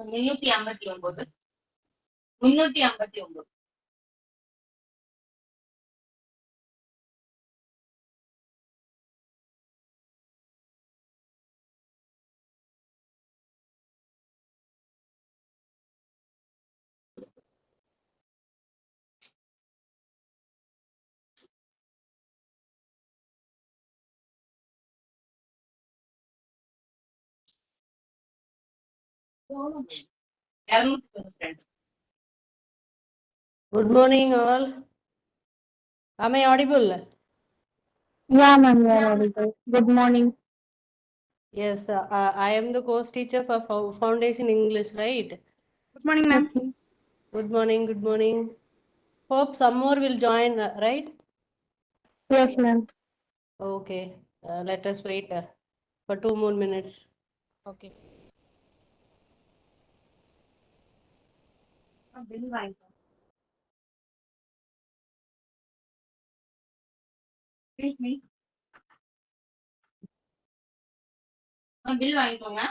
359 359. Good morning, all. Am I audible? Yeah, ma'am, you are audible. Good morning. Yes, I am the course teacher for Foundation English, right? Good morning, ma'am. Good morning, good morning. Hope some more will join, right? Yes, ma'am. Okay, let us wait for 2 more minutes. Okay. Excuse me. Bill வாங்கிக்கோங்க.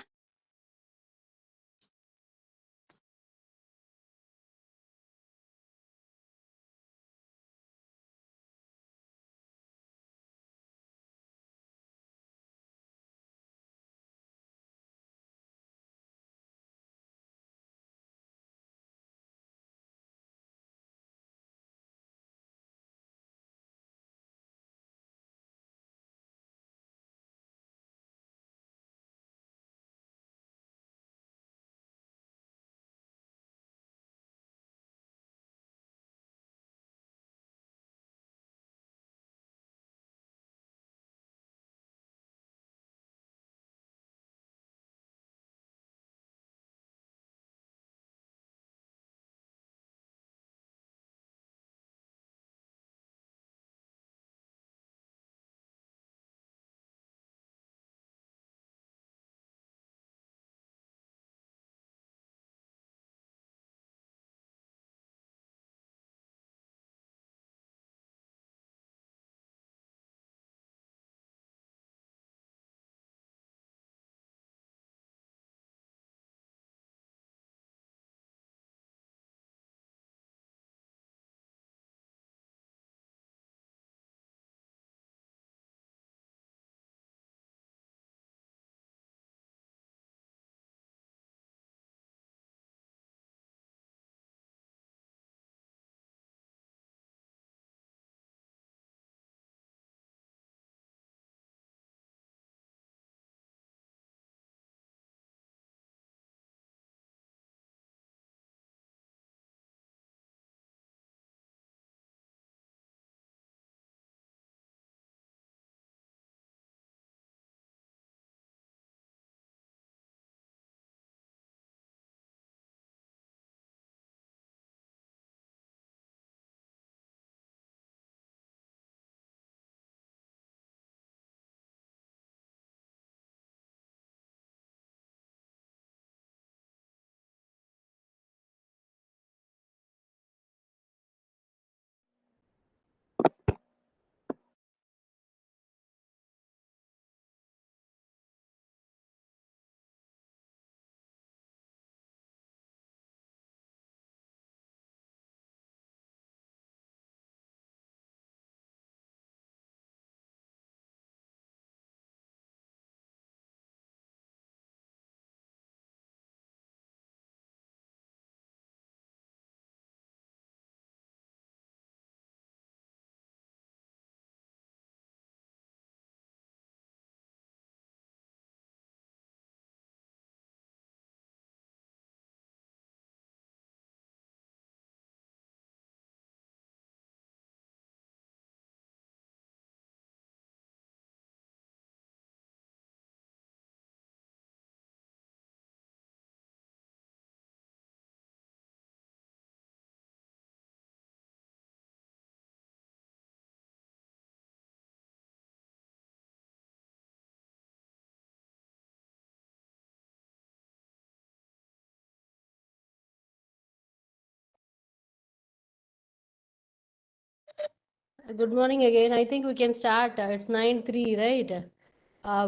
Good morning again. I think we can start. It's 9:03, right?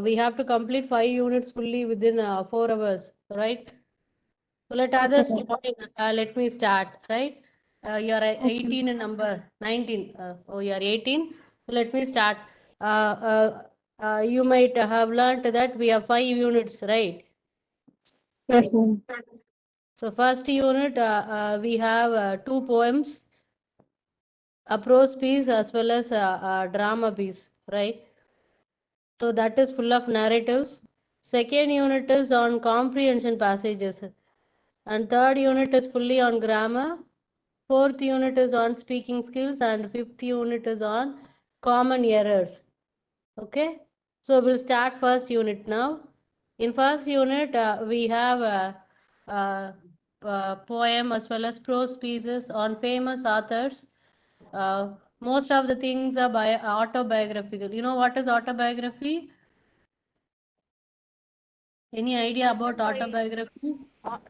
We have to complete 5 units fully within 4 hours, right? So let others join. Let me start, right? You are 18 in number, 19. Oh, you are 18. So let me start. You might have learned that we have 5 units, right? Yes, ma'am. So first unit, we have 2 poems, a prose piece as well as a drama piece, right? So that is full of narratives. Second unit is on comprehension passages. And third unit is fully on grammar. Fourth unit is on speaking skills. And fifth unit is on common errors. Okay. So we'll start first unit now. In first unit, we have a poem as well as prose pieces on famous authors. Most of the things are autobiographical. You know what is autobiography? Any idea about autobiography?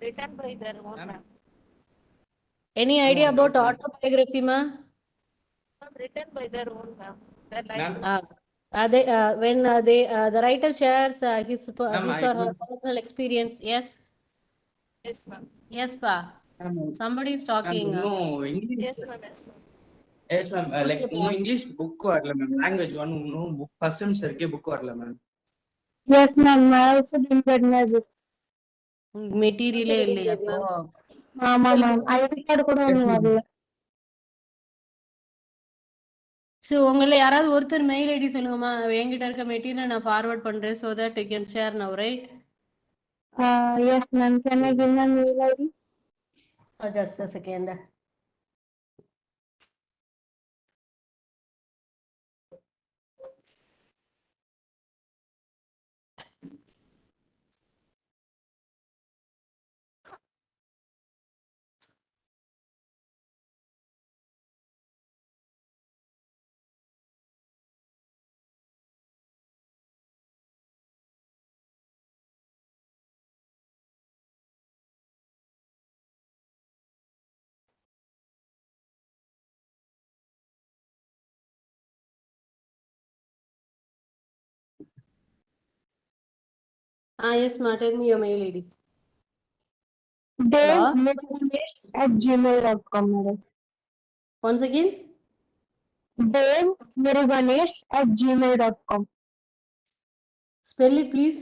Written by their own ma'am. Any idea about autobiography, ma? Written by their own ma'am. Their Ma'am, life. When the writer shares ma'am, his I or her don't. personal experience. Yes, Yes, ma'am. yes, pa. Ma'am, Somebody is ma'am, talking. no English. Yes, ma'am. Yes, ma'am. Yes, ma'am. Okay, Like no pa. English book வரல ma'am. Language one no book first semester இருக்கே book வரல ma'am. Yes, ma'am. I also didn't get my book. மெட்டீரியலே இல்லையா அப்போ? ஆமா ma'am ID card கூட Yes, ஒன்றும் ma'am. வரல. So உங்களை யாராவது ஒருத்தர் மெயில் ஐடி சொல்லுங்கம்மா, என்கிட்ட இருக்க மெட்டீரியல் நான் ஃபார்வர்ட் பண்றேன். So that you can share now, right? Yes, ma'am. Can I give my mail ID? Just a second. Yes, ma. Tell me your mail ID. Dave Hello? at gmail.com, madam. Once again? Dave at gmail.com. Spell it, please.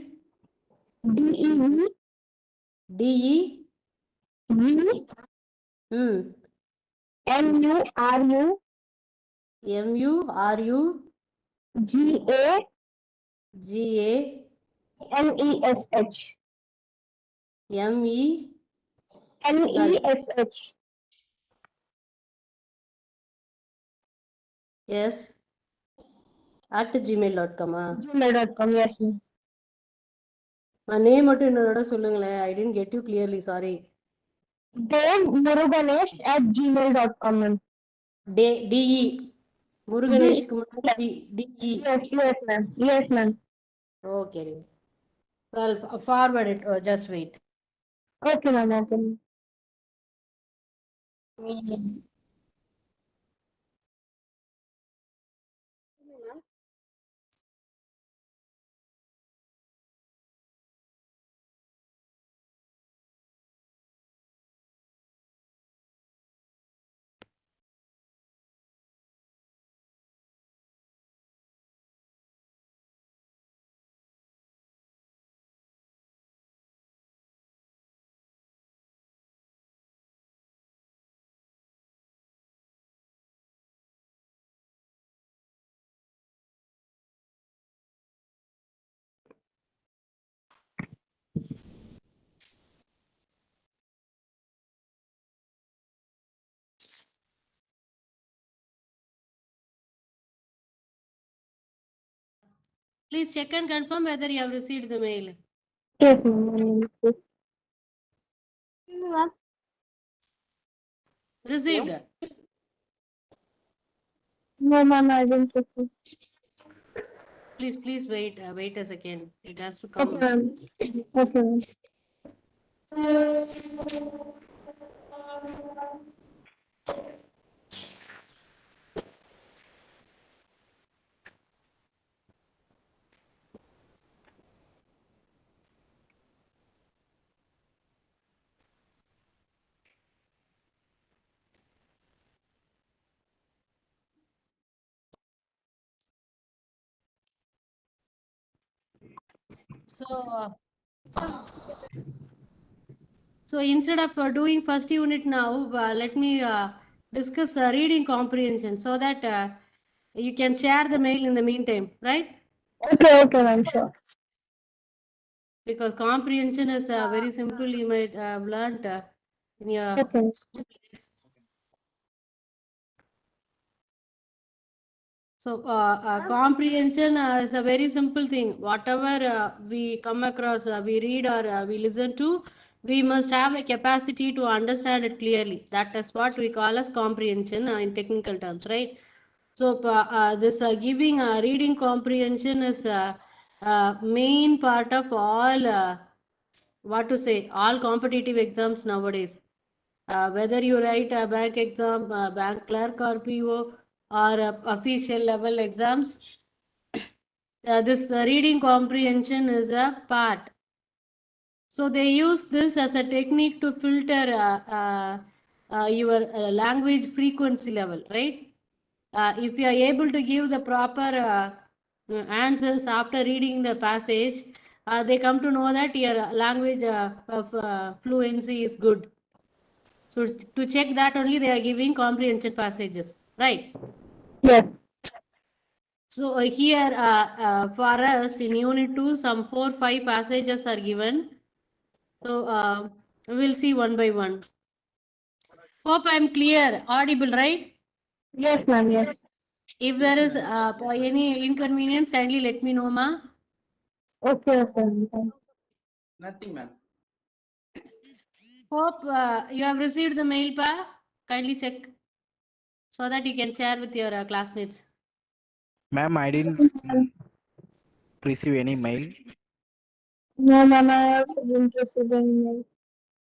DEE D-E. Hmm. MURU M-U-R-U. GA G-A. NESH M-E. Sorry. NESH Yes. At gmail.com. gmail.com. Yes, ma'am. Name மட்டும் இன்னொரு தடவை சொல்லுங்களேன். I didn't get you clearly. Sorry. Dave Muruganesh at gmail.com, ma'am. D-E. முருகனேஷ்க்கு முன்னாடி D-E. Yes, ma'am. Yes, ma'am. Okay. Well, forward it. Just wait. Okay, ma'am. Okay, ma'am. Please check and confirm whether you have received the mail. Yes, ma'am. Yes. Received. No, ma'am, I didn't receive. Please wait. Wait a second. It has to Okay, come. ma'am. Okay, ma'am. So, so instead of doing first unit now, let me discuss reading comprehension so that you can share the mail in the meantime, right? Okay, okay, ma'am, sure. Because comprehension is very simple. You might have learned in your Okay. school days. So, comprehension is a very simple thing. Whatever we come across, we read or we listen to, we must have a capacity to understand it clearly. That is what we call as comprehension in technical terms, right? So, this giving reading comprehension is main part of all, what to say, all competitive exams nowadays. Whether you write a bank exam, bank clerk or PO, or official level exams, this reading comprehension is a part. So they use this as a technique to filter your language frequency level, right? If you are able to give the proper answers after reading the passage, they come to know that your language of fluency is good. So to check that only they are giving comprehension passages, right? Yes. So here for us in unit 2 some 4-5 passages are given. So we'll see one by one. Hope I am clear, audible, right? Yes, ma'am, yes. If there is any inconvenience, kindly let me know, ma. Okay, okay, ma'am. Nothing, ma'am. Hope you have received the mail, pa. Kindly check so that you can share with your classmates. Ma'am, I didn't receive any mail. No, ma'am, I also didn't receive any mail.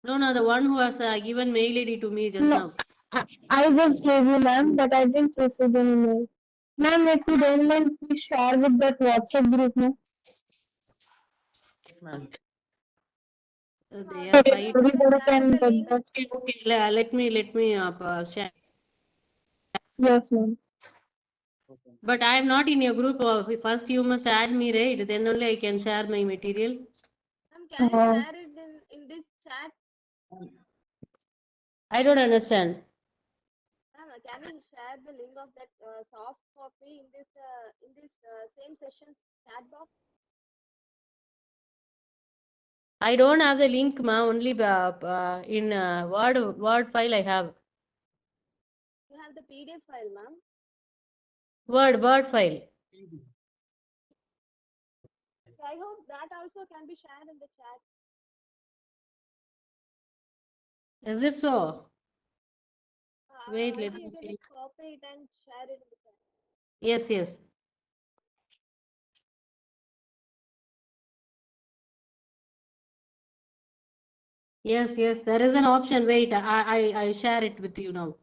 No, no, the one who has given mail ID to me just No, now. I just gave you, ma'am, but I didn't receive any mail. Ma'am, if you don't mind, please share with that WhatsApp group, ma'am. Yes, ma'am. They So are fight. everybody can get that. Okay, let me share. Yes, ma'am. Okay. But I am not in your group. First, you must add me, right? Then only I can share my material. Can you Uh, share it in this chat? I don't understand. Can you share the link of that soft copy in this same session chat box? I don't have the link, ma. Only in Word file I have. You have the PDF file, ma'am. Word file. So I hope that also can be shared in the chat. Is it so? Wait, let Maybe me you can check. just copy it and share it in the chat. Yes, yes. Yes, yes. There is an option. Wait, I share it with you now.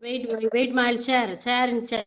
Wait, ma. I'll share in chat.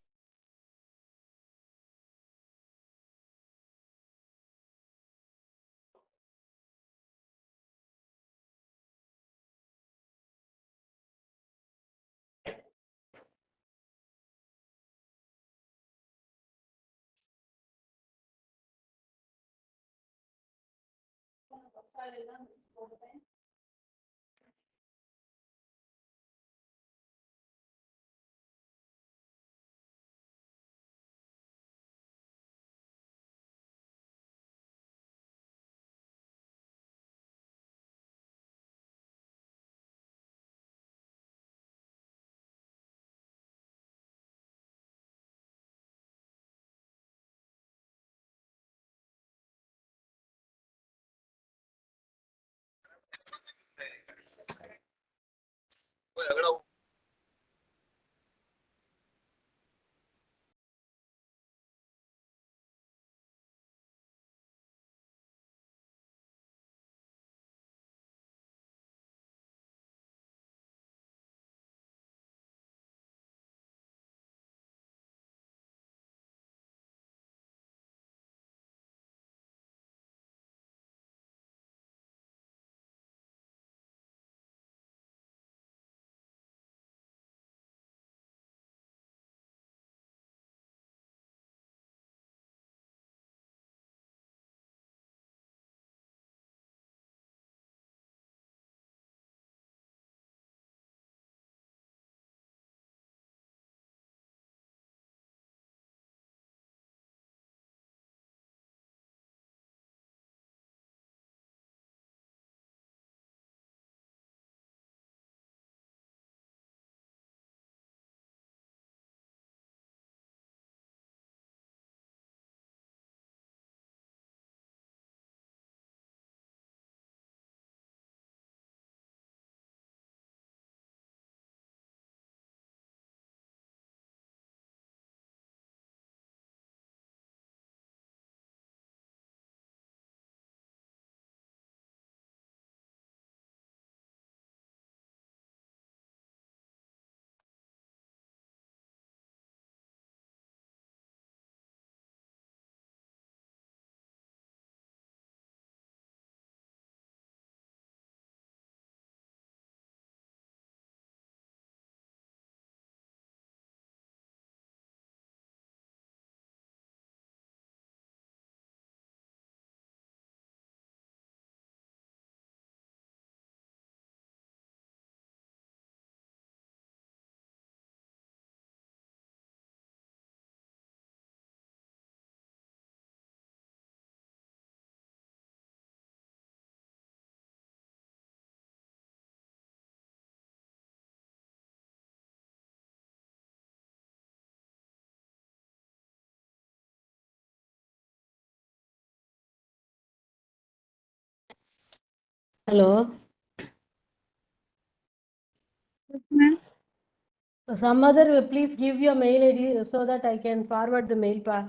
Hello. Yes, ma'am. Some other, please give your mail ID so that I can forward the mail.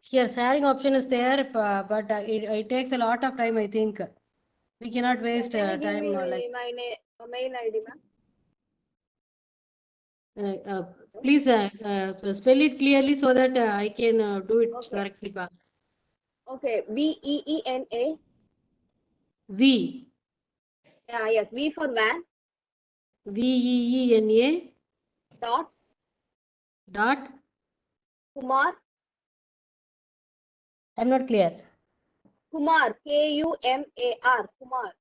Here, sharing option is there, but it takes a lot of time, I think. We cannot Yeah, waste can you give time me like. my mail ID, ma'am? Please spell it clearly so that I can do it Okay. correctly. Okay. VEENA. V. Yeah, yes. V for van. VEENA Dot dot. Kumar. I'm not clear. Kumar. KUMAR. Kumar.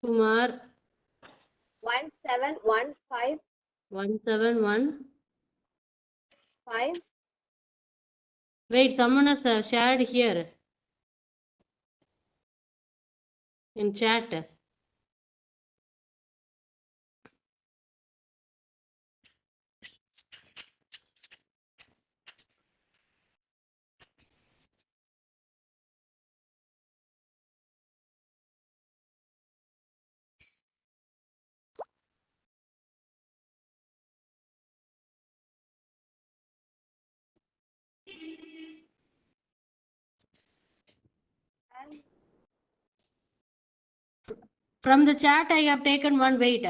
Kumar 17155 171. 5. Wait, someone has shared here in chat. From the chat, I have taken one. Wait.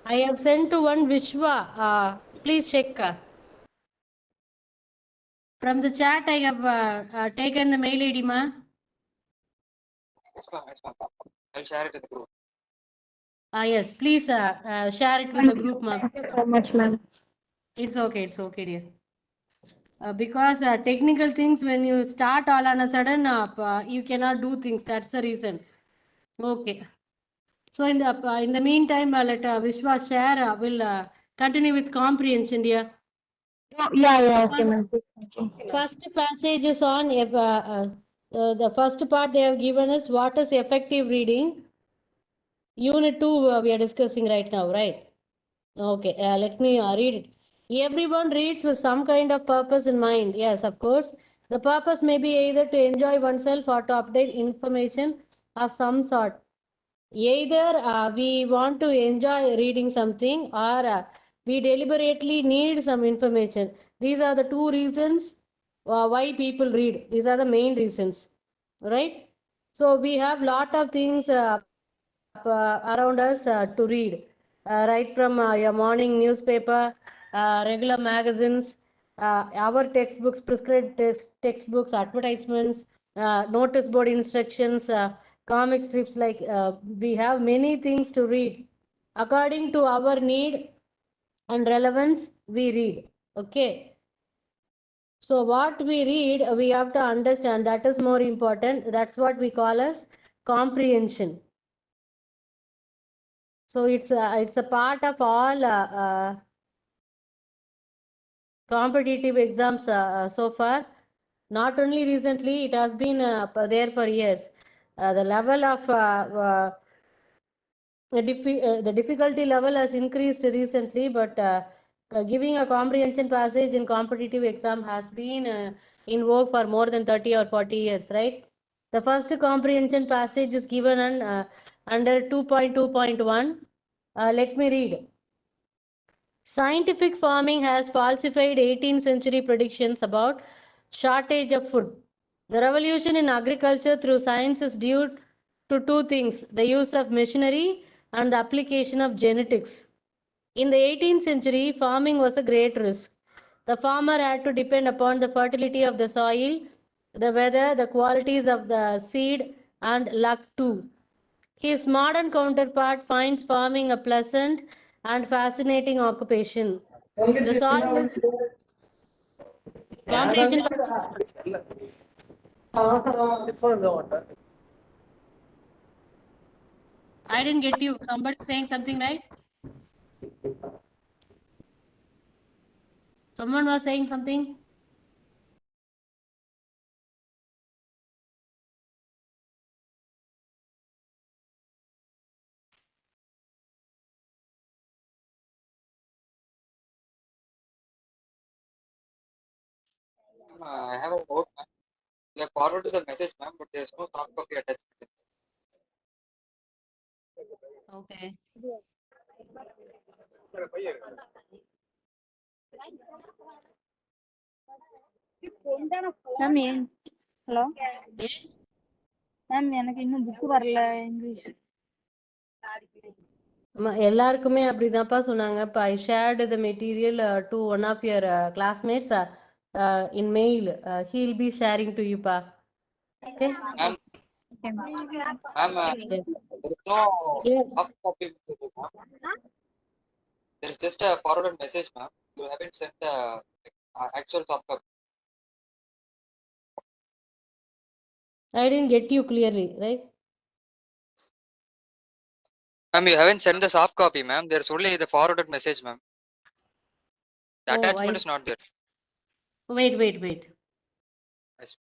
I have sent to one Vishwa. Please check. From the chat, I have taken the mail ID, ma. Yes, ma'am. Yes, ma'am. I'll share it in the group. Yes, please share it with the Thank group, you. ma. Thank you so much, ma'am. It's okay, dear. Because technical things, when you start all on a sudden, you cannot do things. That's the reason. Okay. So in the meantime, let Vishwa share. Will continue with comprehension, dear. Oh, yeah, okay, ma'am. First passage is on the first part they have given us what is effective reading. Unit 2 we are discussing right now, right? Okay, let me read it. Everyone reads with some kind of purpose in mind. Yes, of course. The purpose may be either to enjoy oneself or to update information of some sort. Either we want to enjoy reading something or we deliberately need some information. These are the two reasons why people read. These are the main reasons, right? So we have lot of things around us to read, right from your morning newspaper, regular magazines, our textbooks, prescribed textbooks, advertisements, notice board instructions, comic strips. Like we have many things to read according to our need and relevance. We read. Okay. So what we read, we have to understand. That is more important. That's what we call as comprehension. So it's a part of all competitive exams so far. Not only recently, it has been there for years. The level of the difficulty level has increased recently, but giving a comprehension passage in competitive exam has been in vogue for more than 30 or 40 years, right? The first comprehension passage is given under 2.2.1. Let me read. Scientific farming has falsified 18th century predictions about shortage of food. The revolution in agriculture through science is due to two things: the use of machinery and the application of genetics. In the 18th century, farming was a great risk. The farmer had to depend upon the fertility of the soil, the weather, the qualities of the seed, and luck too. His modern counterpart finds farming a pleasant and fascinating occupation. The soil comprehension. I didn't get you. Somebody saying something, right? Someone was saying something. I have a note, ma'am. You have forwarded the message, ma'am, but there is no soft copy attached. Okay. Ma'am hello Yes. Ma'am எனக்கு இன்னும் book வரல English. எல்லாருக்குமே அப்படிதான்ப்பா சொன்னாங்க. இப்போ I shared the material to one of your classmates in mail. He'll be sharing to யூப்பா. Okay. Ma'am, ma'am, Yes. there is no Yes. soft copy. Ma'am. There is just a forwarded message, ma'am. You haven't sent the actual soft copy. I didn't get you clearly, right? Ma'am, you haven't sent the soft copy, ma'am. There's only the forwarded message, ma'am. The Oh, attachment is not there. wait. Yes.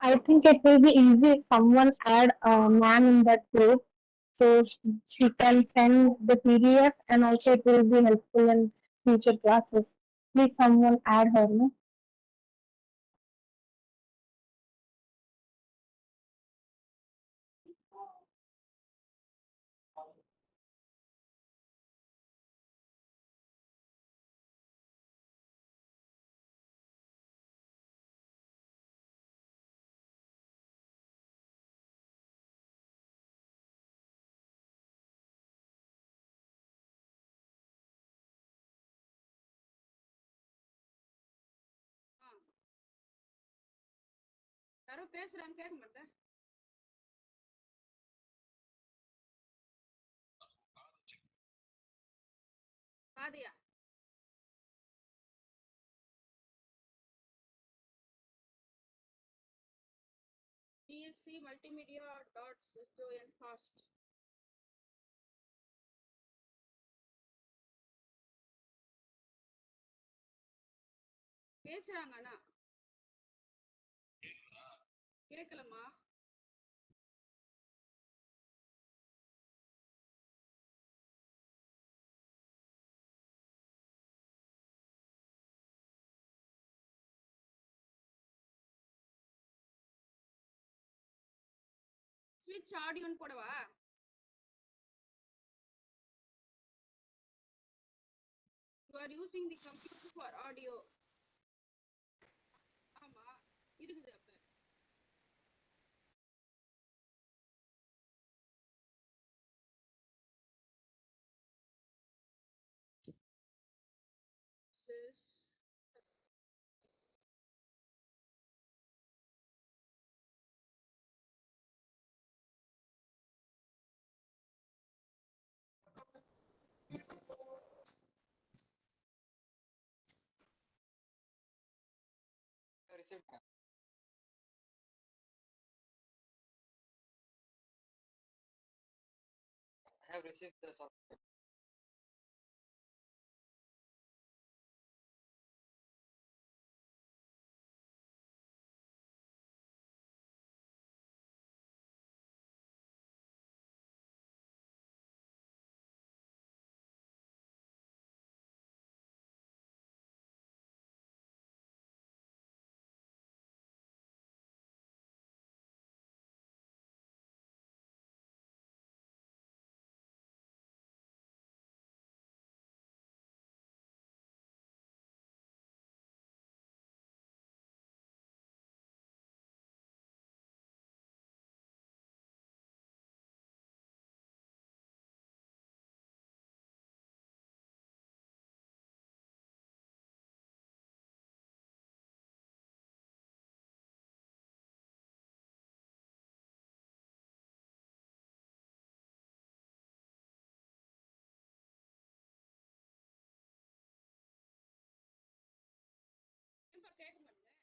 I think it will be easy if someone add a ma'am in that group, so she can send the PDF and also it will be helpful in future classes. Please someone add her, no? யாரோ பேசுறாங்க கேட்க மாட்டேன். பாதியா he BSc multimedia dot SO and fast. பேசுறாங்க அண்ணா கேட்கலம்மா. ஸ்விட்ச் ஆடியோன்னு போடவா? You are using the computer for audio. ஆமா இருக்குது அப்ப. Sis. I received, ma'am. I have received the soft copy. ஏன்பா கேட்க மாட்டேங்க?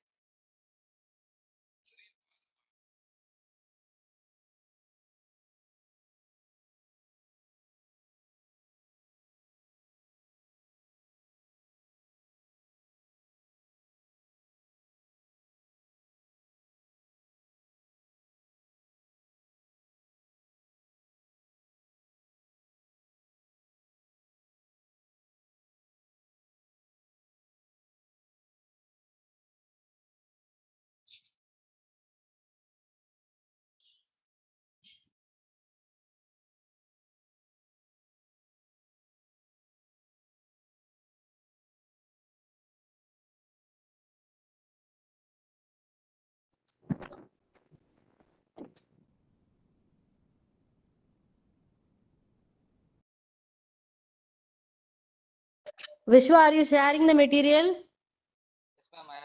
Vishwa, are you sharing the material? Yes, ma'am. I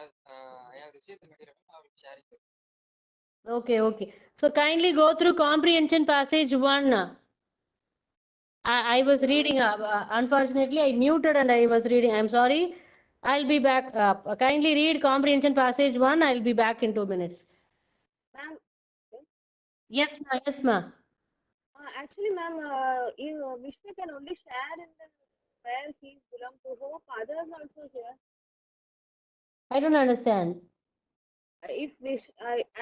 have received the material. I will be sharing it. Okay, okay. So kindly go through comprehension passage 1. I was reading. Unfortunately, I muted and I was reading. I'm sorry. I'll be back. Kindly read comprehension passage 1. I'll be back in 2 minutes. Ma'am, Yes, ma. Yes, ma. actually, ma'am, Vishnu can only share in the where he belongs to. Hope others also here. I don't understand. If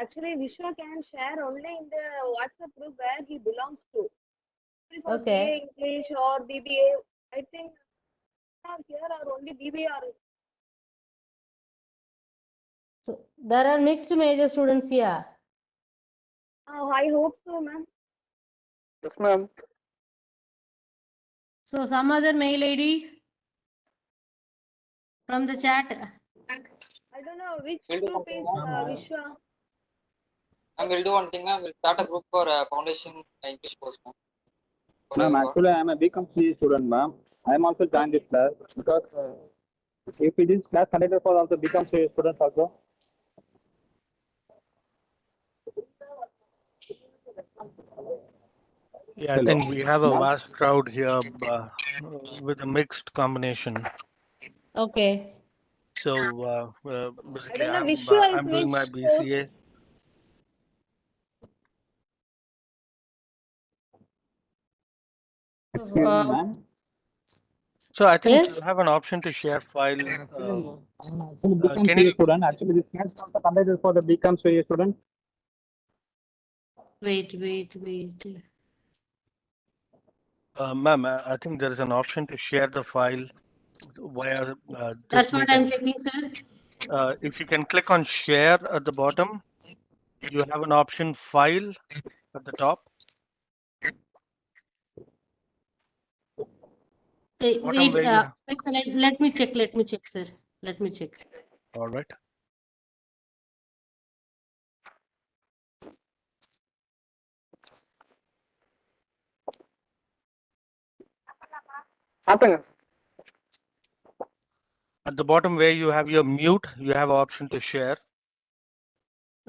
actually Vishnu can share only in the WhatsApp group where he belongs to. For Okay. BA English or BBA, I think are here are only BBA. So there are mixed major students here. I hope so, ma'am. Yes, ma'am. So some other mail ID from the chat. I don't know which We'll do group one thing, is ma'am. Vishwa. And we'll do one thing, ma'am. We'll start a group for foundation English course, ma'am. For Ma'am, everyone. actually, I am a BCom CE student, ma'am. I am also joined this class because if it is class conducted for also BCom CE students also. Yeah, I Hello. think we have a Ma'am? vast crowd here with a mixed combination. Okay. So I basically, don't know Vishwa is I'm doing my which course. BCA. Excuse me, ma'am. So I think Yes. you have an option to share file. Actually, become Can CA you, student. Actually, this class is also conducted for the become CA student. Wait. ma'am, I think there is an option to share the file via this That's what meet. I'm And checking, sir. if you can click on share at the bottom, you have an option file at the top. Bottom Wait. where you, Wait, sir, let me check. Let me check, sir. Let me check. all right. Happened. At the bottom where you have your mute, you have option to share.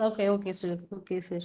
Okay, sir. Okay, sir.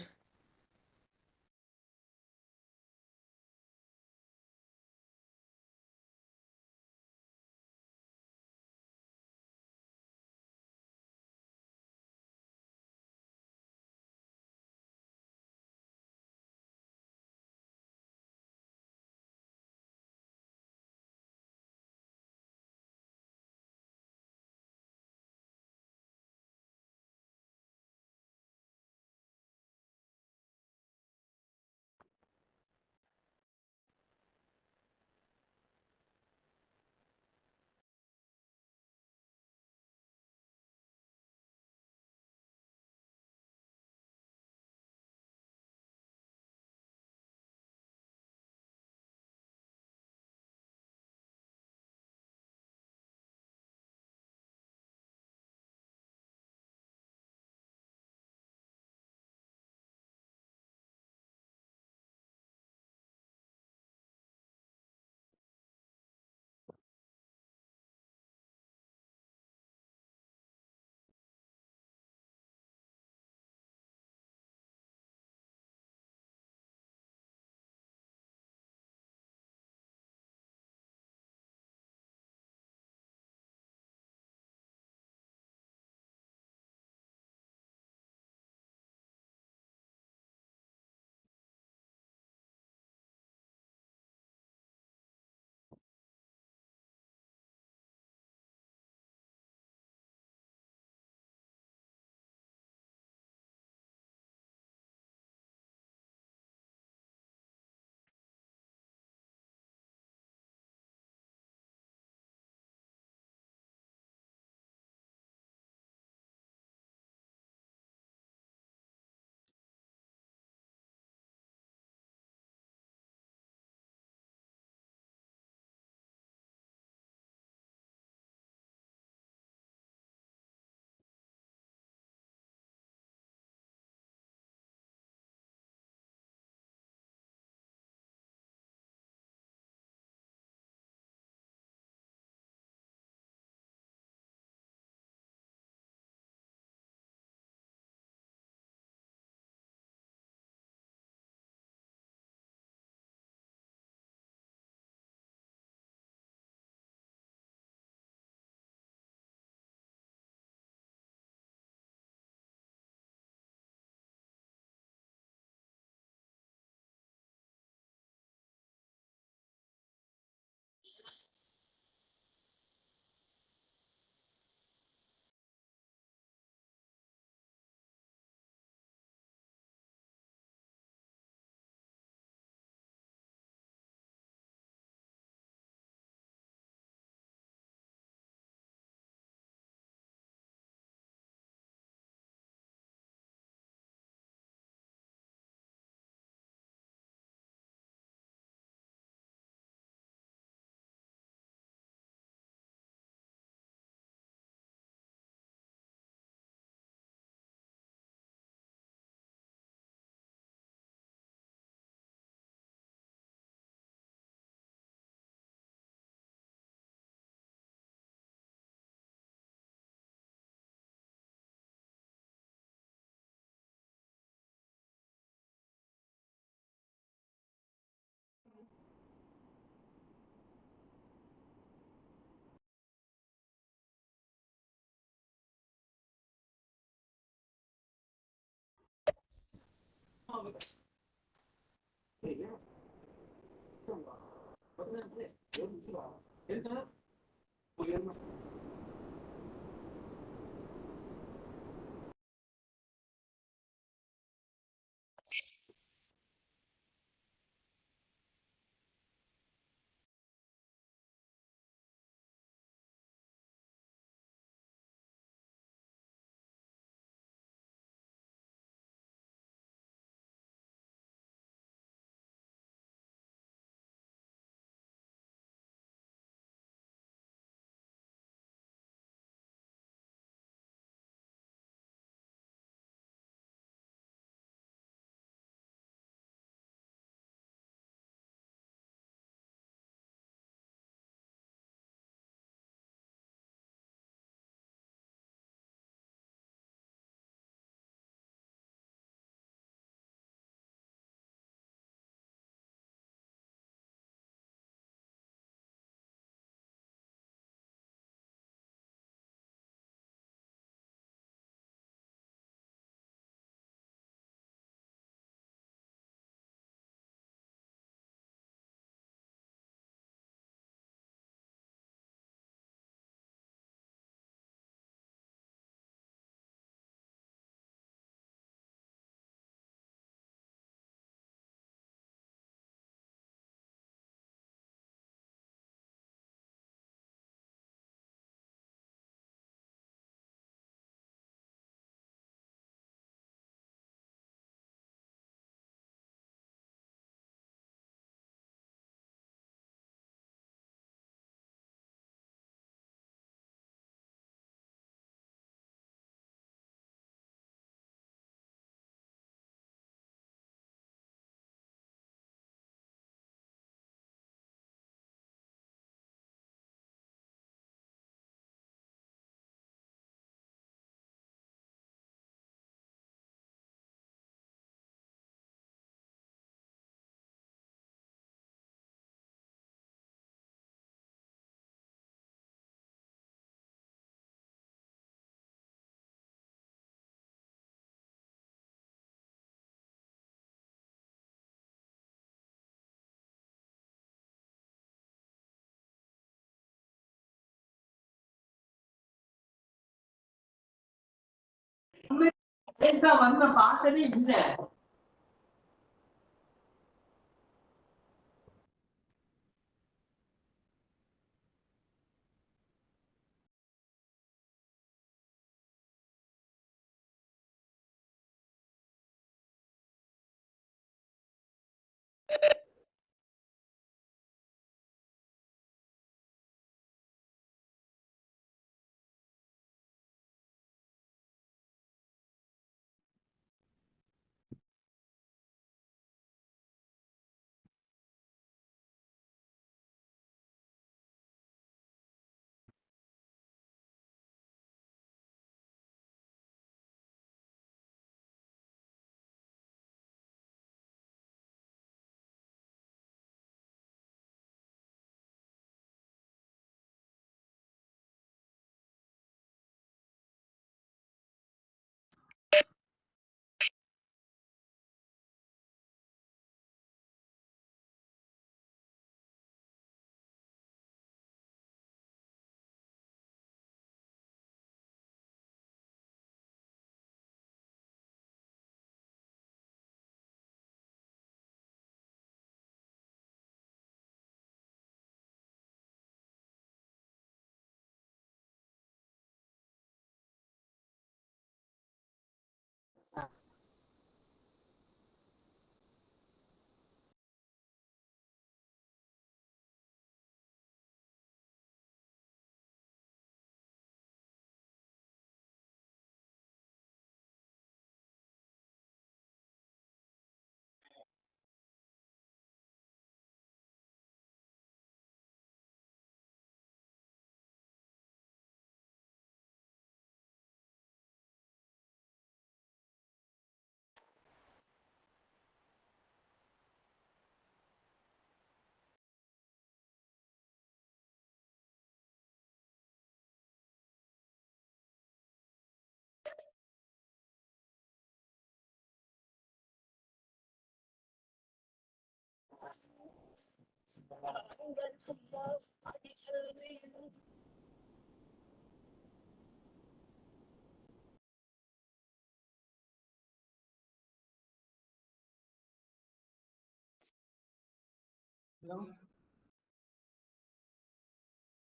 Hello.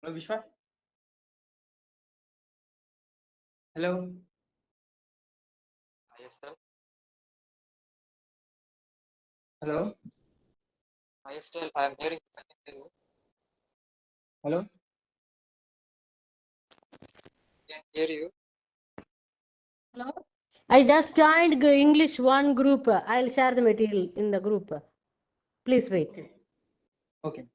Hello, Vishwa. Hello. Yes, sir. Hello. Yes, sir. I am hearing. I can hear you. Hello. Can hear you. Hello? I just joined English one group. I'll share the material in the group. Please wait. Okay. Okay.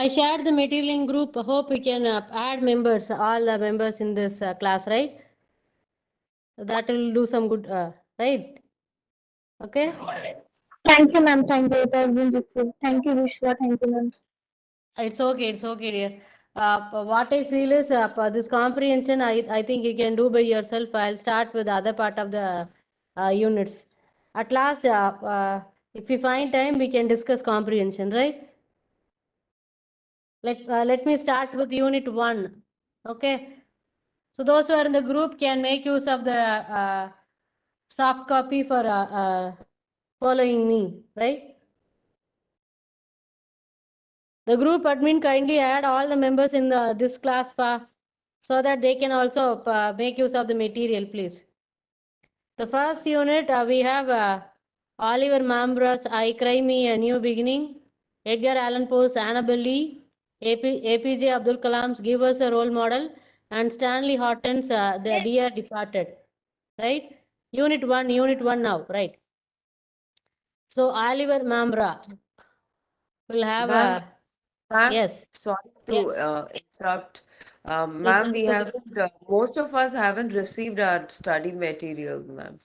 I shared the material in group. Hope we can add members, all the members in this class, right? That will do some good, right? Okay. Thank you, ma'am. Thank you. It has been received. Thank you, Vishwa. Thank you, ma'am. It's okay. It's okay, dear. What I feel is this comprehension, I think you can do by yourself. I'll start with the other part of the units. At last, if we find time, we can discuss comprehension, right? Let me start with unit 1. Okay. So those who are in the group can make use of the soft copy for following me, right? The group admin kindly add all the members in this class so that they can also make use of the material, please. The first unit we have Oliver Mambra's I Cry Me a New Beginning, Edgar Allan Poe's Annabel Lee, APJ Abdul Kalam's Give Us a Role Model, and Stanley Horton's The Dear Departed. Right? Unit 1 now, right? So Oliver Mambra will have Ma'am, a ma'am, yes. sorry to Yes. interrupt. It's, Ma'am, we it's okay. haven't, most of us haven't received our study material, ma'am.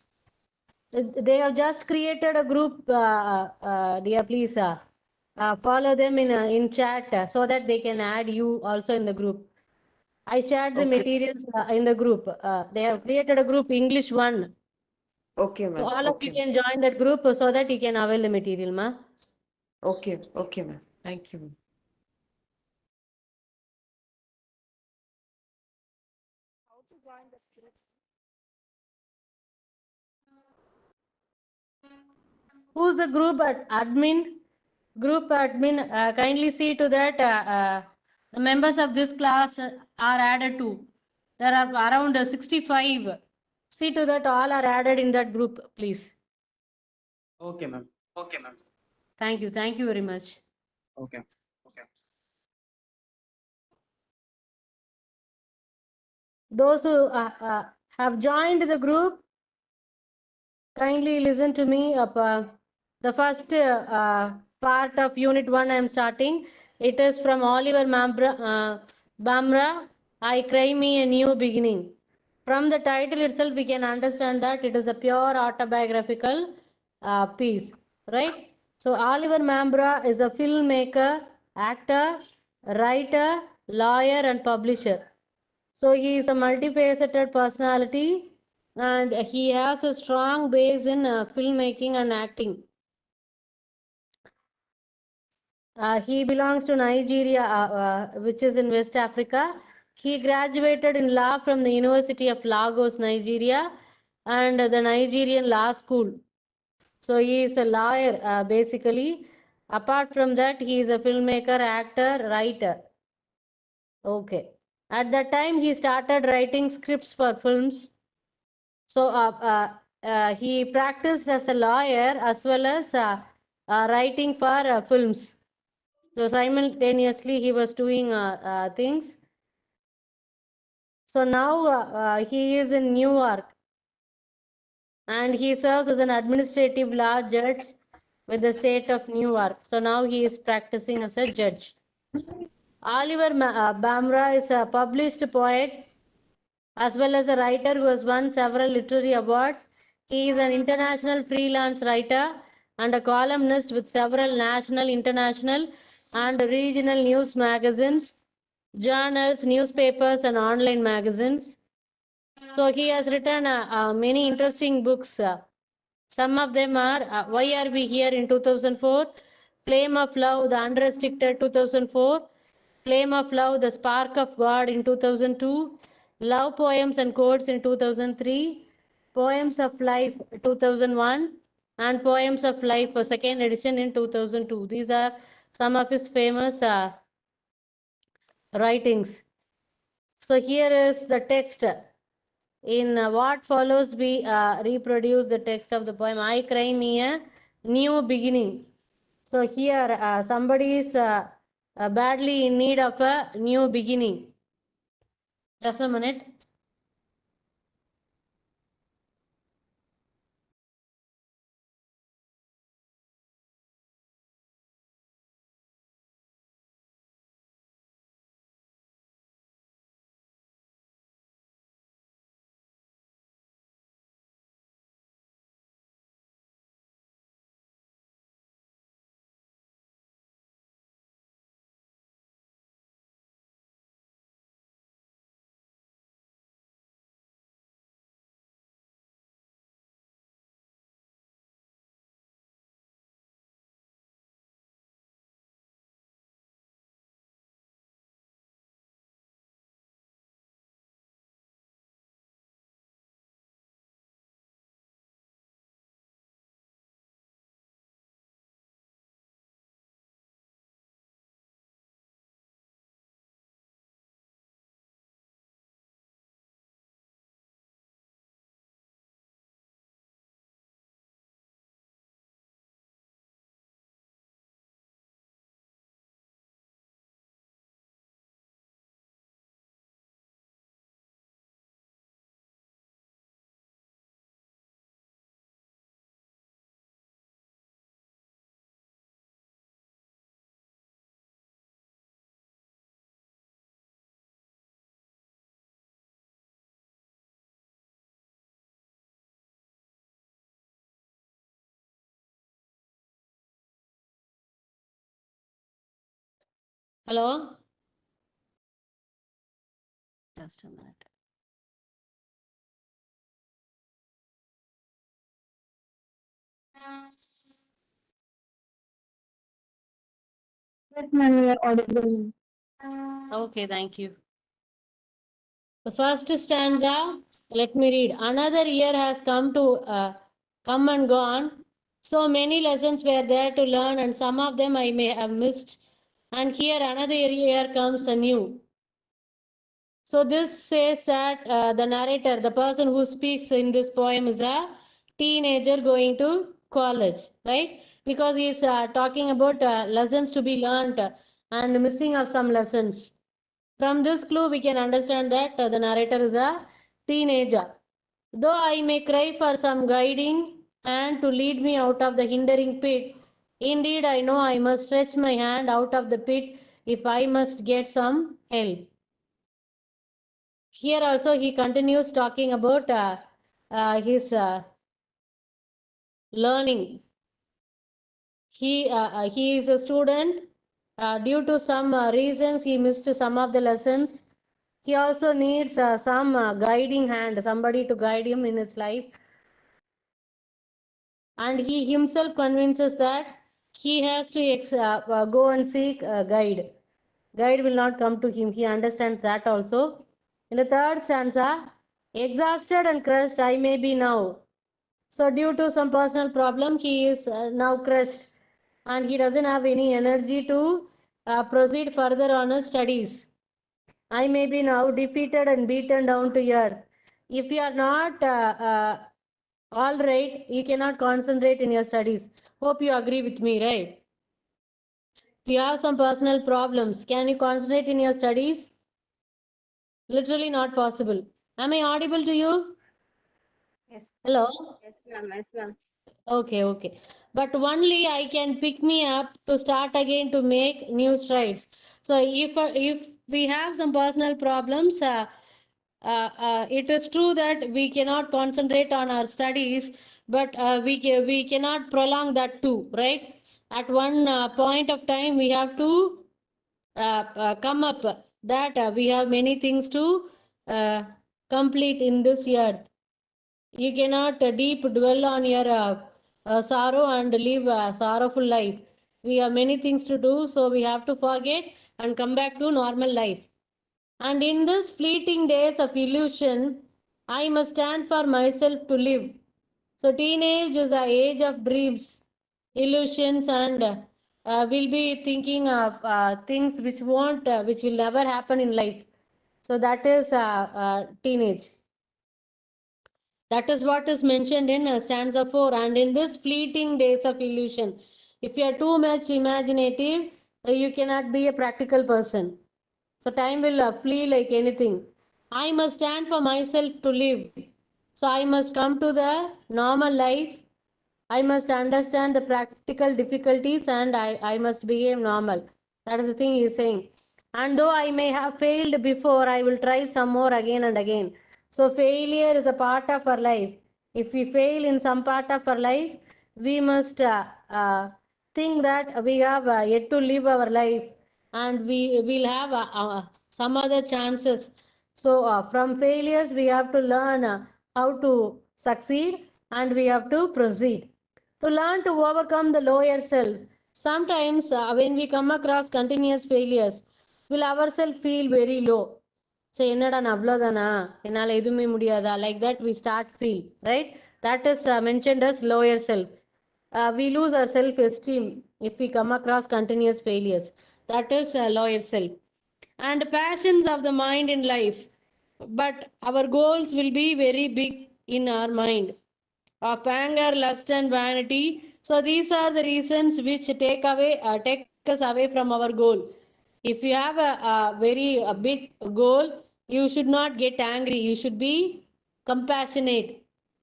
They have just created a group, dear. Please follow them in chat so that they can add you also in the group. I shared the Okay, materials in the group. They have created a group English 1. okay, So ma'am. all of you Okay, can join that group so that you can avail the material, ma. okay, okay, ma'am. Thank you, ma'am. Who's the group admin? Group admin, kindly see to that the members of this class are added to. There are around 65. See to that all are added in that group, please. Okay, ma'am. Thank you very much. Okay. Those who have joined the group, kindly listen to me. The first part of unit 1 I am starting. It is from Oliver Bamra, I Cry Me a New Beginning. From the title itself, we can understand that it is a pure autobiographical piece, right? So Oliver Mambra is a filmmaker, actor, writer, lawyer, and publisher. So he is a multifaceted personality and he has a strong base in filmmaking and acting. He belongs to Nigeria, which is in West Africa. He graduated in law from the University of Lagos, Nigeria, and the Nigerian Law School. So he is a lawyer, basically. Apart from that, he is a filmmaker, actor, writer. Okay. At that time, he started writing scripts for films. So he practiced as a lawyer as well as writing for films. So simultaneously, he was doing things. So now he is in New York and he serves as an administrative law judge with the state of New York. So now he is practicing as a judge. Oliver Bamra is a published poet as well as a writer who has won several literary awards. He is an international freelance writer and a columnist with several national, international, and regional news magazines, journals, newspapers, and online magazines. So he has written many interesting books. Some of them are Why Are We Here in 2004, Flame of Love, The Unrestricted 2004, Flame of Love, The Spark of God in 2002, Love Poems and Quotes in 2003, Poems of Life 2001, and Poems of Life second edition in 2002. These are some of his famous writings. So here is the text. In what follows, we reproduce the text of the poem. I cry me a new beginning. So here somebody is badly in need of a new beginning. Just a minute. Hello? Just a minute. Yes, ma'am, you are audible. Okay, thank you. The first stanza, let me read. Another year has come and gone. So many lessons were there to learn, and some of them I may have missed. And here another year comes anew. So this says that the narrator, the person who speaks in this poem, is a teenager going to college, right? Because he is talking about lessons to be learned and missing of some lessons. From this clue, we can understand that the narrator is a teenager. Though I may cry for some guiding and to lead me out of the hindering pit, indeed I know I must stretch my hand out of the pit if I must get some help. Here also he continues talking about his learning. He is a student. Due to some reasons, he missed some of the lessons. He also needs some guiding hand, somebody to guide him in his life. And he himself convinces that he has to go and seek a guide. Guide will not come to him. He understands that also. In the third stanza, exhausted and crushed I may be now. So due to some personal problem, he is now crushed and he doesn't have any energy to proceed further on his studies. I may be now defeated and beaten down to earth. If you are not all right, you cannot concentrate in your studies. Hope you agree with me, right? If you have some personal problems, can you concentrate in your studies? Literally not possible. Am I audible to you? Yes. Hello? Yes, ma'am. Yes, ma'am. Okay, okay. But only I can pick me up to start again to make new strides. So if we have some personal problems, it is true that we cannot concentrate on our studies, but we cannot prolong that too, right? At one point of time, we have to come up that we have many things to uh, complete in this earth. You cannot deep dwell on your sorrow and live a sorrowful life. We have many things to do, so we have to forget and come back to normal life. And in this fleeting days of illusion, I must stand for myself to live. So teenage is the age of dreams, illusions, and will be thinking of things which will never happen in life. So that is teenage. That is what is mentioned in stanza 4. And in this fleeting days of illusion, if you are too much imaginative, you cannot be a practical person. So time will flee like anything. I must stand for myself to live. So I must come to the normal life. I must understand the practical difficulties and I must behave normal. That is the thing he is saying. And though I may have failed before, I will try some more again and again. So failure is a part of our life. If we fail in some part of our life, we must think that we have yet to live our life and we will have some other chances. So from failures, we have to learn how to succeed and we have to proceed. To learn to overcome the lower self. Sometimes when we come across continuous failures, will ourselves feel very low. So என்னடா நான் அவ்வளோதானா என்னால் எதுவுமே முடியாதா like that we start feel, right? That is mentioned as lower self. We lose our self esteem if we come across continuous failures. That is lower self. And passions of the mind in life, but our goals will be very big in our mind of anger, lust, and vanity. So these are the reasons which take us away from our goal. If you have a big goal, you should not get angry. You should be compassionate.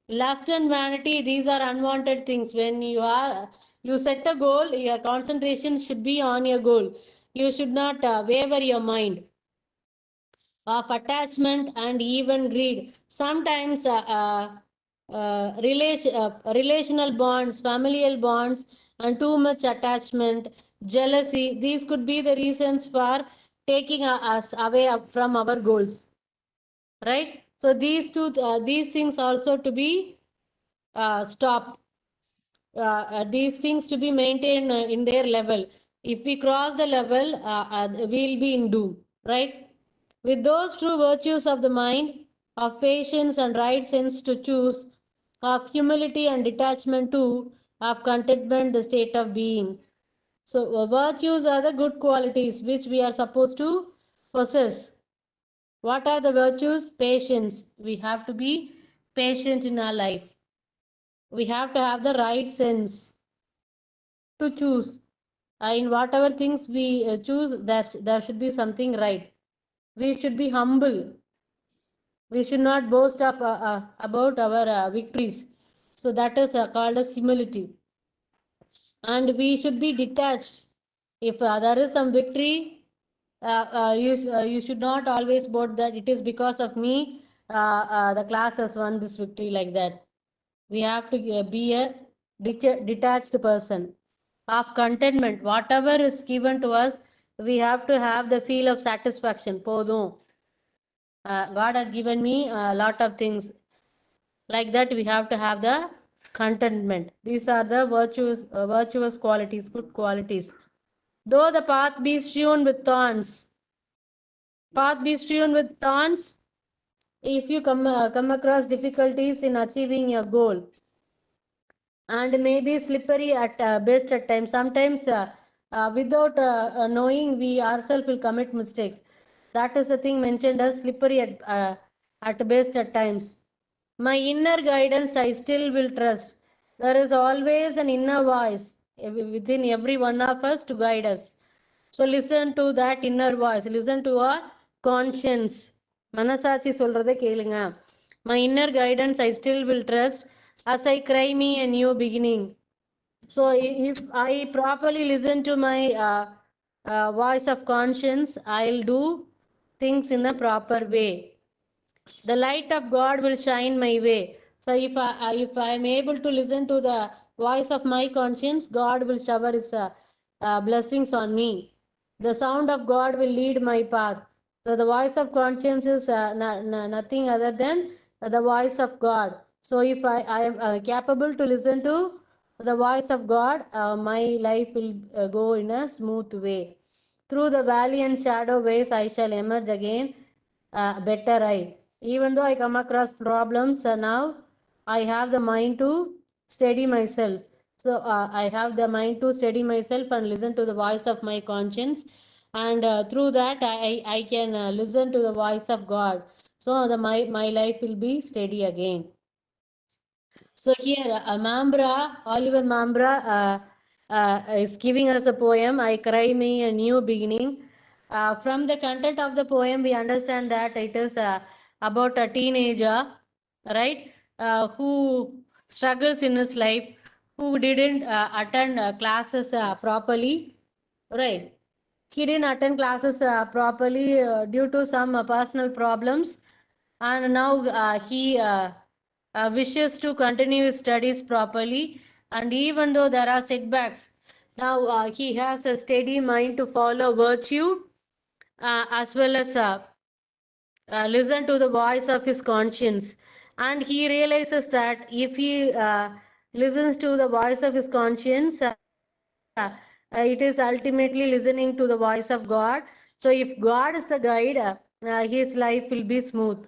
Lust and vanity, these are unwanted things. When you set a goal, your concentration should be on your goal. You should not waver your mind of attachment and even greed. Sometimes relational bonds, familial bonds, and too much attachment, jealousy, these could be the reasons for taking us away from our goals. Right? So these things also to be stopped. These things to be maintained in their level. If we cross the level, we'll be in doom, right? With those true virtues of the mind, of patience and right sense to choose, of humility and detachment too, of contentment, the state of being. So, virtues are the good qualities which we are supposed to possess. What are the virtues? Patience. We have to be patient in our life. We have to have the right sense to choose. In whatever things we choose, there should be something right. We should be humble. We should not boast about our victories. So that is called as humility. And we should be detached. If there is some victory, you should not always boast that it is because of me the class has won this victory like that. We have to be a detached person of contentment. Whatever is given to us, we have to have the feel of satisfaction. Podum. God has given me a lot of things. Like that, we have to have the contentment. These are the virtuous qualities, good qualities. Though the path be strewn with thorns, if you come across difficulties in achieving your goal, and maybe slippery at best at times. Sometimes without knowing, we ourselves will commit mistakes. That is the thing mentioned as slippery at best at times. My inner guidance I still will trust. There is always an inner voice within every one of us to guide us. So listen to that inner voice. Listen to our conscience. மனசாட்சி சொல்றதை கேளுங்க. My inner guidance I still will trust as I cry me a new beginning. So if I properly listen to my voice of conscience, I'll do things in a proper way. The light of God will shine my way. So if I am able to listen to the voice of my conscience, God will shower his blessings on me. The sound of God will lead my path. So the voice of conscience is nothing other than the voice of God. So if I am capable to listen to the voice of God, my life will go in a smooth way. Through the valley and shadow ways I shall emerge again better. Even though I come across problems now, I have the mind to steady myself. So I have the mind to steady myself and listen to the voice of my conscience, and through that I can listen to the voice of God. So my life will be steady again. So here, Oliver Mambra is giving us a poem, I Cry Me a New Beginning. From the content of the poem, we understand that it is about a teenager, right, who struggles in his life, who didn't attend classes properly, right. He didn't attend classes properly due to some personal problems, and now he wishes to continue his studies properly. And even though there are setbacks, now he has a steady mind to follow virtue as well as listen to the voice of his conscience. And he realizes that if he listens to the voice of his conscience, it is ultimately listening to the voice of God. So if God is the guide, his life will be smooth.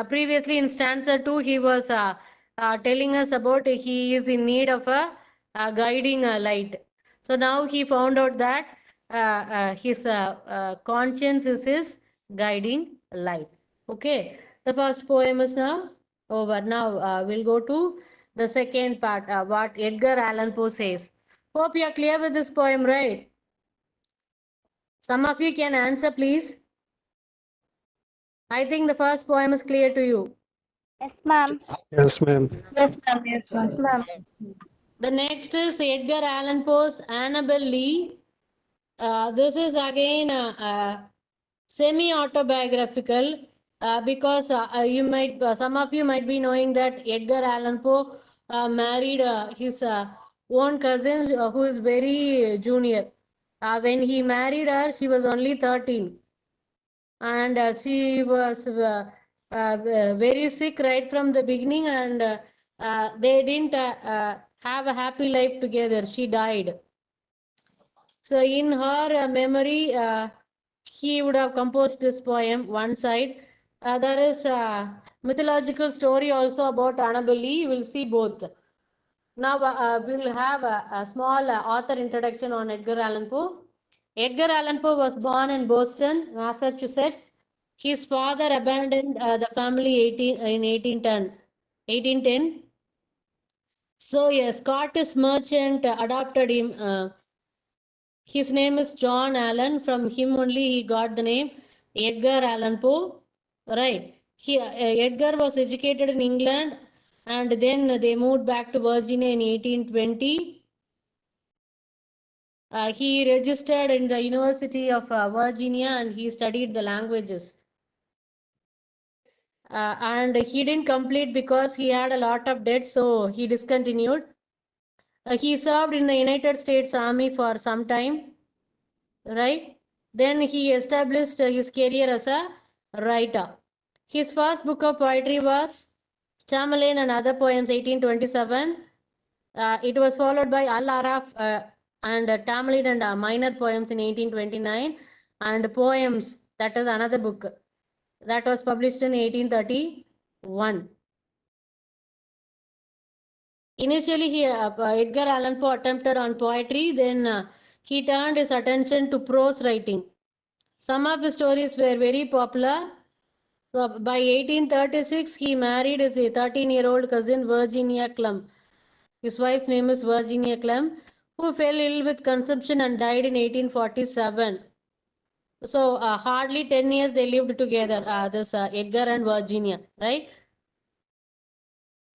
Previously in stanza 2, he was telling us about he is in need of a guiding light. So now he found out that his conscience is his guiding light. Okay, the first poem is now over. Now we'll go to the second part, what Edgar Allan Poe says. Hope you are clear with this poem, right? Some of you can answer, please. I think the first poem is clear to you. Yes, ma'am. Yes, ma'am. Yes, ma'am. Yes, Yes, ma'am. ma'am. The next is Edgar Allan Poe's Annabel Lee. This is again semi-autobiographical because you might, some of you might be knowing that Edgar Allan Poe married his own cousin who is very junior. When he married her, she was only 13, and she was very sick right from the beginning, and they didn't have a happy life together. She died. So in her memory, he would have composed this poem, one side. There is a mythological story also about Annabelle Lee. You will see both. Now we'll have a small author introduction on Edgar Allan Poe. Edgar Allan Poe was born in Boston, Massachusetts. His father abandoned the family in 1810. So a Scottish merchant adopted him. His name is John Allan. From him only he got the name Edgar Allan Poe. Right. Edgar was educated in England, and then they moved back to Virginia in 1820. He registered in the University of Virginia, and he studied the languages. And he didn't complete because he had a lot of debt, so he discontinued. He served in the United States Army for some time, right? Then he established his career as a writer. His first book of poetry was Tamerlane and Other Poems, 1827. It was followed by Al Araf and Tamerlane and Minor Poems in 1829, and Poems, that is another book that was published in 1831. Initially, Edgar Allan Poe attempted on poetry, then he turned his attention to prose writing. Some of his stories were very popular. So by 1836, he married his 13-year-old cousin Virginia Clem. His wife's name is Virginia Clem, who fell ill with consumption and died in 1847. So hardly 10 years they lived together, this Edgar and Virginia, right?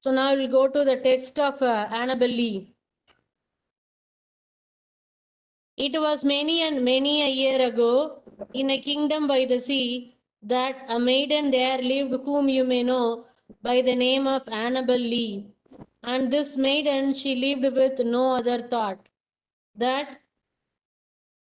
So now we'll go to the text of Annabel Lee. It was many and many a year ago, in a kingdom by the sea, that a maiden there lived whom you may know by the name of Annabel Lee. And this maiden she lived with no other thought that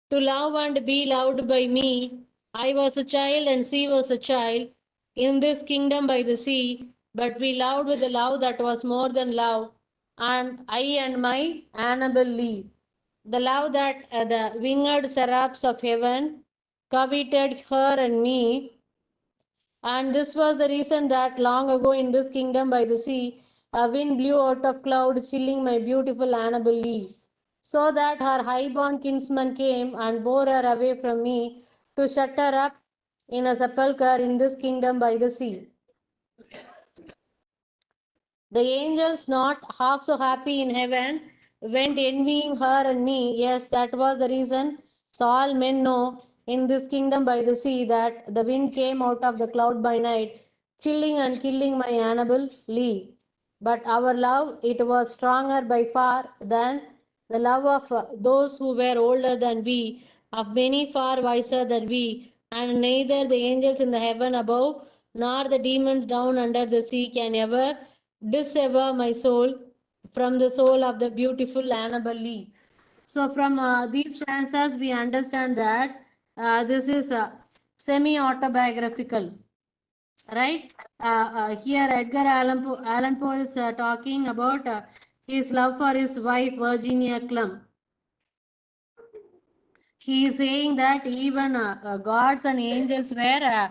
to love and be loved by me. I was a child and she was a child in this kingdom by the sea, but we loved with a love that was more than love, and I and my Annabel Lee. The love that the winged seraphs of heaven coveted her and me, and this was the reason that long ago in this kingdom by the sea, a wind blew out of cloud, chilling my beautiful Annabel Lee, so that her high-born kinsman came and bore her away from me to shut her up in a sepulchre in this kingdom by the sea. The angels, not half so happy in heaven, went envying her and me. Yes, that was the reason. So all men know in this kingdom by the sea that the wind came out of the cloud by night, chilling and killing my Annabel Lee. But our love, it was stronger by far than the love of those who were older than we, of many far wiser than we, and neither the angels in the heaven above nor the demons down under the sea can ever dissever my soul from the soul of the beautiful Annabel Lee. So, from these stanzas, we understand that this is semi autobiographical, right? Here, Allan Poe is talking about his love for his wife, Virginia Clem. He is saying that even gods and angels were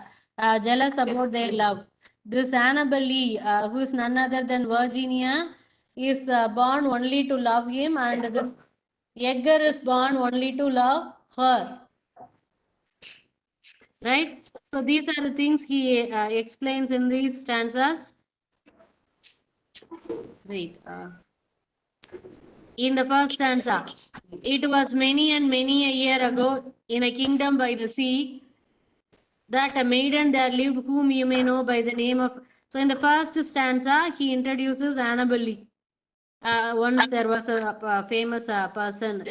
jealous about their love. This Annabel Lee, who is none other than Virginia, is born only to love him, and this Edgar is born only to love her. Right? So these are the things he explains in these stanzas. Wait. In the first stanza, it was many and many a year ago in a kingdom by the sea that a maiden there lived whom you may know by the name of. So in the first stanza, he introduces Annabel Lee. Once there was a famous person.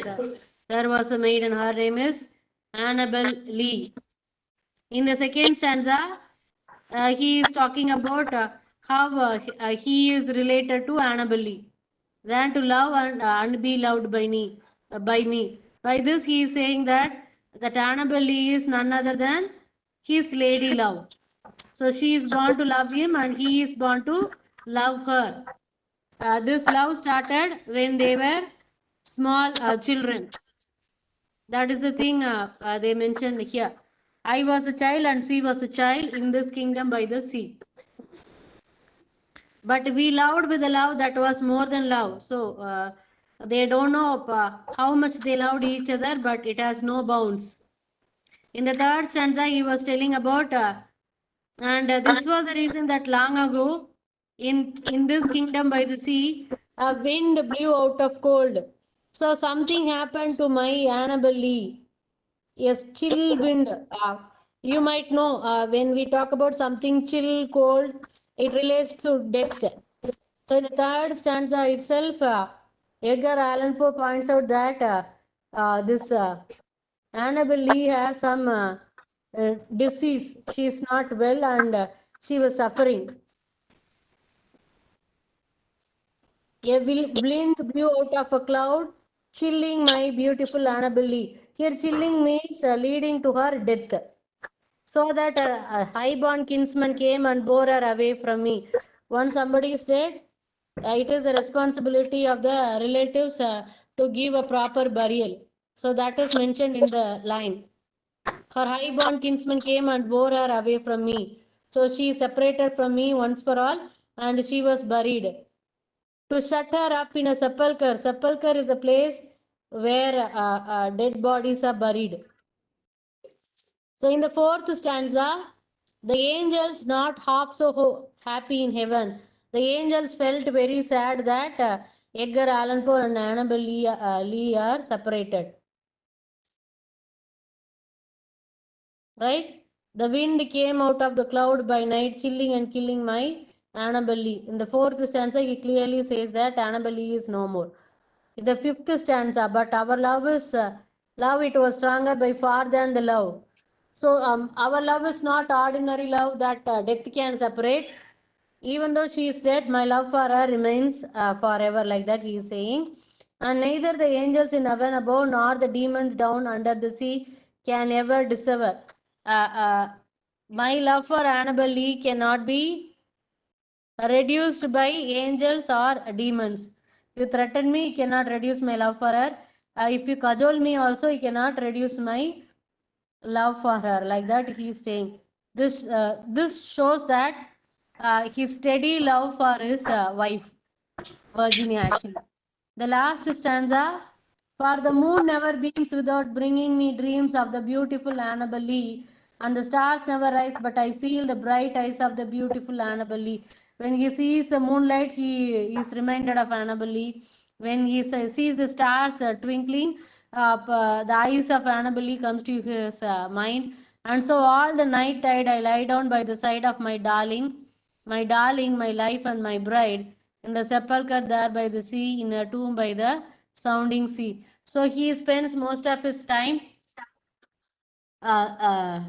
There was a maiden. Her name is Annabel Lee. In the second stanza, he is talking about how he is related to Annabel Lee, than to love and be loved by me. By me. By this, he is saying that Annabel Lee is none other than his lady love. So she is born to love him, and he is born to love her. This love started when they were small children. That is the thing they mentioned here. I was a child and she was a child in this kingdom by the sea. But we loved with a love that was more than love. So they don't know how much they loved each other, but it has no bounds. In the third stanza, he was telling about, and this was the reason that long ago, in this kingdom by the sea, a wind blew out of cold. So something happened to my Annabel Lee. Yes, chill wind. You might know when we talk about something chill, cold, it relates to death. So in the third stanza itself, Edgar Allan Poe points out that this Annabel Lee has some disease. She is not well and she was suffering. A wind blew out of a cloud, chilling my beautiful Annabel Lee. Here, chilling means leading to her death. So that a high-born kinsman came and bore her away from me. Once somebody is dead, it is the responsibility of the relatives to give a proper burial. So that is mentioned in the line. Her high-born kinsman came and bore her away from me. So she separated from me once for all, and she was buried. To shut her up in a sepulchre. Sepulchre is a place where dead bodies are buried. So in the fourth stanza, the angels not half so happy in heaven. The angels felt very sad that Edgar Allan Poe and Annabel Lee are separated. Right? The wind came out of the cloud by night, chilling and killing my Annabel Lee. In the fourth stanza, he clearly says that Annabel Lee is no more. In the fifth stanza, but our love is love, it was stronger by far than the love. So our love is not ordinary love that death can separate. Even though she is dead, my love for her remains forever, like that he is saying. And neither the angels in heaven above nor the demons down under the sea can ever dissever. My love for Annabel Lee cannot be reduced by angels or demons. If you threaten me, you cannot reduce my love for her. If you cajole me also, you cannot reduce my love for her. Like that he is saying. This shows that his steady love for his wife, Virginia, actually. The last stanza, for the moon never beams without bringing me dreams of the beautiful Annabel Lee, and the stars never rise, but I feel the bright eyes of the beautiful Annabel Lee. When he sees the moonlight, he is reminded of Annabel Lee. When he sees the stars twinkling, the eyes of Annabel Lee comes to his mind. And so all the night tide I lie down by the side of my darling, my life and my bride, in the sepulchre there by the sea, in a tomb by the sounding sea. So he spends most of his time uh, uh,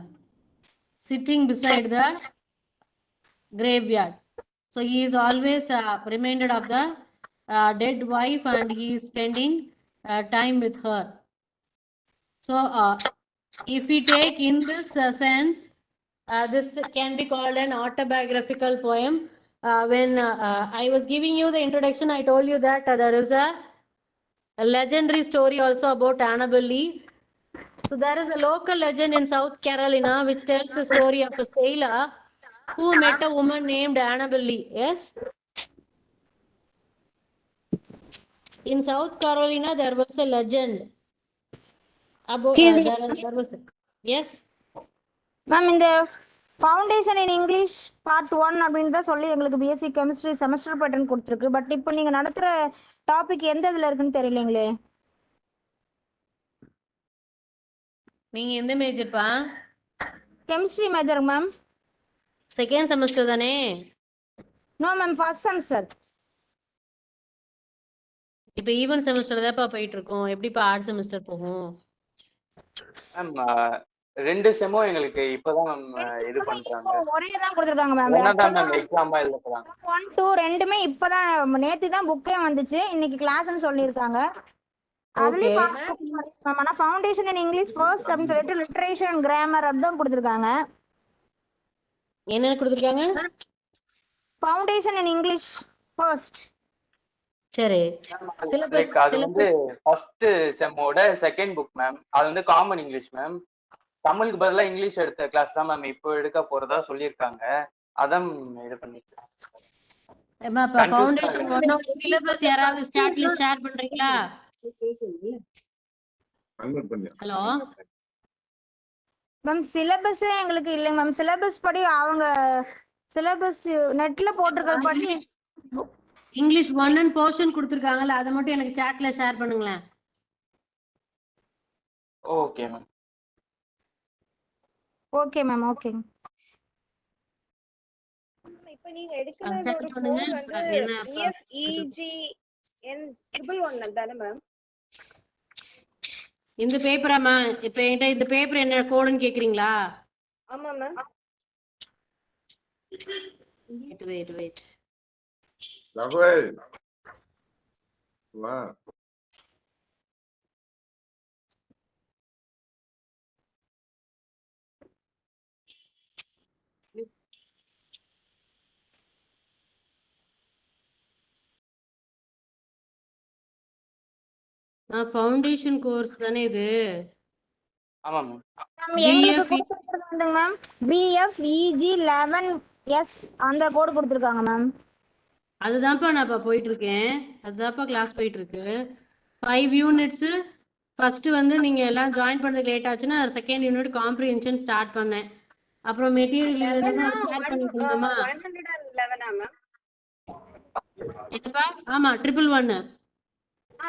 sitting beside the graveyard. So he is always reminded of the dead wife and he is spending time with her. So if we take in this sense, this can be called an autobiographical poem. When I was giving you the introduction, I told you that there is a legendary story also about Annabel Lee. So there is a local legend in South Carolina which tells the story of a sailor who met a woman named Annabel Lee. Yes? In South Carolina, there was a legend about there was yes. Ma'am இந்த foundation in English part 1 அப்படின்னு தான் சொல்லி எங்களுக்கு BSc chemistry semester pattern கொடுத்துருக்கு. But இப்போ நீங்க நடத்துற topic எந்த இதுல இருக்குன்னு தெரியலங்களே. நீங்க எந்த மேஜர்ப்பா? Chemistry major ma'am. Second semester தானே? No ma'am, first semester. இப்போ ஈவன் செமஸ்டர் தான்ப்பா போயிட்டு இருக்கோம். எப்படிப்பா ஆர்ட் செமஸ்டர் போகும்? மேம் ரெண்டு செமோ எங்களுக்கு இப்பதான் மேம் இது பண்றாங்க. ஒரே தான் கொடுத்துருக்காங்க மேம். ஒன்னாதான் மேம் எக்ஸாம்பா எழுத போறாங்க. 1 2 ரெண்டுமே இப்பதான் நேத்து தான் புக்கே வந்துச்சு. இன்னைக்கு கிளாஸ்னு சொல்லிருக்காங்க. அதுலயும் ஆனா ஃபவுண்டேஷன் இன் இங்கிலீஷ் ஃபர்ஸ்ட் அப்படின்னு சொல்லிட்டு லிட்டரேச்சர் அண்ட் கிராமர் அப்படிதான் கொடுத்துருக்காங்க. என்ன கொடுத்துருக்காங்க? Foundation in English first. சரி. சிலபஸ் அது வந்து ஃபர்ஸ்ட் செம்மோட செகண்ட் புக் மேம். அது வந்து காமன் இங்கிலீஷ் மேம். தமிழுக்கு பதிலா இங்கிலீஷ் எடுத்த கிளாஸ் தான் மேம் இப்போ எடுக்க போறதா சொல்லியிருக்காங்க. அதான் இது பண்ணிருக்கேன். ஃபவுண்டேஷன் 1 சிலபஸ் யாராவது சாட்ல ஷேர் பண்றீங்களா? ஹலோ மேம், சிலபஸே எங்களுக்கு இல்லைங்க மேம். சிலபஸ் படி அவங்க சிலபஸ் நெட்ல போட்டிருக்கிற படி இங்கிலீஷ் 1 and போர்ஷன் கொடுத்துருக்காங்கல்ல, அதை மட்டும் எனக்கு சாட்ல ஷேர் பண்ணுங்களேன். Okay ma'am. Okay ma'am. Okay. இப்போ நீங்க எடுக்கிறதோட கோட் வந்து EFEGN 111 தானே மேம்? இந்த பேப்பராமா? இப்போ என்கிட்ட இந்த பேப்பர் என்ன கோடுன்னு கேக்குறீங்களா? ஆமா மேம். வெயிட் ராகுல் வா. ஃபவுண்டேஷன் கோர்ஸ் தானே இது? ஆமா மேம். எங்களுக்கு கொடுத்திருக்கிறது வந்து மேம் BFEG 11S அந்த கோட் கொடுத்திருக்காங்க மேம். அதுதான்ப்பா நான் இப்போ போயிட்டு இருக்கேன். அதுதான்ப்பா கிளாஸ் போயிட்டு இருக்கு. 5 யூனிட்ஸ் ஃபர்ஸ்ட் வந்து நீங்க எல்லாம் ஜாயின் பண்ணதுக்கு லேட் ஆச்சுன்னா செகண்ட் யூனிட் காம்ப்ரிஹென்ஷன் ஸ்டார்ட் பண்ணேன். அப்புறம் மெட்டீரியல் இல்லைன்னு அதை ஷேர் பண்ணிட்டு இருந்தோமா? 111 மேம். என்னப்பா? ஆமா 111.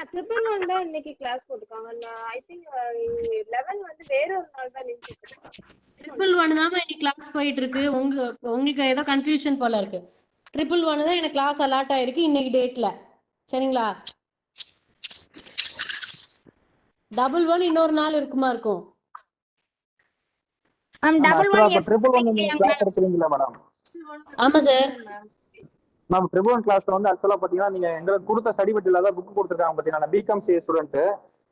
111 தான் இன்னைக்கு கிளாஸ் போட்டுருக்காங்க. ஐ திங்க் 11 வந்து வேற ஒரு நாள் தான் லிங்க் கொடுத்துருக்காங்க. 111 தான் இன்னைக்கு கிளாஸ் போயிட்டு இருக்கு. உங்களுக்கு ஏதோ கன்ஃபியூஷன் போல இருக்கு. 111 தான் எனக்கு கிளாஸ் அலாட் ஆயிருக்கு இன்னைக்கு டேட்ல. சரிங்களா? 11 இன்னொரு நாள் இருக்குமா இருக்கும்? கிளாஸ் எடுக்கிறீங்களா மேடம்? ஆமா சார். மேம் ட்ரிபிள் ஒன் கிளாஸ்ல வந்து ஆக்சுவலா பாத்தீங்கன்னா நீங்க எங்களுக்கு கொடுத்த சர்டிஃபிகேட் தான் புக் கொடுத்துருக்காங்க பாத்தீங்கன்னா பிகாம் சிஏ ஸ்டூடெண்ட்.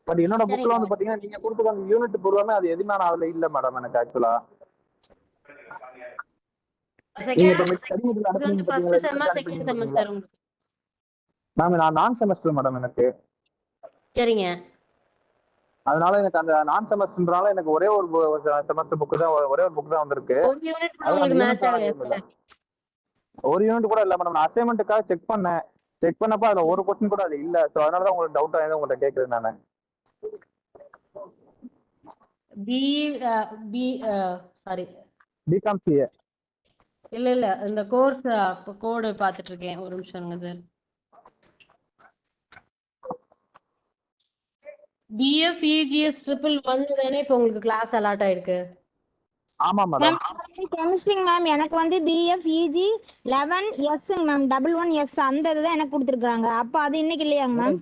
பட் என்னோட புக்ல வந்து பாத்தீங்கன்னா நீங்க கொடுத்துருக்க அந்த யூனிட் பூர்வமே அது எதுவுமே அதுல இல்ல மேடம் எனக்கு ஆக்சுவலா. மேம் நான் நான் செமஸ்டர் மேடம் எனக்கு. சரிங்க. அதனால எனக்கு அந்த நான் செமஸ்டர்னால எனக்கு ஒரே ஒரு செமஸ்டர் புக் தான் ஒரே ஒரு புக் தான் வந்திருக்கு. ஒரு யூனிட் கூட இல்ல மேடம். நான் அசைன்மெண்ட்டுக்காக செக் பண்ணேன். செக் பண்ணப்ப அதுல ஒரு கொஸ்டின் கூட அது இல்ல. சோ அதனால தான் உங்களுக்கு டவுட் ஆயி உங்கள்ட்ட கேக்குறேன் நானு. Sorry BCom CA. இல்ல இந்த கோர்ஸ் கோடு பாத்துட்டு இருக்கேன். ஒரு நிமிஷம் இருங்க சார். BF EGS 111 தானே இப்போ உங்களுக்கு கிளாஸ் அலாட் ஆயிருக்கு. ஆமா மேடம். கெமிஸ்ட்ரி மேம் எனக்கு வந்து BF EG 11S ma'am 11S அந்த இதுதான் எனக்கு கொடுத்துருக்காங்க. அப்ப அது இன்னைக்கு இல்லையாங்க மேம்?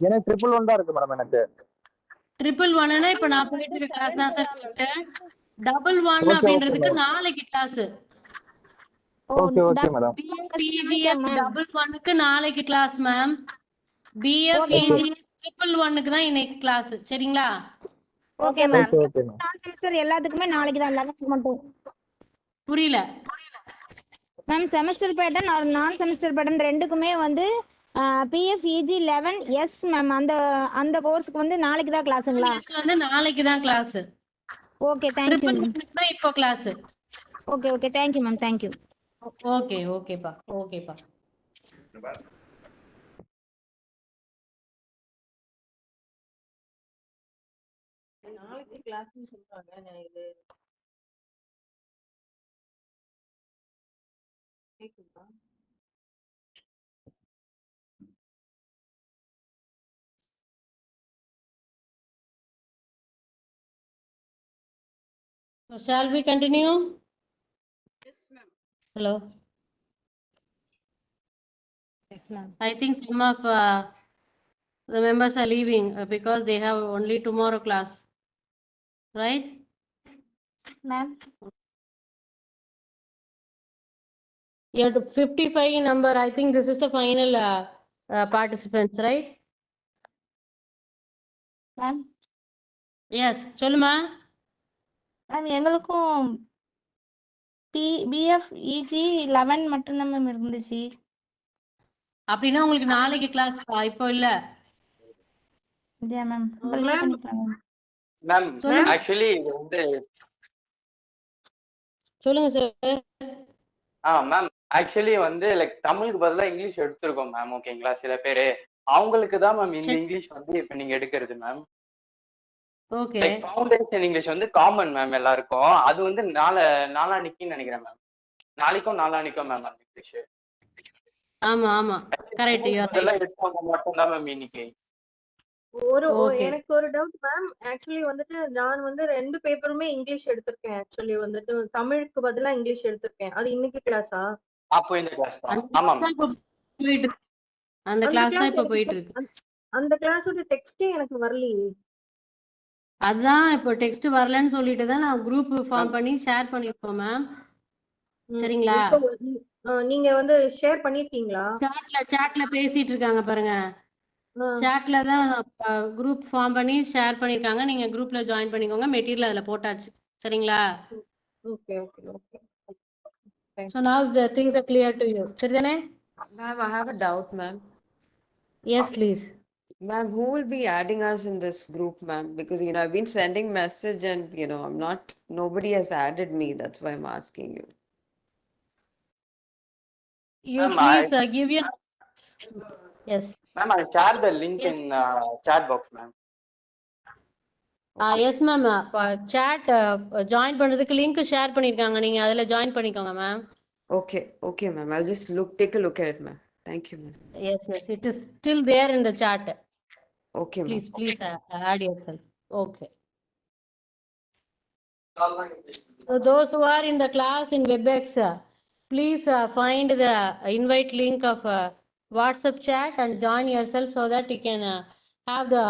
எனக்கு 111 தான் இருக்கு மேடம் எனக்கு. 111னா இப்போ நான் போயிட்டு இருக்க கிளாஸ் தான் சார் கேட்டேன். 11 அப்படின்றதுக்கு நாளைக்கு class. Okay okay madam. BF EGS 11க்கு நாளைக்கு கிளாஸ் மேம். BF EGS 111க்கு தான் இன்னைக்கு கிளாஸ். சரிங்களா? Okay ma'am. நான் செமஸ்டர் எல்லாத்துக்குமே நாளைக்கு தான் 11 மட்டும். புரியல மேம் செமஸ்டர் பேட்டர்ன் நான் செமஸ்டர் பேட்டர்ன் ரெண்டுக்குமே வந்து PF EG 11S மேம் அந்த கோர்ஸ்க்கு வந்து நாளைக்கு தான் கிளாஸ்ங்களா? வந்து நாளைக்கு தான் class. Okay thank you ma'am. இப்போ class. Okay okay thank you ma'am. Thank you. ஓகேப்பா. நாளைக்கு கிளாஸ்னு சொல்றாங்க. நான் இது கேக்குதா? So shall we continue? Yes ma'am. Hello. Yes ma'am. I think some of the members are leaving because they have only tomorrow class, right? Ma'am. You have 55 number. I think this is the final participants, right? Ma'am. Yes. சொல்லுமா. Ma'am எங்களுக்கும் BF EG 11 மட்டும் தான் ma'am இருந்துச்சு. அப்படின்னா உங்களுக்கு நாளைக்கு class இப்போ இல்ல. இல்லையா மேம்? ரிலே பண்ணிக்கலாம் மேம். ஆக்சுவலி இது வந்து சொல்லுங்க சார். மேம் ஆக்சுவலி வந்து லைக் தமிழுக்கு பதிலா இங்கிலீஷ் எடுத்திருக்கோம் மேம். ஓகேங்களா? சில பேரு அவங்களுக்கு தான் மேம் இந்த இங்கிலீஷ் வந்து இப்ப நீங்க எடுக்கிறது ma'am. Okay. Like foundation English வந்து காமன் மேம் எல்லாருக்கும். அது வந்து நாளான்னைக்குன்னு நினைக்கிறேன் மேம். நாளைக்கும் நாளான்னைக்கும் மேம் அந்த இங்கிலீஷ். ஆமா கரெக்ட். இதெல்லாம் எடுத்தவங்க மட்டும் தான் மேம் இன்னைக்கு. எனக்கு ஒரு டவுட் மேம். ஆக்சுவலி வந்துட்டு நான் வந்து 2 பேப்பருமே இங்கிலீஷ் எடுத்திருக்கேன். ஆக்சுவலி வந்துட்டு தமிழுக்கு பதிலா இங்கிலீஷ் எடுத்திருக்கேன். அது இன்னைக்கு கிளாஸா? அப்போ இந்த கிளாஸ் தான். ஆமா மேம். அந்த கிளாஸ் தான் இப்ப போயிட்டு இருக்கு. அந்த கிளாஸோட டெக்ஸ்டே எனக்கு வரலையே. அதான் இப்போ டெக்ஸ்ட் வரலன்னு சொல்லிட்டு தான் நான் குரூப் ஃபார்ம் பண்ணி ஷேர் பண்ணிருக்கோம் மேம். சரிங்களா? நீங்க வந்து ஷேர் பண்ணிருக்கீங்களா? சாட்ல பேசிட்டு இருக்காங்க பாருங்க. சாட்ல தான் குரூப் ஃபார்ம் பண்ணி ஷேர் பண்ணிருக்காங்க. நீங்க குரூப்ல ஜாயின் பண்ணிக்கோங்க. மெட்டீரியல் அதுல போட்டாச்சு. சரிங்களா? Okay. So now the things are clear to you. சரிதானே? Ma'am, I have a doubt, ma'am. Yes, please. Ma'am, who will be adding us in this group, ma'am? Because, I've been sending message and, nobody has added me. That's why I'm asking you. You please give your... Yes. Ma'am, I share the link in chat box, ma'am. Yes ma'am chat join பண்றதுக்கு link share பண்ணிருக்காங்க, நீங்க அதுல join பண்ணிக்கோங்க ma'am. Okay, ma'am. I'll just take a look at it, ma'am. Thank you, ma'am. Yes, it is still there in the chat. Okay, ma'am. Please add yourself. Okay. So those who are in the class in WebEx, please find the invite link of WhatsApp chat and join yourself so that you can have the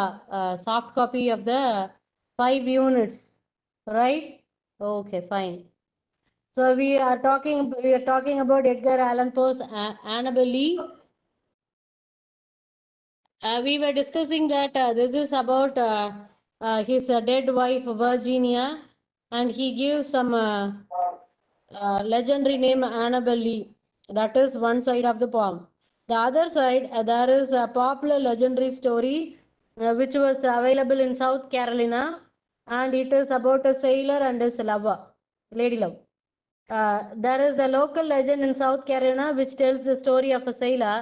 soft copy of the 5 units, right? Okay, fine. So we are talking about Edgar Allan Poe's Annabel Lee. We were discussing that this is about his dead wife Virginia, and he gives some legendary name Annabel Lee. That is one side of the poem. The other side, there is a popular legendary story which was available in South Carolina, and it is about a sailor and his lover, lady love. There is a local legend in South Carolina which tells the story of a sailor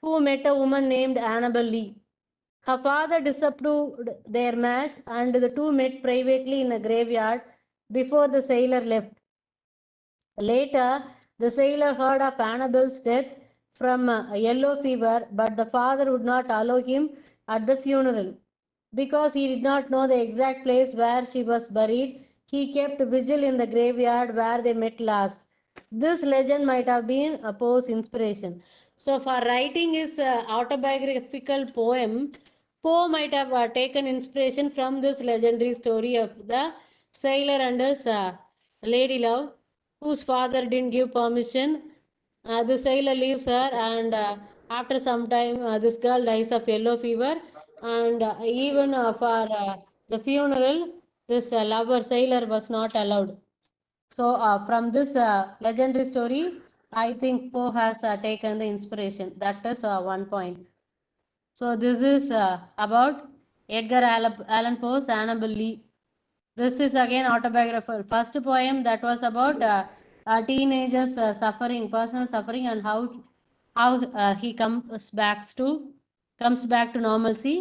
who met a woman named Annabel Lee. Her father disapproved their match, and the two met privately in a graveyard before the sailor left. Later, the sailor heard of Annabel's death from yellow fever, but the father would not allow him at the funeral. Because he did not know the exact place where she was buried, he kept vigil in the graveyard where they met last. This legend might have been Poe's inspiration. So, for writing his autobiographical poem, Poe might have taken inspiration from this legendary story of the sailor and his lady love, whose father didn't give permission. The sailor leaves her, and after some time, this girl dies of yellow fever. And even for the funeral, this lover sailor was not allowed. So, from this legendary story, I think Poe has taken the inspiration. That is one point. So, this is about Edgar Allan Poe's Annabel Lee. This is again autobiographical. First poem that was about teenagers suffering, personal suffering, and how he comes back to normalcy.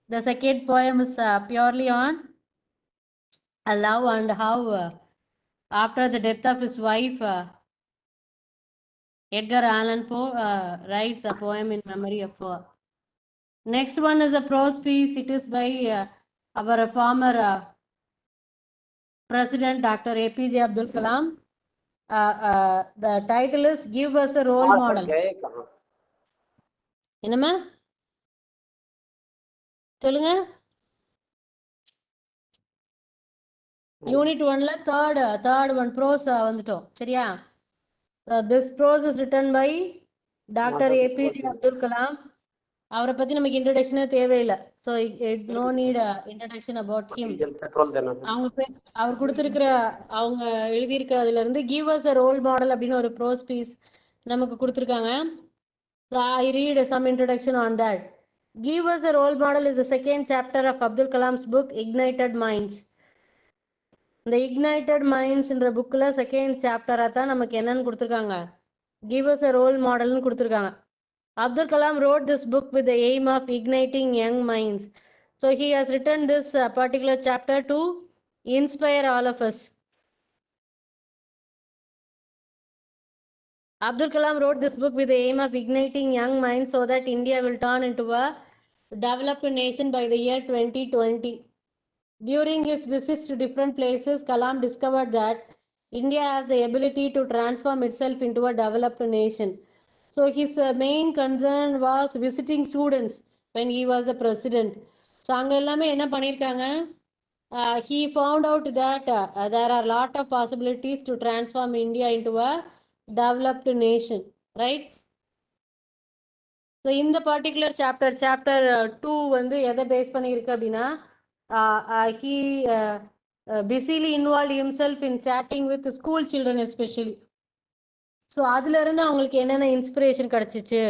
The second poem is purely on love and how after the death of his wife, Edgar Allan Poe writes a poem in memory of her. Next one is a prose piece. It is by our former President Dr. APJ Abdul Kalam. The title is Give Us a Role Model. என்னம்மா சொல்லுங்க. Unit 1ல third one prose வந்துட்டோம், சரியா? This prose is written by doctor APJ Abdul Kalam. அவரை பத்தி நமக்கு இன்ட்ரடக்ஷனே தேவையில்லை. So no need introduction about him. அவர் கொடுத்துருக்கிற அவங்க எழுதியிருக்க அதுல இருந்து give us a role model அப்படின்னு ஒரு ப்ரோஸ் பீஸ் நமக்கு கொடுத்துருக்காங்க. So I read some introduction on that. Give us a role model is the second chapter of Abdul Kalam's book Ignited Minds. The Ignited Minds என்ற புக்கில் second சாப்டராக தான் நமக்கு என்னன்னு கொடுத்துருக்காங்க, கிவ் அஸ் அ ரோல் மாடல்னு கொடுத்துருக்காங்க. Abdul Kalam wrote this book with the aim of igniting young minds. So he has written this particular chapter to inspire all of us. Abdul Kalam wrote this book with the aim of igniting young minds so that India will turn into a developed nation by the year 2020. During his visits to different places, Kalam discovered that India has the ability to transform itself into a developed nation. So his main concern was visiting students when he was the president. So அங்க எல்லாமே என்ன பண்ணிருக்காங்க, he found out that there are a lot of possibilities to transform India into a developed nation, right? So in the particular chapter 2 வந்து எதை base பண்ணியிருக்கு அப்படின்னா, he busily involved himself in chatting with school children especially. So அதுல இருந்து அவங்களுக்கு என்னென்ன inspiration கிடைச்சிச்சு,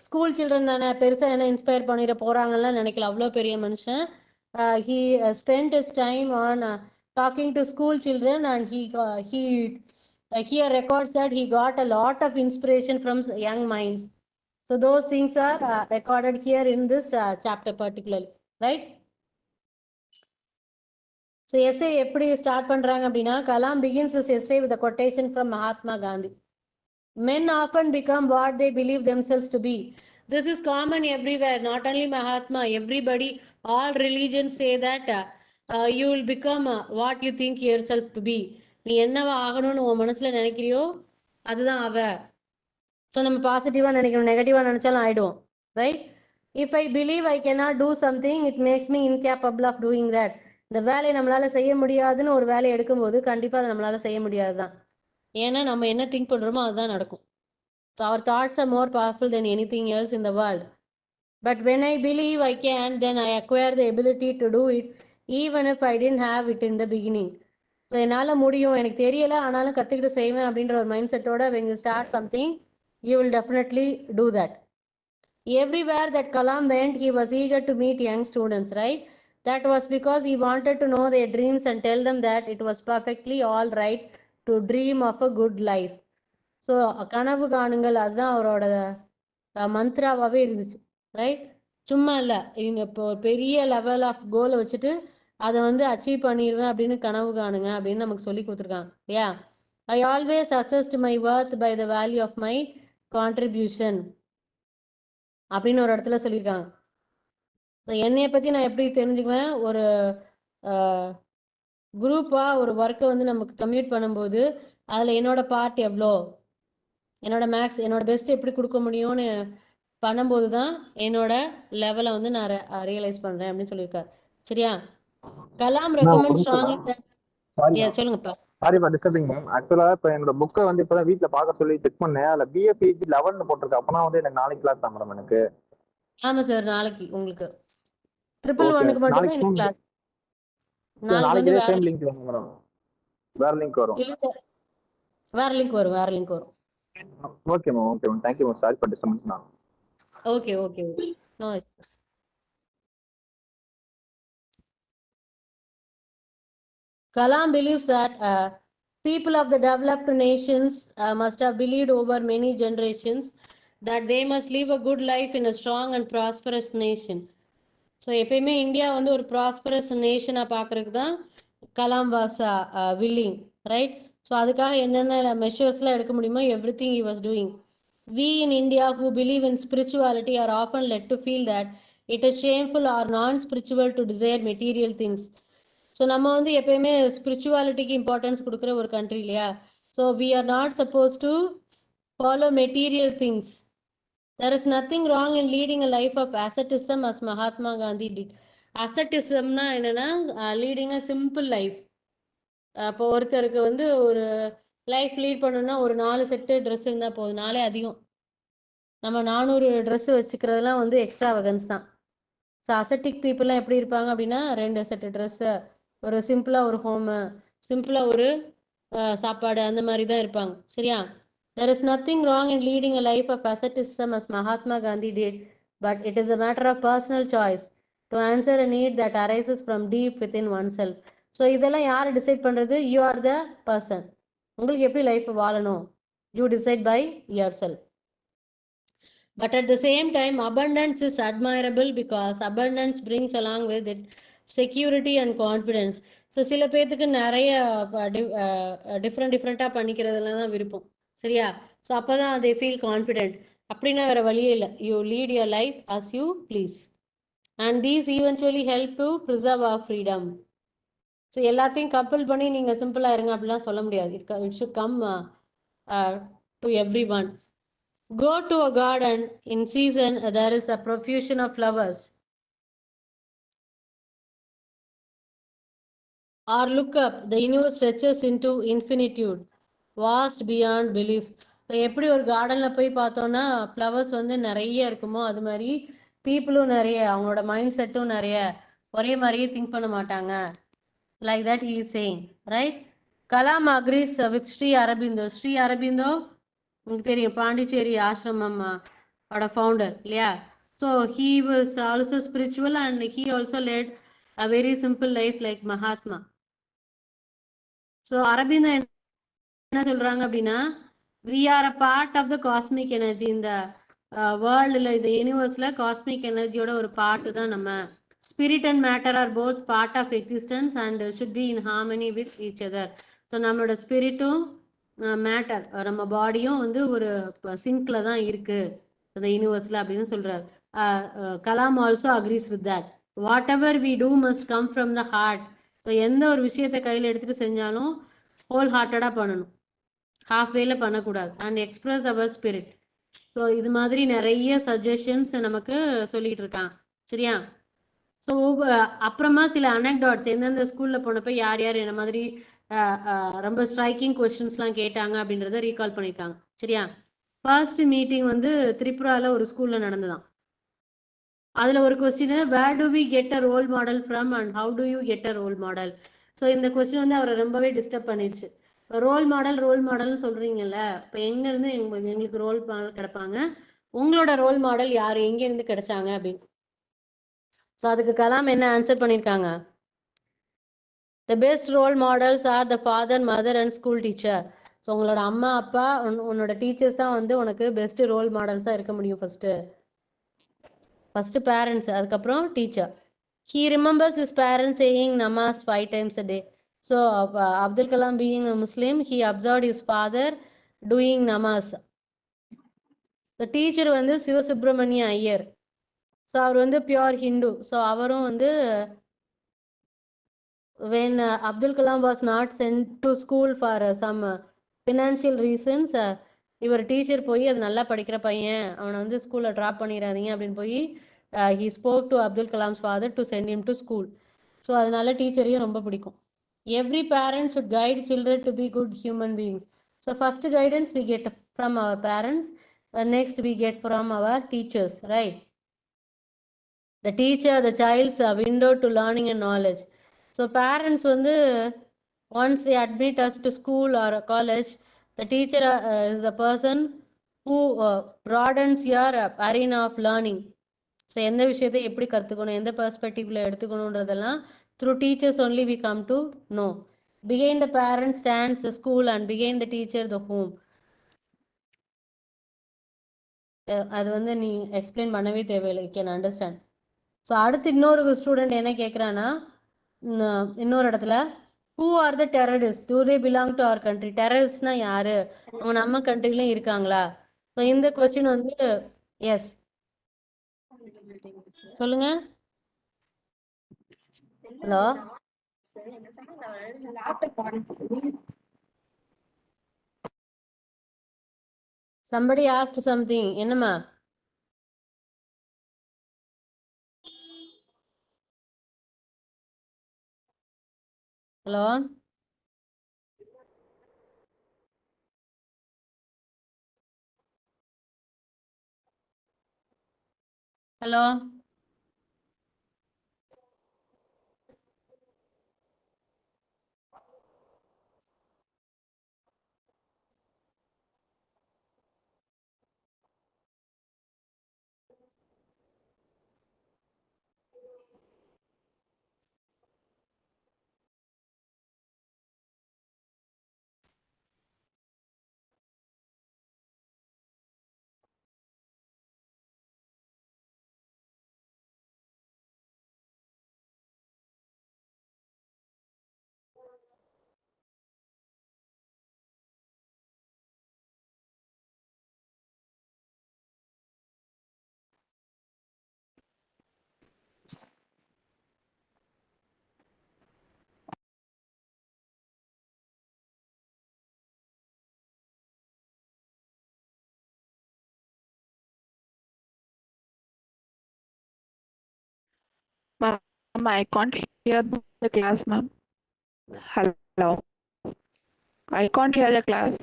school children தானே பெருசாக என்ன இன்ஸ்பயர் பண்ணிட போகிறாங்கலாம் நினைக்கல, அவ்வளோ பெரிய மனுஷன். He spent his time on talking to school children, and he here records that he got a lot of inspiration from young minds. So those things are recorded here in this chapter particularly, right? So essay எப்படி start பண்ணுறாங்க அப்படின்னா, Kalam begins is essay with quotation from Mahatma Gandhi. Men often become what they believe themselves to be. This is common everywhere, not only Mahatma, everybody, all religions say that you will become what you think yourself to be. நீ என்னவா ஆகணும்னு உன் மனசில் நினைக்கிறியோ அதுதான் அவ. So நம்ம பாசிட்டிவாக நினைக்கணும், நெகட்டிவாக நினச்சாலும் ஆகிடும், right? If I believe I cannot do something, it makes me incapable of doing that. இந்த வேலையை நம்மளால் செய்ய முடியாதுன்னு ஒரு வேலையை எடுக்கும்போது கண்டிப்பாக அதை நம்மளால் செய்ய முடியாது தான். ஏன்னா நம்ம என்ன திங்க் பண்ணுறோமோ அதுதான் நடக்கும். So our thoughts are more powerful than anything else in the world. But when I believe I can, then I acquire the ability to do it, even if I didn't have it in the beginning. So என்னால் முடியும், எனக்கு தெரியலை ஆனாலும் கற்றுக்கிட்டு செய்வேன் அப்படின்ற ஒரு mind செட்டோட when you start something, you will definitely do that. Everywhere that Kalam went, he was eager to meet young students, right? That was because he wanted to know their dreams and tell them that it was perfectly all right to dream of a good life. So கனவு காணுங்கள், அதுதான் அவரோட மந்த்ராவாகவே இருந்துச்சு, right? சும்மா இல்லை, இவங்க இப்போ ஒரு பெரிய லெவல் ஆஃப் கோலை வச்சுட்டு அதை வந்து அச்சீவ் பண்ணிடுவேன் அப்படின்னு கனவு காணுங்க அப்படின்னு நமக்கு சொல்லி கொடுத்துருக்காங்க இல்லையா? I always assessed my worth by the value of my contribution அப்படின்னு ஒரு இடத்துல சொல்லியிருக்காங்க. என்னையை பற்றி நான் எப்படி தெரிஞ்சுக்குவேன், ஒரு குரூப்பாக ஒரு ஒர்க்கை வந்து நமக்கு கம்யூட் பண்ணும்போது அதில் என்னோட பார்ட் எவ்வளோ, என்னோட மேக்ஸ், என்னோட பெஸ்ட் எப்படி கொடுக்க முடியும்னு பண்ணும்போது தான் என்னோட லெவலை வந்து நான் ரியலைஸ் பண்ணுறேன் அப்படின்னு சொல்லியிருக்காரு. சரியா? Kalam recommend strongly that. சொல்லுங்கப்பா. Sorry for disturbing ma'am. ஆக்சுவலா இப்போ என்னோட புக்கை வந்து இப்போதான் வீட்டில் பார்க்க சொல்லி செக் பண்ணேன். அதில் பிஏ பிஹெச்டி 11 போட்டிருக்கு. அப்போனா வந்து எனக்கு நாளைக்கு கிளாஸ் தான் மேடம் எனக்கு. ஆமாம் சார், நாளைக்கு உங்களுக்கு 111க்கு மட்டும் தான் எனக்கு கிளாஸ். நாளைக்கு வந்து சேம் லிங்க் வரும் மேடம், வேற லிங்க் வரும். இல்லை சார், வேற லிங்க் வரும், வேற லிங்க் வரும். Okay ma'am, okay ma'am, thank you ma'am, sorry for disturbance ma'am. Okay okay okay, no issues. Kalam believes that people of the developed nations must have believed over many generations that they must live a good life in a strong and prosperous nation. So எப்பயுமே India வந்து ஒரு prosperous நேஷனாக பார்க்குறதுக்கு தான் Kalam was willing, right? So அதுக்காக என்னென்ன மெஷர்ஸ்லாம் எடுக்க முடியுமோ every thing he was doing. We in India who believe in spirituality are often led to feel that it is shameful or non-spiritual to desire material things. So நம்ம வந்து எப்பயுமே ஸ்பிரிச்சுவாலிட்டிக்கு importance கொடுக்குற ஒரு கண்ட்ரி இல்லையா? So we are not suppose to follow material things. There is nothing wrong in leading a life of asceticism as Mahatma Gandhi did. Asceticismனா என்னன்னா leading a simple life. இப்போ ஒருத்தருக்கு வந்து ஒரு லைஃப் லீட் பண்ணணும்னா ஒரு 4 செட்டு ட்ரெஸ் இருந்தால் போதும், 4 அதிகம். நம்ம 400 ட்ரெஸ் வச்சுக்கிறதுலாம் வந்து எக்ஸ்ட்ரா வகன்ஸ் தான். ஸோ அசட்டிக் பீப்புளெலாம் எப்படி இருப்பாங்க அப்படின்னா 2 செட்டு ட்ரெஸ்ஸு, ஒரு சிம்பிளாக ஒரு ஹோமு, சிம்பிளாக ஒரு சாப்பாடு, அந்த மாதிரி தான் இருப்பாங்க. சரியா? There is nothing wrong in leading a life of asceticism as Mahatma Gandhi did, but it is a matter of personal choice to answer a need that arises from deep within oneself. So இதெல்லாம் யார் decide பண்ணுறது? You are the person. உங்களுக்கு எப்படி life வாழணும், you decide by yourself. But at the same time, abundance is admirable because abundance brings along with it security and confidence. So சில பேர்த்துக்கு நிறைய டிஃப்ரெண்ட்டாக பண்ணிக்கிறதுல தான் விருப்பம். சரியா? ஸோ அப்போ தான் they feel confident. அப்படின்னா வேறு வழியே இல்லை. You lead your life as you please. And these eventually help to preserve our freedom. So எல்லாத்தையும் கம்பல் பண்ணி நீங்கள் சிம்பிளாக இருங்க அப்படிலாம் சொல்ல முடியாது. It should come to every one. Go to a garden in season, there is a profusion of flowers. Or look up, the universe stretches into infinitude, vast beyond belief. எப்படி ஒரு கார்டனில் போய் பார்த்தோன்னா ஃப்ளவர்ஸ் வந்து நிறைய இருக்குமோ அது மாதிரி பீப்புளும் நிறைய, அவங்களோட மைண்ட் செட்டும் நிறைய, ஒரே மாதிரியே திங்க் பண்ண மாட்டாங்க. Like that he is saying, right? Kalam agrees with Sri Aurobindo. Sri Aurobindo உங்களுக்கு தெரியும், பாண்டிச்சேரி ஆசிரமம் ஓட ஃபவுண்டர் இல்லையா? So he was also spiritual and he also led a very simple life like Mahatma. So Aurobindo என்ன சொல்கிறாங்க அப்படின்னா, we are a part of the cosmic energy. இந்த வேர்ல்டில், இந்த யூனிவர்ஸில் காஸ்மிக் எனர்ஜியோட ஒரு பார்ட்டு தான் நம்ம. Spirit and matter are both part of existence and should be in harmony with each other. So நம்மளோட ஸ்பிரிட்டும் மேட்டர் நம்ம பாடியும் வந்து ஒரு சிங்க்ல தான் இருக்கு அந்த யூனிவர்ஸில் அப்படின்னு சொல்றாரு. Kalam also agrees with that. Whatever we do must come from the heart. So எந்த ஒரு விஷயத்தை கையில் எடுத்துகிட்டு செஞ்சாலும் ஹோல் ஹார்ட்டடாக பண்ணணும், ஹாஃப் வேல பண்ணக்கூடாது. And express our spirit. So இது மாதிரி நிறைய சஜஷன்ஸ் நமக்கு சொல்லிட்டு இருக்கான். சரியா? ஸோ அப்புறமா சில அனக்டாட்ஸ் எந்தெந்த ஸ்கூலில் போனப்போ யார் யார் என்ன மாதிரி ரொம்ப ஸ்ட்ரைக்கிங் கொஸ்டின்ஸ்லாம் கேட்டாங்க அப்படின்றத ரீகால் பண்ணியிருக்காங்க. சரியா? ஃபர்ஸ்ட் மீட்டிங் வந்து திரிபுராவில் ஒரு ஸ்கூலில் நடந்துதான். அதில் ஒரு question, where do we get a role model from and how do you get a role model. So இந்த கொஸ்டின் வந்து அவரை ரொம்பவே டிஸ்டர்ப் பண்ணிடுச்சு. ரோல் மாடல்னு சொல்கிறீங்கல்ல, இப்போ எங்கேருந்து எங்களுக்கு ரோல் மாடல் கிடைப்பாங்க, உங்களோட ரோல் மாடல் யார், எங்கேருந்து கிடைச்சாங்க அப்படின்னு. ஸோ அதுக்கு கலாம் என்ன ஆன்சர் பண்ணியிருக்காங்க? The best role models are the father, mother and school teacher. So உங்களோட அம்மா அப்பா உன்னோட டீச்சர்ஸ் தான் வந்து உனக்கு பெஸ்ட் ரோல் மாடல்ஸாக இருக்க முடியும். ஃபஸ்ட்டு பேரண்ட்ஸ், அதுக்கப்புறம் teacher. He remembers his parents saying namaz 5 times a day. So Abdul Kalam being a Muslim, he observed his father doing namaz. The teacher வந்து சிவசுப்ரமணிய ஐயர். ஸோ அவர் வந்து பியோர் ஹிந்து. ஸோ அவரும் வந்து when Abdul Kalam was not sent to school for some financial reasons, இவர் teacher போய் அது நல்லா படிக்கிற பையன், அவனை வந்து ஸ்கூலில் ட்ராப் பண்ணிடாதீங்க அப்படின்னு போய் he spoke to Abdul Kalam's father to send him to school. So அதனால டீச்சரையும் ரொம்ப பிடிக்கும். Every parent should guide children to be good human beings. So first guidance we get from our parents, next we get from our teachers, right? The teacher, the child's window to learning and knowledge. So parents வந்து once they admit us to school or a college, the teacher is the person who broadens your arena of learning. So எந்த விஷயத்தை எப்படி கற்றுக்கணும், எந்த பெர்ஸ்பெக்டிவ்ல எடுத்துக்கணுன்றதெல்லாம் through teachers only we come to know. Behind the parent stands the school and behind the teacher the home. அது வந்து நீ explain பண்ணவே தேவையில்லை, you can understand. ஸோ அடுத்து இன்னொரு ஸ்டூடெண்ட் என்ன கேட்குறான்னா, இன்னொரு இடத்துல who are the terrorist, do they belong to our country. டெரரிஸ்ட்னா யாரு, அவங்க நம்ம கண்ட்ரிலையும் இருக்காங்களா? ஸோ இந்த கொஸ்டின் வந்து எஸ் சொல்லுங்க. Hello, somebody asked something. என்னம்மா? Hello, hello, Ma'am, I can't hear the class, ma'am. Hello. I can't hear the class.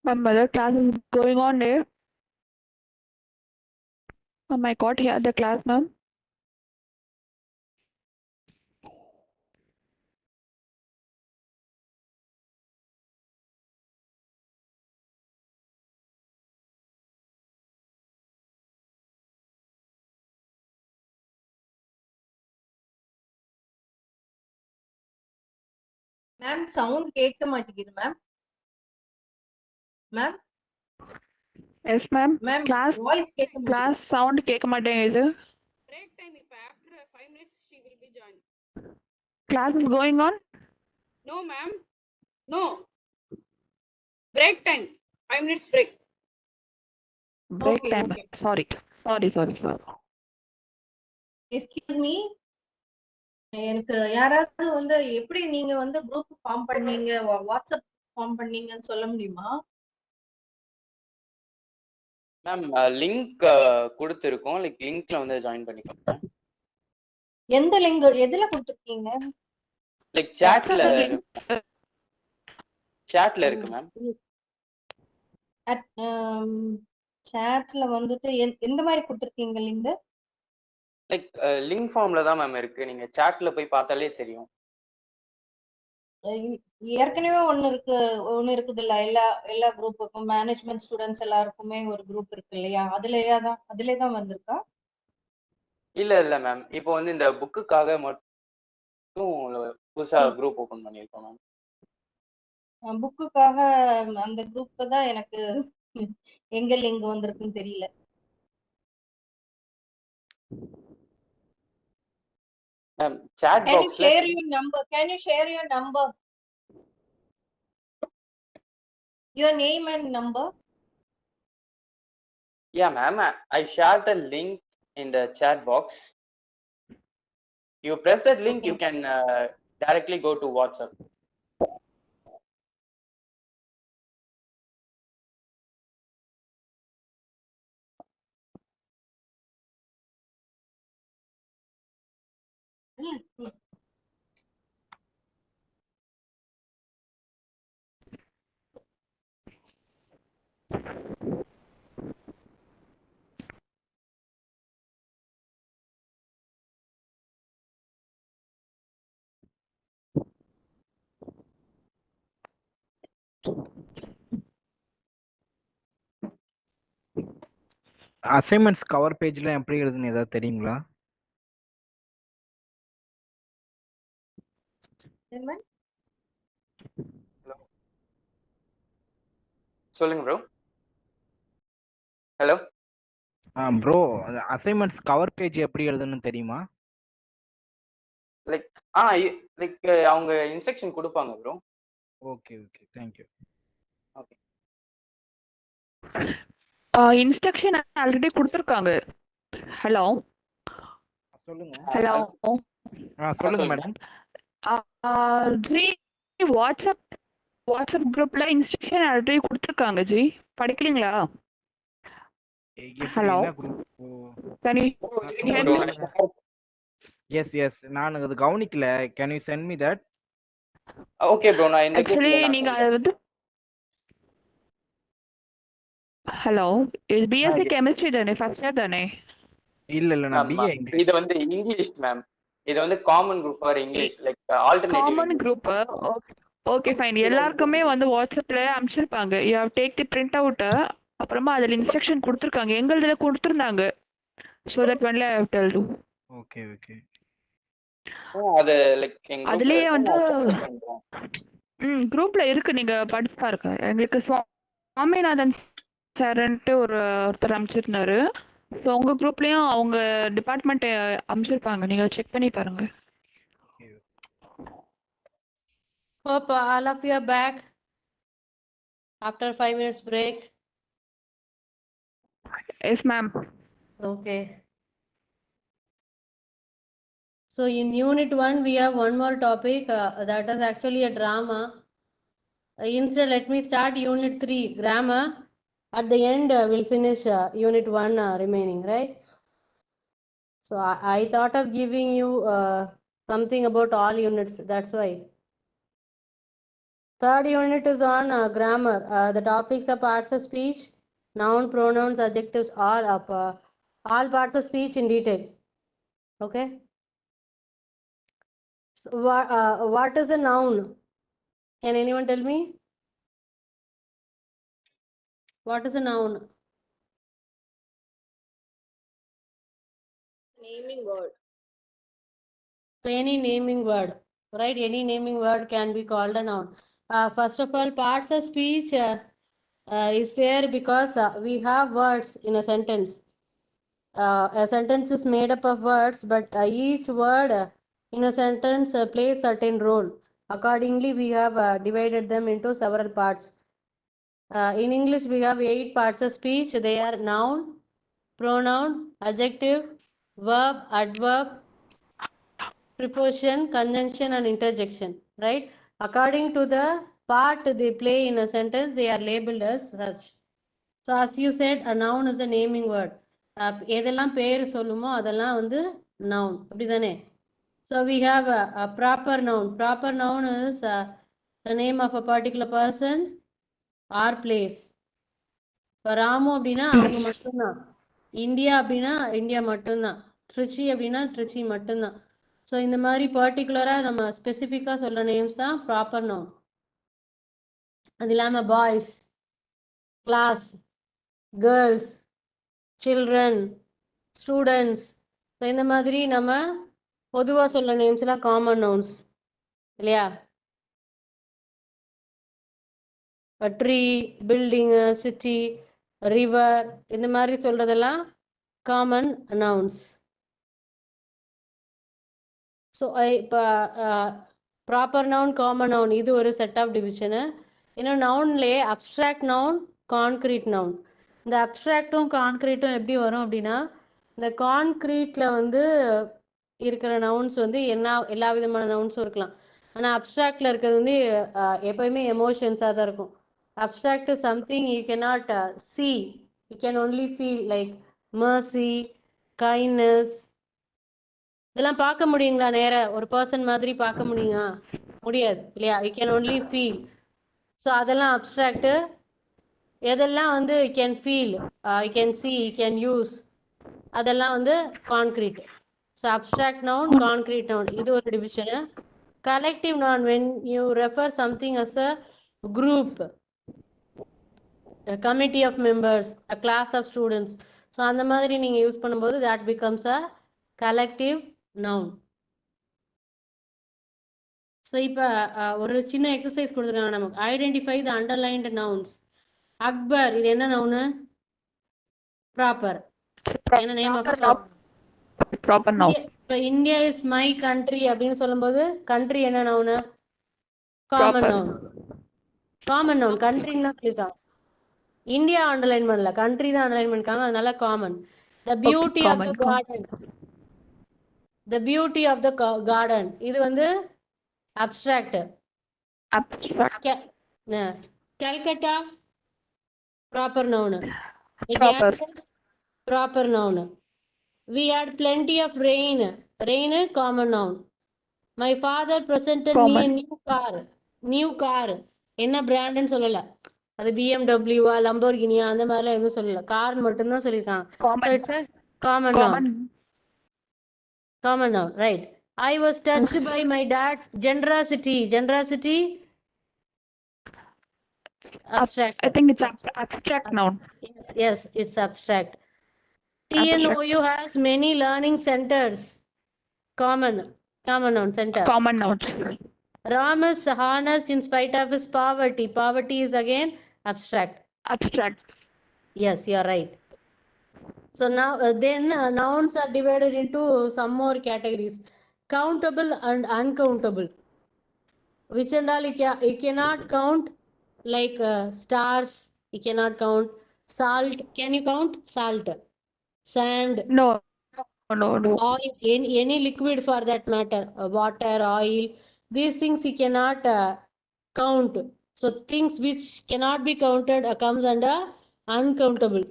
Ma'am, other class is going on there. Ma'am, I got here the class, ma'am. Ma'am sound கேட்க மாட்டேங்குது ma'am. Ma'am Yes, ma'am. Ma'am Class voice கேட்க மாட்டேங்குது. sound கேட்க மாட்டேங்குது. Break time. If after 5 minutes, she will be joined. Class is going on. No, ma'am. No. Break time. 5 minutes break. Break okay time. Okay. Sorry. Excuse me, எனக்கு யாராவது வந்து எப்படி நீங்க வந்து குரூப் ஃபார்ம் பண்ணீங்க, வாட்ஸ்அப் ஃபார்ம் பண்ணீங்கன்னு சொல்ல முடியுமா? மேம் லிங்க் கொடுத்துருக்கோம், லைக் லிங்க்ல வந்து ஜாயின் பண்ணிக்கோங்க. எந்த லிங்க் எதுல கொடுத்துருக்கீங்க? லைக் சாட்ல இருக்கு மேம். சாட்ல வந்துட்டு எந்த மாதிரி கொடுத்துருக்கீங்க லிங்க்? லைக் லிங்க் ஃபார்ம்ல தான் மேம் இருக்கு, நீங்க சாட்ல போய் பார்த்தாலே தெரியும். ஏற்கனவே ஒண்ணு இருக்குது இல்ல, எல்லா குரூப்புக்கும் மேனேஜ்மெண்ட் ஸ்டூடெண்ட்ஸ் எல்லாருக்குமே ஒரு குரூப் இருக்கு இல்லையா? அதுலயே தான் வந்திருக்கா? இல்ல மேம், இப்போ வந்து இந்த புக்குக்காக மட்டும் புதுசா குரூப் ஓபன் பண்ணிருக்கோம் மேம். புக்குக்காக அந்த குரூப் தான் எனக்கு எங்க லிங்க் வந்திருக்குன்னு தெரியல. மேம் சாட் பாக்ஸ்ல Can you share your number? Your name and number? Yeah ma'am, I shared the link in the chat box. You press that link, you can directly go to WhatsApp. Assignments cover பேஜ்ல எப்படி எழுதுன்னு ஏதாவது தெரியுங்களா? சொல்லுங்க bro. Hello bro, assignments cover page எப்படி எழுதுன்னு தெரியுமா? Like like அவங்க இன்ஸ்ட்ரக்ஷன் கொடுப்பாங்க bro. Okay thank you. Okay. Instruction already கொடுத்துருக்காங்க. ஹலோ சொல்லுங்க. ஹலோ சொல்லுங்க மேடம். ஜி வாட்ஸ்அப் குரூப்ல இன்ஸ்ட்ரக்ஷன் ஆல்ரெடி கொடுத்துருக்காங்க ஜி, படிக்கிறீங்களா? ஹலோ எஸ் நான் அது கவனிக்கல. Can you send me that? Okay bro, நான் இந்த ஆக்சுவலி நீங்க அது வந்து ஹலோ இது பிஎஸ்சி கெமிஸ்ட்ரி தானே, ஃபர்ஸ்ட் இயர் தானே? இல்ல நான் பிஏ இங்கிலீஷ். இது வந்து இங்கிலீஷ் மேம். இது வந்து common group for English, like alternative common group. Okay fine. எல்லாருக்குமே வந்து வாட்ஸ்அப்ல அனுப்பிச்சிருப்பாங்க. You have take the print out. அப்புறமா அதில் இன்ஸ்ட்ரக்ஷன் கொடுத்துருக்காங்க, எங்களுதுல கொடுத்துருந்தாங்க. So that only I have told you. Okay அது லைக் எங்க அதுலயே வந்து பண்றோம். குரூப்ல இருக்கு, நீங்க படிச்சு பாருங்க. எங்களுக்கு சுவாமிநாதன் சார்ன்ட்டு ஒருத்தர் அனுப்பிச்சிருந்தாரு. ஸோ உங்க குரூப்லயும் அவங்க டிபார்ட்மெண்ட் அனுப்பிச்சிருப்பாங்க, நீங்க செக் பண்ணி பாருங்க. Hope all of you are back after 5 minutes break. Yes ma'am. Okay. So in unit 1 we have one more topic, that is actually a drama. Instead let me start unit 3 grammar. At the end we'll finish unit 1 remaining, right? So I thought of giving you something about all units, that's why. Third unit is on grammar. The topics are parts of speech, noun, pronouns, adjectives, all up. All parts of speech in detail. Okay. So, what is a noun? Can anyone tell me? What is a noun? Naming word. So any naming word, right? Any naming word can be called a noun. First of all, parts of speech is there because we have words in a sentence. A sentence is made up of words, but each word in a sentence plays certain role. Accordingly, we have divided them into several parts. In English, we have 8 parts of speech. They are noun, pronoun, adjective, verb, adverb, preposition, conjunction, and interjection. Right? According to the part they play in a sentence, they are labeled as such. So as you said, a noun is a naming word. எதெல்லாம் பேர் சொல்லுமோ அதெல்லாம் வந்து noun. அப்படிதானே? So we have a proper noun. Proper noun is the name of a particular person or place. இப்போ ராமு அப்படின்னா அவங்க மட்டும்தான். India அப்படின்னா இந்தியா மட்டும்தான். திருச்சி அப்படின்னா திருச்சி மட்டும்தான். ஸோ இந்த மாதிரி பர்டிகுலராக நம்ம ஸ்பெசிஃபிக்காக சொல்கிற நேம்ஸ் தான் ப்ராப்பர் நவுன். அது இல்லாமல் boys, class, girls, children, students, so இந்த மாதிரி நம்ம பொதுவாக சொல்ல நேம்ஸ்லாம் காமன் நவுன்ஸ் இல்லையா? ட்ரீ, பில்டிங்கு, சிட்டி, ரிவர், இந்த மாதிரி சொல்கிறதெல்லாம் காமன் நவுன்ஸ். ஸோ இப்போ ப்ராப்பர் நவுன், காமன் நவுன், இது ஒரு செட் ஆஃப் டிவிஷனு. இன்னும் நவுன்லேயே அப்ட்ராக்ட் நவுன், கான்க்ரீட் நவுன். இந்த அப்ட்ராக்டும் கான்க்ரீட்டும் எப்படி வரும் அப்படின்னா, இந்த கான்க்ரீட்டில் வந்து இருக்கிற நவுன்ஸ் வந்து எல்லா விதமான நவுன்ஸும் இருக்கலாம். ஆனால் அப்ட்ராக்டில் இருக்கிறது வந்து எப்போயுமே எமோஷன்ஸாக தான் இருக்கும். Abstract is something you cannot see, you can only feel, like mercy, kindness. இதெல்லாம் பார்க்க முடியுங்களா? நேர ஒரு பர்சன் மாதிரி பார்க்க முடியுமா? முடியாது இல்லையா? You can only feel. So அதெல்லாம் அப்ட்ராக்டு. எதெல்லாம் வந்து you can feel, you can see, you can use, அதெல்லாம் வந்து concrete. So abstract noun, concrete noun, இது ஒரு division. Collective noun, when you refer something as a group, a committee of members, a class of students, so அந்த மாதிரி நீங்கள் use பண்ணும்போது that becomes a collective noun. So இப்போ ஒரு சின்ன exercise கொடுத்துருக்காங்க நமக்கு. Identify the underlined nouns. Akbar, இது என்ன நவுனு? ப்ராப்பர். என்ன நேம் ஆஃப் ப்ராப்பர் நவுன். இப்போ இந்தியா இஸ் மை கண்ட்ரி அப்படின்னு சொல்லும்போது கண்ட்ரி என்ன noun? Common noun. Common noun. கண்ட்ரின்னு தான் சொல்லியிருக்காங்க. இந்தியா அண்டர்லைன் பண்ணல, கண்ட்ரி தான் அண்டர்லைன் பண்ணிருக்காங்க, அதனால common. The beauty of the garden. The beauty of the garden, இது வந்து abstract. Calcutta proper noun. Proper noun. We had plenty of rain. Rain common noun. My father presented me a new car. New car. என்ன பிராண்ட்னு சொல்லல. அது BMW-வா, லம்போர்கினியா, அந்த மாதிரிலாம் எதுவும் சொல்லல. Car மட்டும்தான் சொல்லியிருக்காங்க. So it's a common noun. Common noun, right. I was touched by my dad's generosity. Generosity, abstract. I think it's abstract noun. Yes, it's abstract. TNOU has many learning centers. Common noun, center. Common noun. Ram is honest in spite of his poverty. Poverty is again abstract. Abstract. Yes, you are right. So now then nouns are divided into some more categories. Countable and uncountable. Which and all you cannot count, like stars, you cannot count. Salt, can you count? Salt. Sand. No. Oil, any liquid for that matter, water, oil, these things you cannot count. So things which cannot be counted comes under uncountable.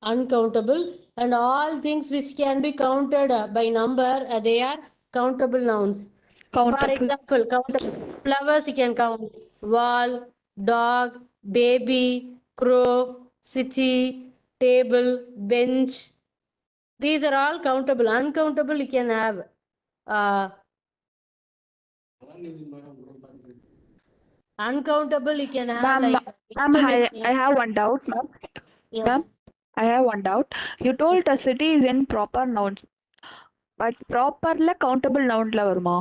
Uncountable. And all things which can be counted by number, they are countable nouns. For example, Flowers you can count. Wall, dog, baby, crow, city, table, bench. These are all countable. Uncountable you can have. Uncountable you can have Ma'am, like ma'am, I information. have one doubt, ma'am. Ma'am, Yes. I have one doubt. You told Yes. the city is in proper nouns, but properல countable nounல வருமா?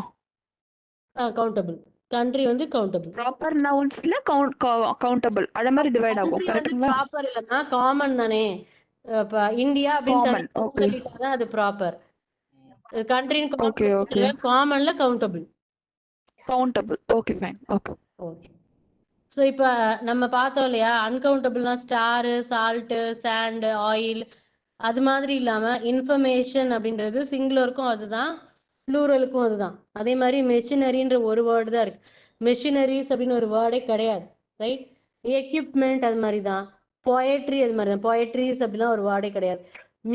Countable. Country வந்து countable. Proper nounsல countable. அத மாதிரி divide ஆகும். Country வந்து கரெக்ட்டுங்களா? Proper இல்லைன்னா common தானே. இப்போ இந்தியா அப்படின்னு காமன். தனியாக ஓகே. சொல்லிட்டாங்க அது ப்ராப்பர். கண்ட்ரின்னு ஓகே, காமன் ஓகே. காமன்ல countable. Countable. Okay, fine. Okay. Okay. So இப்போ நம்ம பார்த்தோம் இல்லையா, அன்கவுண்டபிள்னா ஸ்டாரு, சால்ட்டு, சாண்டு, ஆயில், அது மாதிரி இல்லாமல் இன்ஃபர்மேஷன் அப்படின்றது சிங்குலருக்கும் அதுதான், ப்ளூரலுக்கும் அதுதான். அதே மாதிரி மெஷினரின்ற ஒரு வேர்டு தான் இருக்குது. மெஷினரிஸ் அப்படின்னு ஒரு வேர்டே கிடையாது, ரைட்? எக்யூப்மெண்ட் அது மாதிரி தான். பொயட்ரி அது மாதிரி தான். பொயட்ரிஸ் அப்படின்னா ஒரு வேர்டே கிடையாது.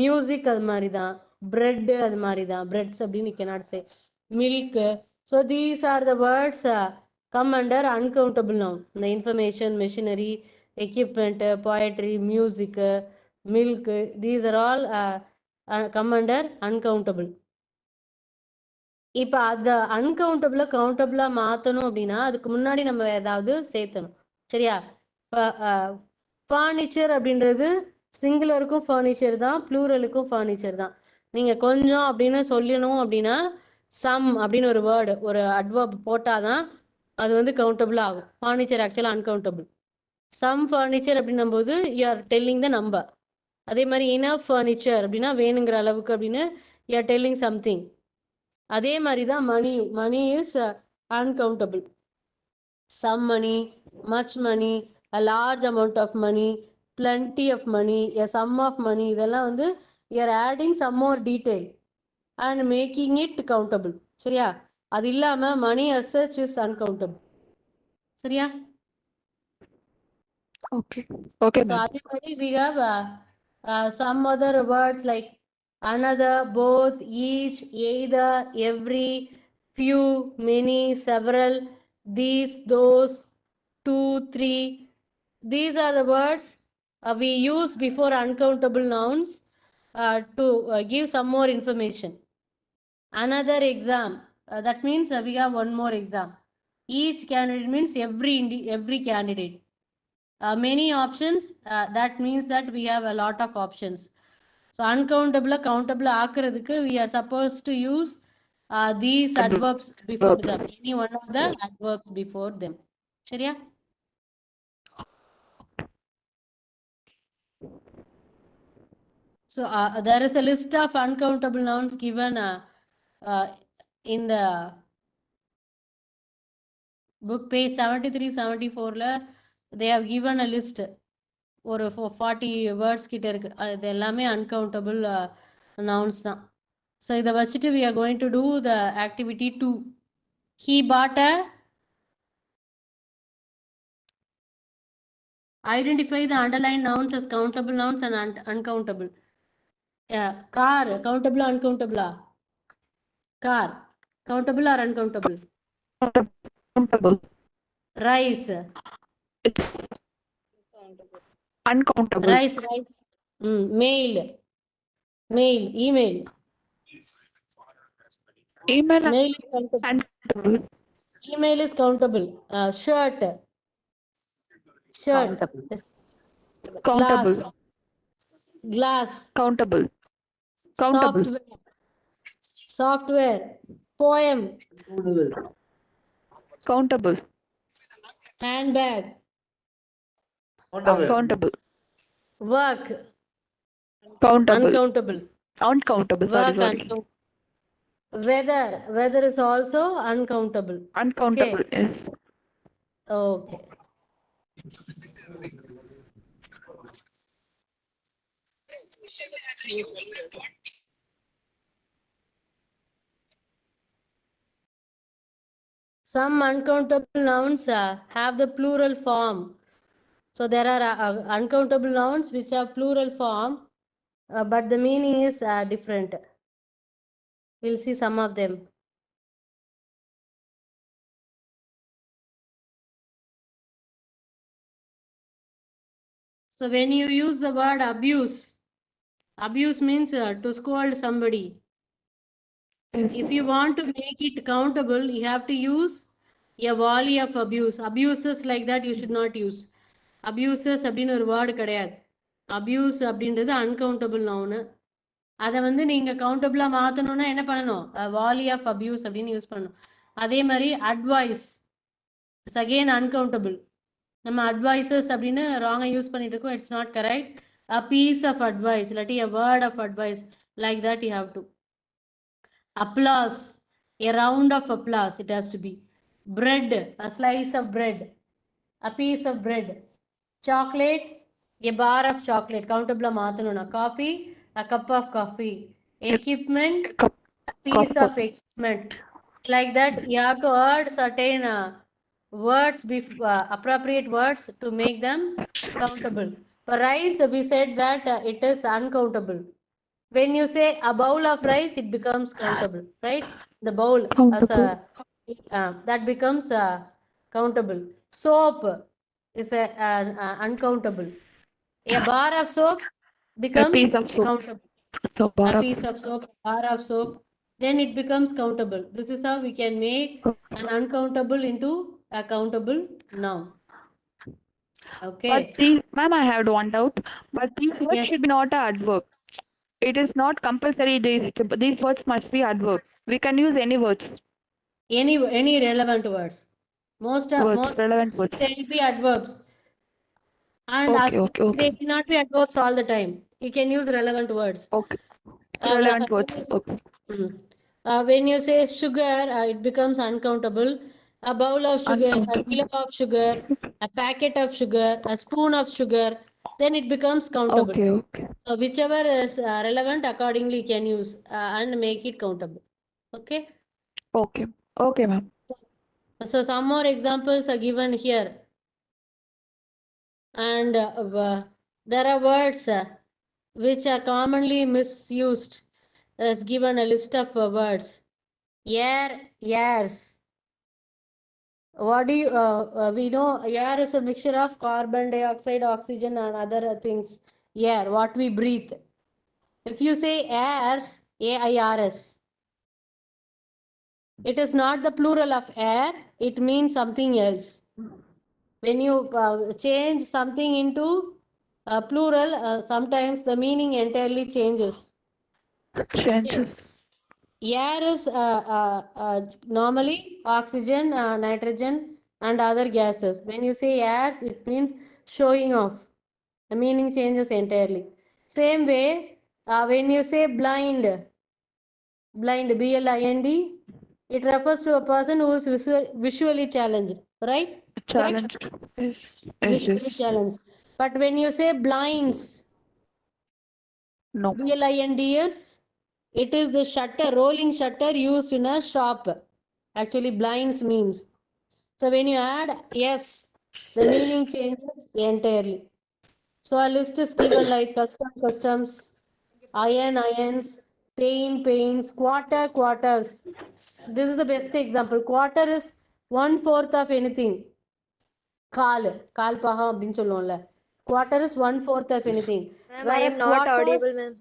மியூசிக் அது மாதிரி தான். பிரெட்டு அது மாதிரி தான். பிரெட்ஸ் அப்படின்னு cannot say. Milk. So these are the words come under uncountable noun. The information, machinery, equipment, poetry, music, milk, these are all come under uncountable. இப்போ அதை அன்கவுண்டபிளை கவுண்டபிளாக மாற்றணும் அப்படின்னா அதுக்கு முன்னாடி நம்ம ஏதாவது சேர்த்தணும், சரியா? இப்போ ஃபர்னிச்சர் அப்படின்றது சிங்குலருக்கும் ஃபர்னிச்சர் தான், ப்ளூரலுக்கும் ஃபர்னிச்சர் தான். நீங்கள் கொஞ்சம் அப்படின்னு சொல்லணும் அப்படின்னா சம் அப்படின்னு ஒரு வேர்டு, ஒரு அட்வர்ப் போட்டால் தான் அது வந்து கவுண்டபிள் ஆகும். ஃபர்னிச்சர் ஆக்சுவலாக அன்கவுண்டபிள். சம் ஃபர்னிச்சர் அப்படின்னும் போது you are telling the number. அதே மாதிரி இனஃப் ஃபர்னிச்சர் அப்படின்னா வேணுங்கிற அளவுக்கு அப்படின்னு யூ ஆர் டெல்லிங் சம்திங். அதே மாதிரி தான் money is uncountable. Some money, much money, a large amount of money, plenty of money, a sum of money, இதெல்லாம் வந்து you are adding some more detail and making it countable, சரியா? அது இல்லாமல் money as such is uncountable, சரியா? Okay. Okay, So ma'am. அதே மாதிரி we have some other words like another, both, each, either, every, few, many, several, these, those, two, three. These are the words we use before uncountable nouns to give some more information. Another exam, that means we have one more exam. Each candidate means every candidate. Many options, that means that we have a lot of options. So uncountable countable ஆக்குறதுக்கு we are supposed to use these adverbs before them, any one of the adverbs before them, சரியா? So there is a list of uncountable nouns given in the book page 73-74 they have given a list. ஒரு 40 words கிட்ட இருக்கு. அது எல்லாமே uncountable nouns தான். So இதை வச்சுட்டு we are going to do the activity 2. He bought a, identify the underlined nouns as countable nouns and uncountable. Car, countable or uncountable? Car, countable or uncountable? Countable. Rice, It's uncountable. rice. Mail, email. Email Mail is countable. uncountable. Email is countable. Shirt, Countable. glass, Countable. glass, Countable. Countable. software, poem, Countable. handbag, Countable. work, Countable. uncountable. Uncountable. Sorry, Work, sorry. uncountable. Weather is also uncountable. Uncountable. Okay. Yes. Okay. Some uncountable nouns have the plural form. So there are uncountable nouns which have plural form, but the meaning is different. We'll see some of them. So when you use the word abuse means to scold somebody. If you want to make it countable, you have to use a volley of abuse. Abuses like that you should not use. Abuses அப்படின்னு ஒரு word கிடையாது. Abuse அப்படின்றது uncountable noun. அதை வந்து நீங்கள் கவுண்டபிளாக மாற்றணுன்னா என்ன பண்ணணும்? வாலி ஆஃப் அபியூஸ் அப்படின்னு யூஸ் பண்ணணும். அதே மாதிரி அட்வைஸ் இட்ஸ் அகெயின் அன்கவுண்டபிள். நம்ம அட்வைசஸ் அப்படின்னு ராங்காக யூஸ் பண்ணிட்டு இருக்கோம். It's not correct. A piece of advice இல்லாட்டி a word of advice like that you have to. Applause, a round of applause it has to be. Bread, a slice of bread, a piece of bread. Chocolate, a bar of chocolate, countable maatanuna. Coffee, a cup of coffee. Equipment, a piece of equipment. Like that you have to add certain words, appropriate words to make them countable. For rice we said that it is uncountable. When you say a bowl of rice, it becomes countable, right? The bowl as a that becomes countable. Soap is uncountable. A bar of soap becomes piece of soap. countable. So bar A of piece of soap, bar of soap, then it becomes countable. This is how we can make an uncountable into a countable noun. Okay. But these, ma'am, I had one doubt. But these words Yes. should be not an adverb. It is not compulsory. These words must be adverb. We can use any words. Any relevant words. Most relevant words. they will be adverbs. And Okay, okay, they okay. will not be adverbs all the time. You can use relevant words. Okay. Relevant words. Okay. When you say sugar, it becomes uncountable. A bowl of sugar, a kilo of sugar, a packet of sugar, a spoon of sugar, then it becomes countable. Okay, okay. So whichever is relevant, accordingly you can use and make it countable. Okay. Okay. Okay, ma'am. So some more examples are given here. And there are words which are commonly misused. As given a list of words. Air, airs. What do you, we know air is a mixture of carbon dioxide, oxygen and other things. Air, what we breathe. If you say airs, A-I-R-S, it is not the plural of air, it means something else. When you change something into plural, sometimes the meaning entirely changes. Changes. Air is normally oxygen, nitrogen and other gases. When you say airs, it means showing off. The meaning changes entirely. Same way, when you say blind, B-L-I-N-D, it refers to a person who is visually challenged, right? Challenged. Correct? Yes. Visually challenged. But when you say blinds, No. BLINDS, it is the shutter, rolling shutter used in a shop. Actually, blinds means. So when you add yes, the meaning changes entirely. So a list is given like customs, irons, pains, quarters. This is the best example. Quarter is 1/4 of anything. கால் பாகம் அப்படின்னு சொல்லுவோம்ல. Quarter is 1/4 of anything. Ma'am, I Whereas am not audible, ma'am.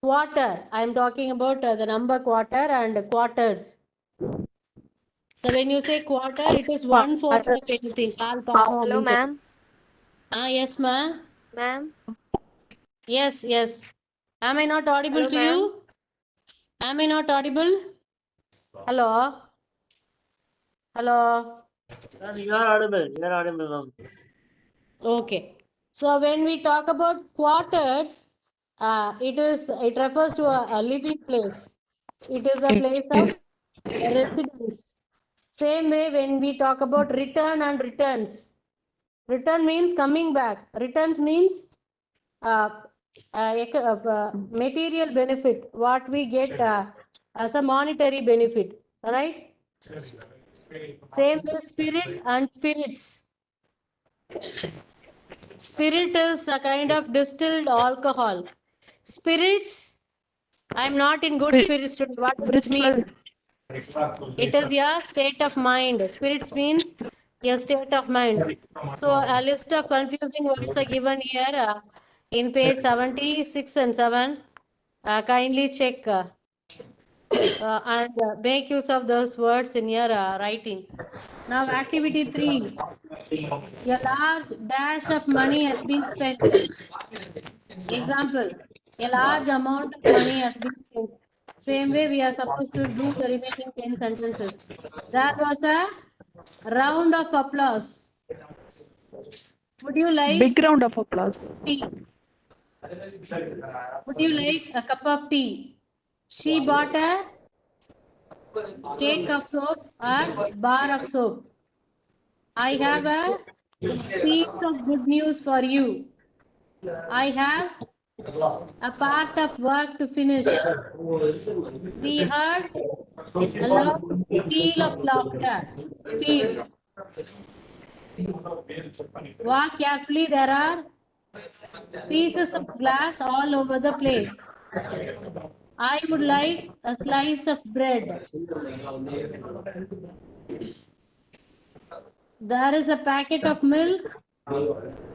Quarter, I am talking about the number quarter and quarters. So when you say quarter, it is 1/4 of anything. கால் பாகம் Hello, அப்படின்னு ma'am. yes, ma'am. Ma'am. Yes. Am I not audible Hello, to ma'am. you? Am I not audible? Hello? You are audible, ma'am. Okay. So when we talk about quarters, it refers to a living place. It is a place of residence. Same way when we talk about return and returns. Return means coming back. Returns means material benefit, what we get as a monetary benefit. Right? Same way spirit and spirits. Spirit is a kind of distilled alcohol. Spirits, I'm not in good spirits today. What does it mean? It is your state of mind. Spirits means your state of mind. So a list of confusing words are given here in page 76 and 7. Kindly check and make use of those words in your writing. Now activity 3. A large dash of money has been spent. Example, a large amount of money has been spent. Same way we are supposed to do the remaining 10 sentences. There was a round of applause. Would you Big like round of applause. tea? Would you like a cup of tea? She bought a cake of soap or bar of soap. I have a piece of good news for you. I have a part of work to finish. We heard a loud peal of laughter. Peal. Walk carefully. There are pieces of glass all over the place. I would like a slice of bread. There is a packet of milk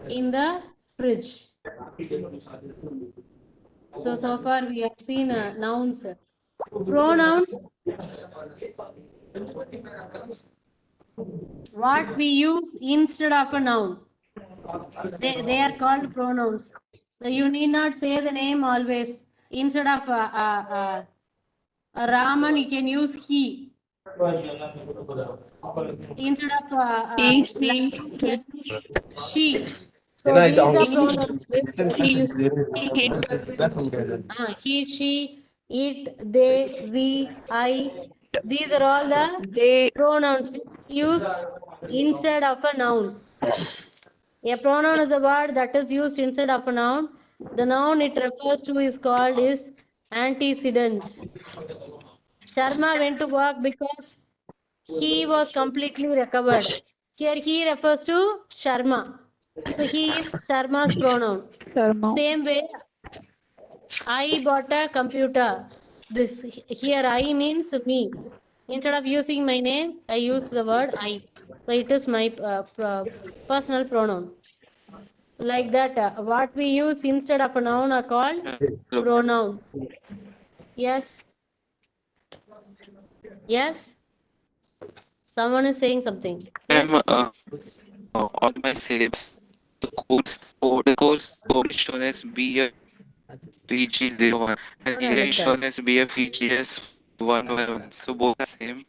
in the fridge. So far we have seen nouns. Pronouns. What we use instead of a noun. They are called pronouns. So you need not say the name always. Instead of Raman, you can use he. Instead of He, she, Lakshmi, you can it, use she. So these are pronouns which he, it, he, she, it, they, we, I. These are all the they, pronouns which we use instead of a noun. A pronoun is a word that is used instead of a noun. The noun it refers to is called is antecedent. Sharma went to work because he was completely recovered. Here he refers to Sharma. So he is Sharma's pronoun. Sharma. Same way, I bought a computer. This here I means me. Instead of using my name, I use the word I. So it is my personal pronoun. Like that, what we use instead of a noun are called pronoun. Yes. Yes. Someone is saying something. Yes. On my syllabus, the course code is shown as BFPG01 I and don't here is understand. shown as BFPGS111. So both are same.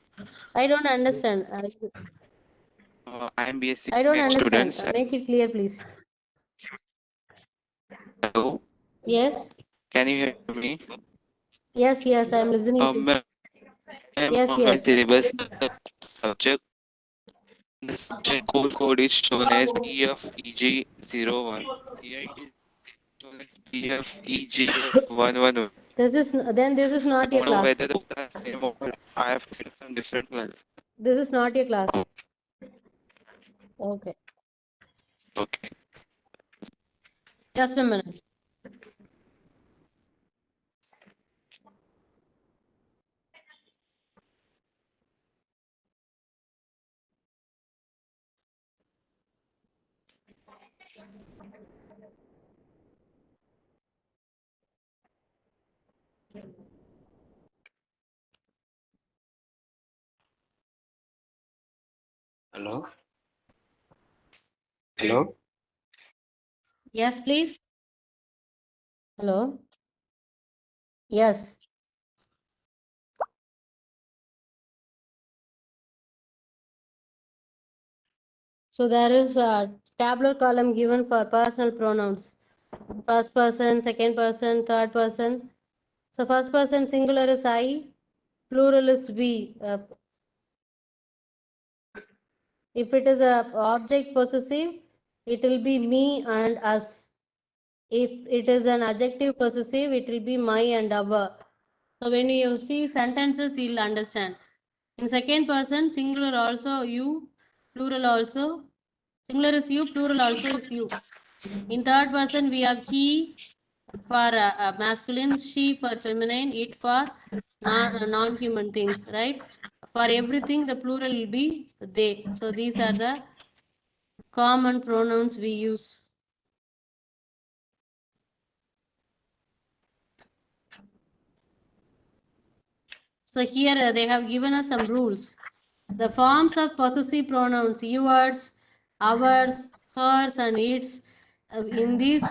I don't understand. I am BSc I don't understand. students. Make it clear, please. Hello, Yes. can you hear me? Yes. Yes. I am listening to. Ma'am, Yes. on my Yes. syllabus, subject the subject code is shown as BFEG01. Here it is shown as BFEGS111. This is then. This is I not your don't know class. whether both are same or I have taken some different class. This is not your class. Okay. Okay. Just a minute. Hello? Hello? Yes, please. Hello. Yes. So there is a tabular column given for personal pronouns. First person, second person, third person. So first person singular is I, plural is we. If it is a object possessive, it will be me and us. If it is an adjective possessive, it will be my and our. So when you see sentences, you'll understand. In second person, singular also you, plural also. Singular is you, plural also is you. In third person, we have he, for masculine, she for feminine, it for non-human things, right? For everything, the plural will be they. So these are the common pronouns we use. So here they have given us some rules. The forms of possessive pronouns, yours, ours, hers, and its. In these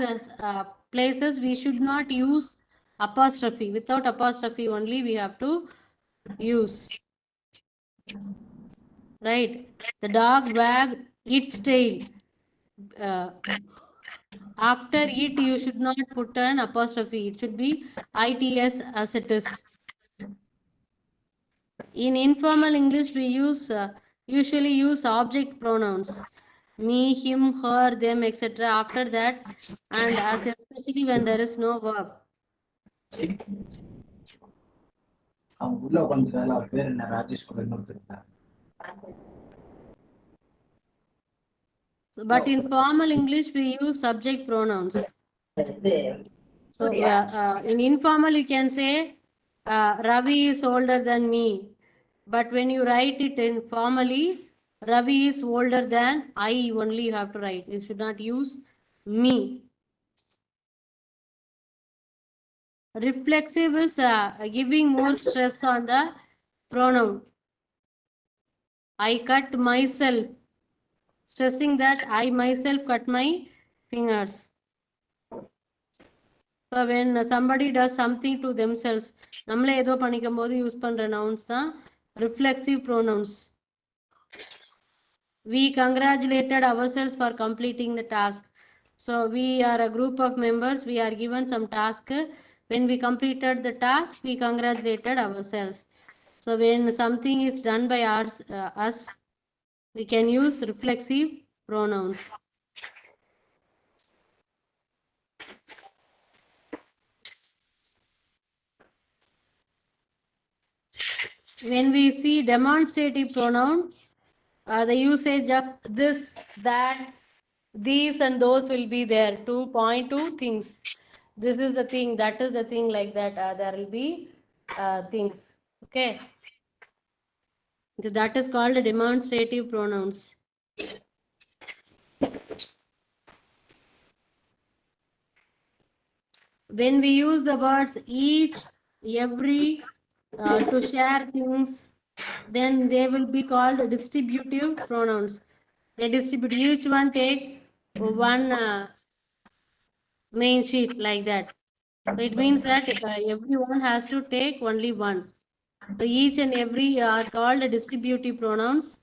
places, we should not use apostrophe. Without apostrophe only, we have to use. Right? The dog wagged its tail. Uh, after it, you should not put an apostrophe. It should be its as it is. In informal English, we usually use object pronouns. Me, him, her, them, etc. After that, and as especially when there is no verb. உள்ள உட்காந்துருக்காரு அவர் பேர் என்ன ராஜேஷ் கூட இன்னொருத்தர் So, but in formal English, we use subject pronouns. So, in informal, you can say Ravi is older than me. But when you write it informally, Ravi is older than I only you have to write. You should not use me. Reflexive is giving more stress on the pronoun. I cut myself. Stressing that I myself cut my fingers. So when somebody does something to themselves, நம்மளே ஏதோ பண்ணிக்கும் போது use பண்ற nouns தான் reflexive pronouns. We congratulated ourselves for completing the task. So we are a group of members. We are given some task. When we completed the task, we congratulated ourselves. So when something is done by us, we can use reflexive pronouns. When we see demonstrative pronoun, the usage of this, that, these and those will be there to point to things. This is the thing, that is the thing, like that. There will be things. Okay. That is called demonstrative pronouns. When we use the words each, every to share things, then they will be called distributive pronouns. They distribute, each one take one main sheet, like that. So it means that everyone has to take only one. So each and every are called distributive pronouns.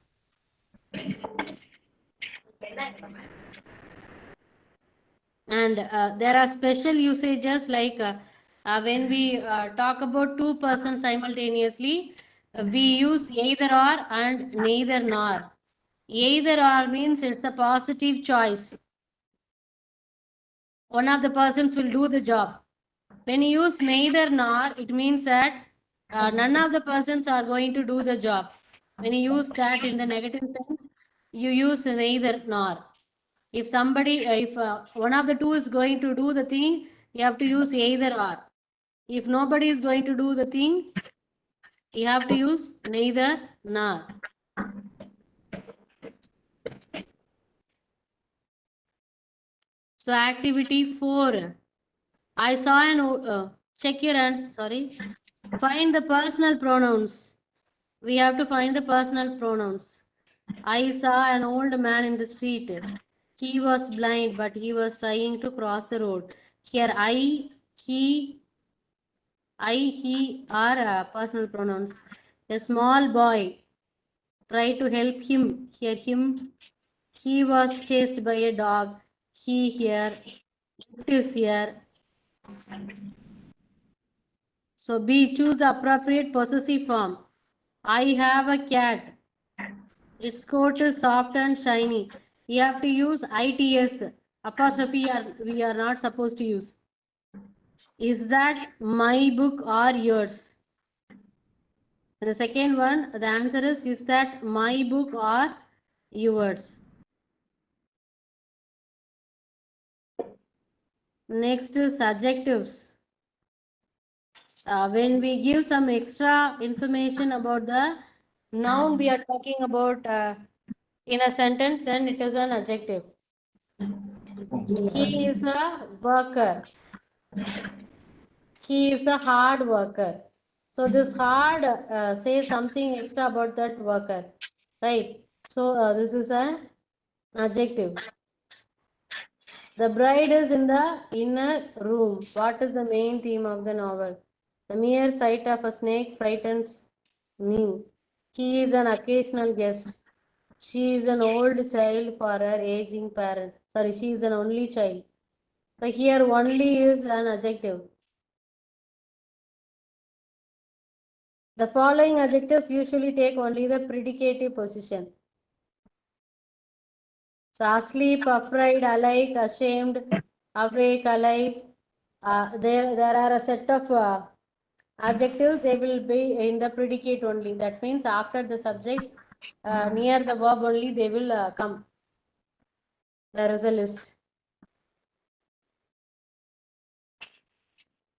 And there are special usages, like when we talk about two persons simultaneously, we use either or and neither nor. Either or means it's a positive choice. One of the persons will do the job. When you use neither nor, it means that none of the persons are going to do the job. When you use that in the negative sense, you use neither nor. If somebody, if one of the two is going to do the thing, you have to use either or. If nobody is going to do the thing, you have to use neither nor. So activity 4. I saw an check your hands, sorry. Find the personal pronouns. We have to find the personal pronouns. I saw an old man in the street. He was blind, but he was trying to cross the road. Here he are personal pronouns. A small boy tried to help him. Here him. He was chased by a dog. He here. It is here. So B, choose the appropriate possessive form. I have a cat. Its coat is soft and shiny. You have to use its. Apostrophe we are not supposed to use. Is that my book or yours? And the second one, the answer is that my book or yours? Next is adjectives. When we give some extra information about the noun we are talking about in a sentence, then it is an adjective. He is a worker. He is a hard worker. So this hard says something extra about that worker, right? So this is an adjective. The bride is in the inner room. What is the main theme of the novel? The mere sight of a snake frightens me. He is an occasional guest. She is an old child for her aging parent. Sorry, she is an only child. So here only is an adjective. The following adjectives usually take only the predicative position. So asleep, afraid, alike, ashamed, awake, alive. There are a set of adjectives. They will be in the predicate only. That means after the subject, near the verb only, they will come. There is a list.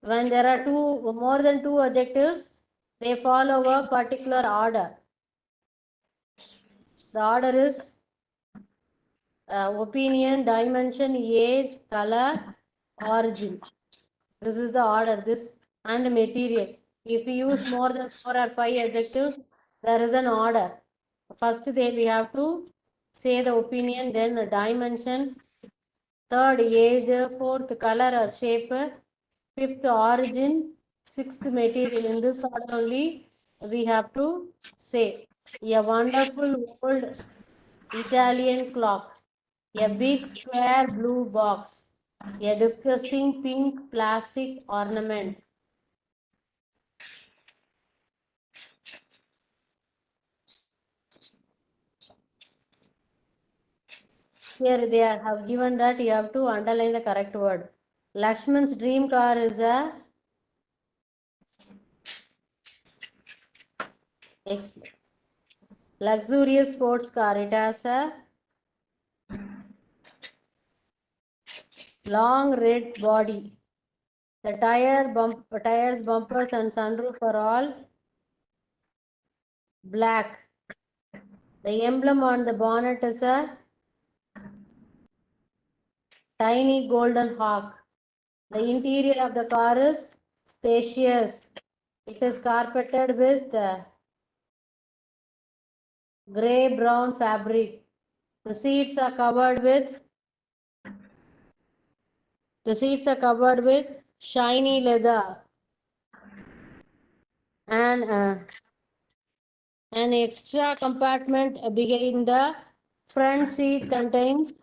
When there are more than two adjectives, they follow a particular order. The order is opinion, dimension, age, color, origin. This is the order. This and material. If we use more than 4 or 5 adjectives, there is an order. First, we have to say the opinion, then a dimension, third age, fourth color or shape, fifth origin, sixth material. In this order only we have to say. A wonderful old Italian clock, a big square blue box, a disgusting pink plastic ornament. Here they have given that you have to underline the correct word. Lakshman's dream car is a luxurious sports car. It has a long red body. The tires, bumpers and sunroof are all black. The emblem on the bonnet is a tiny golden hawk. The interior of the car is spacious. It is carpeted with grey-brown fabric. The seats are covered with shiny leather, and an extra compartment behind the front seat contains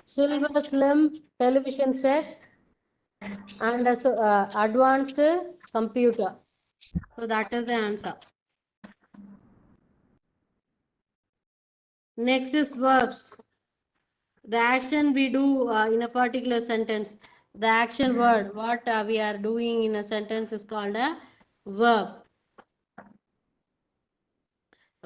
silver slim television set and advanced computer. So that is the answer. Next is verbs. The action we do in a particular sentence. The action word, what we are doing in a sentence is called a verb.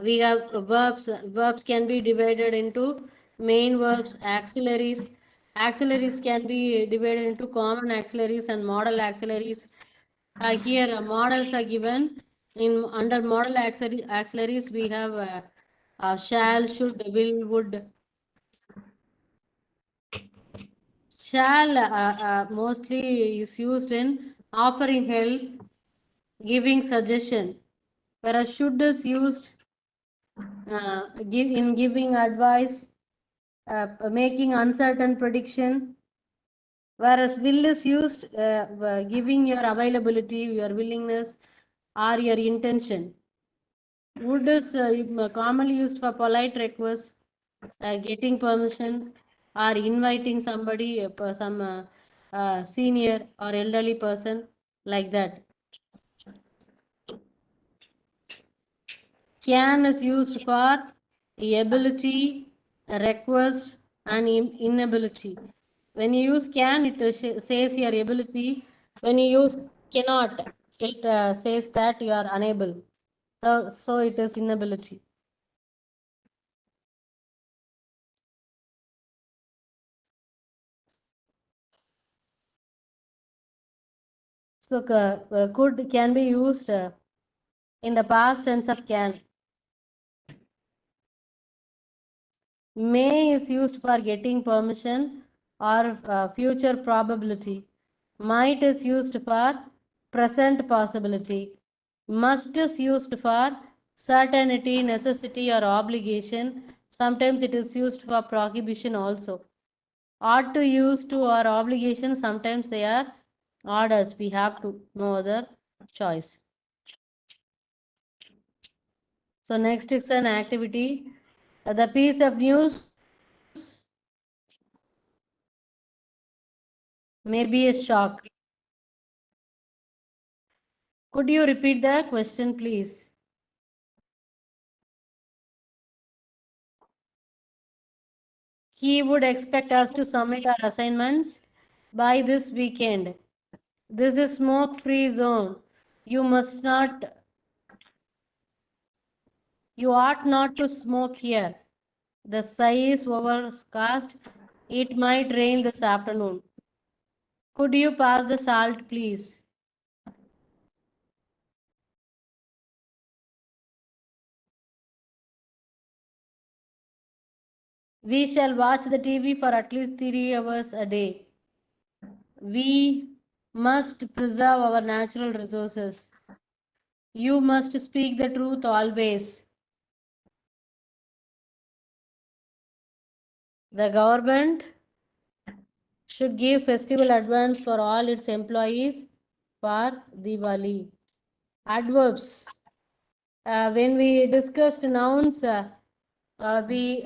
We have verbs. Verbs can be divided into main verbs, auxiliaries. Auxiliaries can be divided into common auxiliaries and model auxiliaries. Here models are given. In under model auxiliaries we have shall, should, will, would. Shall mostly is used in offering help, giving suggestion, whereas should is used in giving advice, making uncertain prediction, whereas will is used giving your availability, your willingness, or your intention. Would is commonly used for polite requests, getting permission, or inviting somebody, some senior or elderly person, like that. Can is used for ability, request, and inability. When you use can, it says your ability. When you use cannot, it says that you are unable. So it is inability. So could can be used in the past tense of can. May is used for getting permission or future probability. Might is used for present possibility. Must is used for certainty, necessity, or obligation. Sometimes it is used for prohibition also. Ought to, use to, or obligation, sometimes they are orders. We have to, no other choice. So next is an activity. The piece of news may be a shock. Could you repeat the question, please? He would expect us to submit our assignments by this weekend. This is smoke-free zone. You ought not to smoke here. The sky is overcast. It might rain this afternoon. Could you pass the salt, please? We shall watch the TV for at least 3 hours a day. We must preserve our natural resources. You must speak the truth always. The government should give festival advance for all its employees for Diwali. Adverbs. When we discussed nouns, we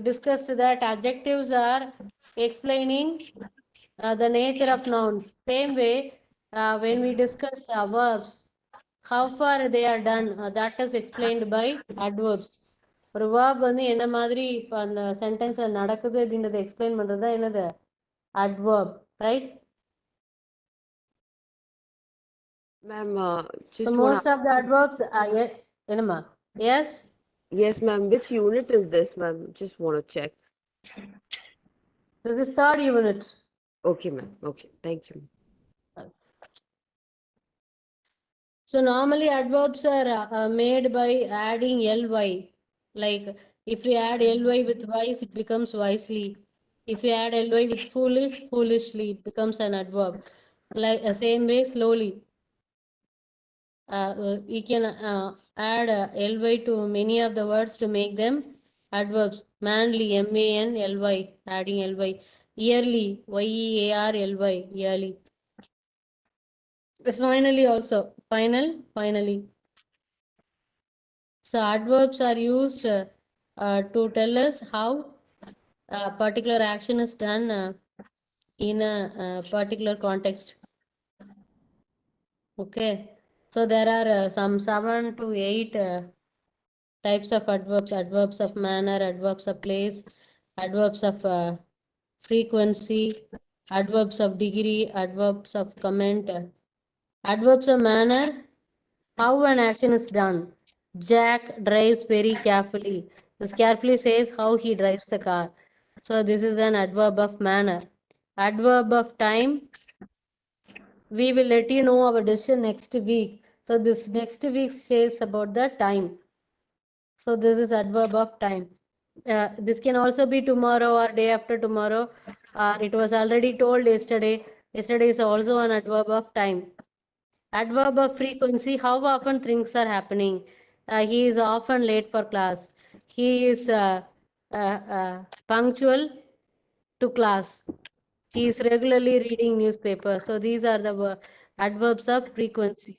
discussed that adjectives are explaining the nature of nouns. Same way, when we discuss verbs, how far they are done, that is explained by adverbs. ஒரு verb வந்து என்ன மாதிரி இப்போ அந்த சென்டென்ஸ்ல நடக்குது அப்படின்றத explain பண்றது தான் என்னது adverb, right? Ma'am, So just want most to. of the adverbs என்னம்மா? Yes, Yes, ma'am. Which unit is this, ma'am? Just want to check. this is third unit. Okay, ma'am. Okay, thank you. So normally adverbs are made by adding ly. Like if we add ly with wise, it becomes wisely. If we add ly with foolish, foolishly, it becomes an adverb. Like same way, slowly. We can add ly to many of the words to make them adverbs. Manly, manly, adding ly. Yearly, yearly, yearly. Finally also, finally. So adverbs are used to tell us how a particular action is done in a particular context. Okay, so there are some 7 to 8 types of adverbs. Adverbs of manner, adverbs of place, adverbs of frequency, adverbs of degree, adverbs of comment, adverbs of manner. How an action is done. Jack drives very carefully. This carefully says how he drives the car. So this is an adverb of manner. Adverb of time. We will let you know our decision next week. So this next week says about the time. So this is adverb of time. This can also be tomorrow or day after tomorrow. It was already told yesterday. Yesterday is also an adverb of time. Adverb of frequency, how often things are happening. He is often late for class. He is punctual to class. He is regularly reading newspaper. So these are the adverbs of frequency.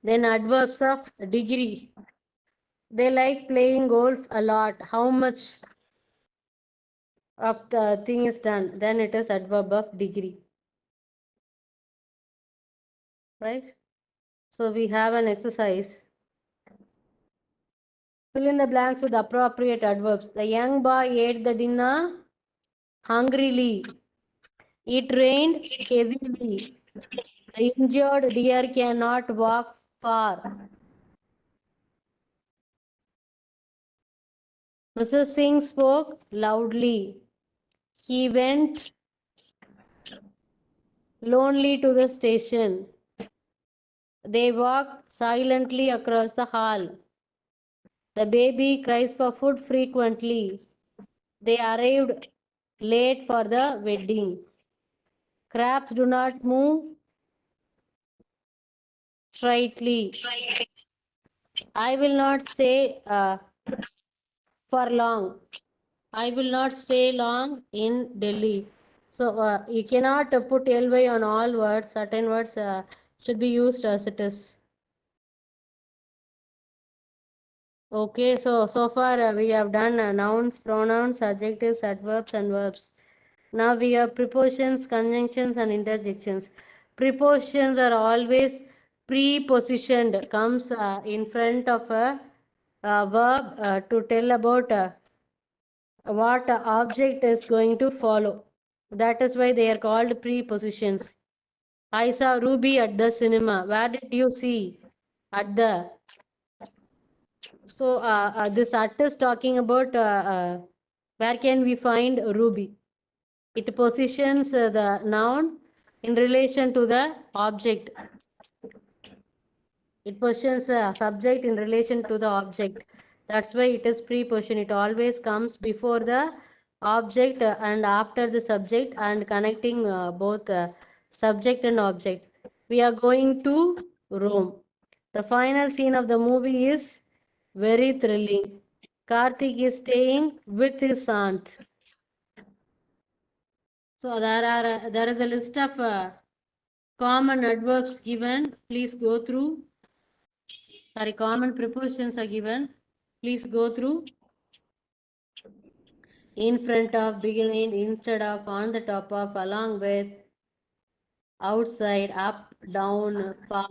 Then adverbs of degree. They like playing golf a lot. How much of the thing is done? Then it is adverb of degree. Right? So we have an exercise. Fill in the blanks with appropriate adverbs. The young boy ate the dinner hungrily. It rained heavily. The injured deer cannot walk far. Mrs. Singh spoke loudly. He went lonely to the station. They walk silently across the hall. The baby cries for food frequently. They arrived late for the wedding. Crabs do not move straightly. I will not say for long. I will not stay long in Delhi. So you cannot put ly on all words. Certain words should be used as it is. Okay, so far we have done nouns, pronouns, adjectives, adverbs, and verbs. Now we have prepositions, conjunctions, and interjections. Prepositions are always prepositioned, comes in front of a verb to tell about what object is going to follow. That is why they are called prepositions. I saw Ruby at the cinema. Where did you see? At the. So this at is talking about where can we find Ruby. It positions the noun in relation to the object. It positions the subject in relation to the object. That's why it is preposition. It always comes before the object and after the subject and connecting both subject and object. We are going to Rome. The final scene of the movie is very thrilling. Karthik is staying with his aunt. So there is a list of common adverbs given. Please go through. Sorry, common prepositions are given. Please go through. In front of, behind, instead of, on the top of, along with, outside, up, down, far.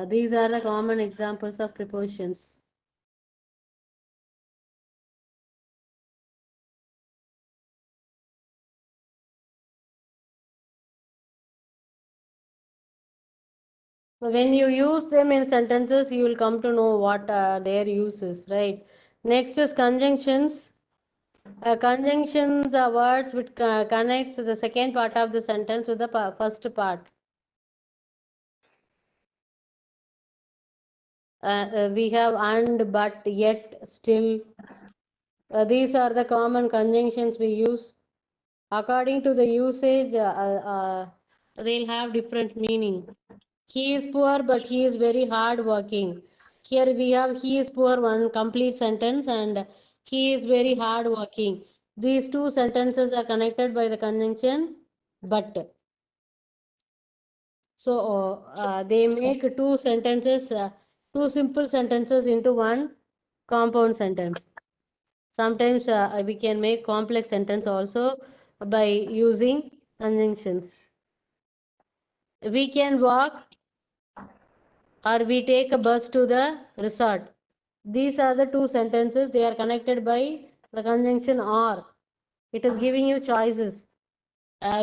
These are the common examples of prepositions. So when you use them in sentences, you will come to know what their use is, right? Next is conjunctions. Conjunctions are words which connects the second part of the sentence with the first part. We have and, but, yet, still. These are the common conjunctions we use. According to the usage, they'll have different meaning. He is poor, but he is very hard working. Here we have he is poor, one complete sentence, and he is very hard working. These two sentences are connected by the conjunction but. So they make two sentences, two simple sentences into one compound sentence. Sometimes we can make complex sentence also by using conjunctions. We can walk or we take a bus to the resort. These are the two sentences. They are connected by the conjunction or. It is giving you choices.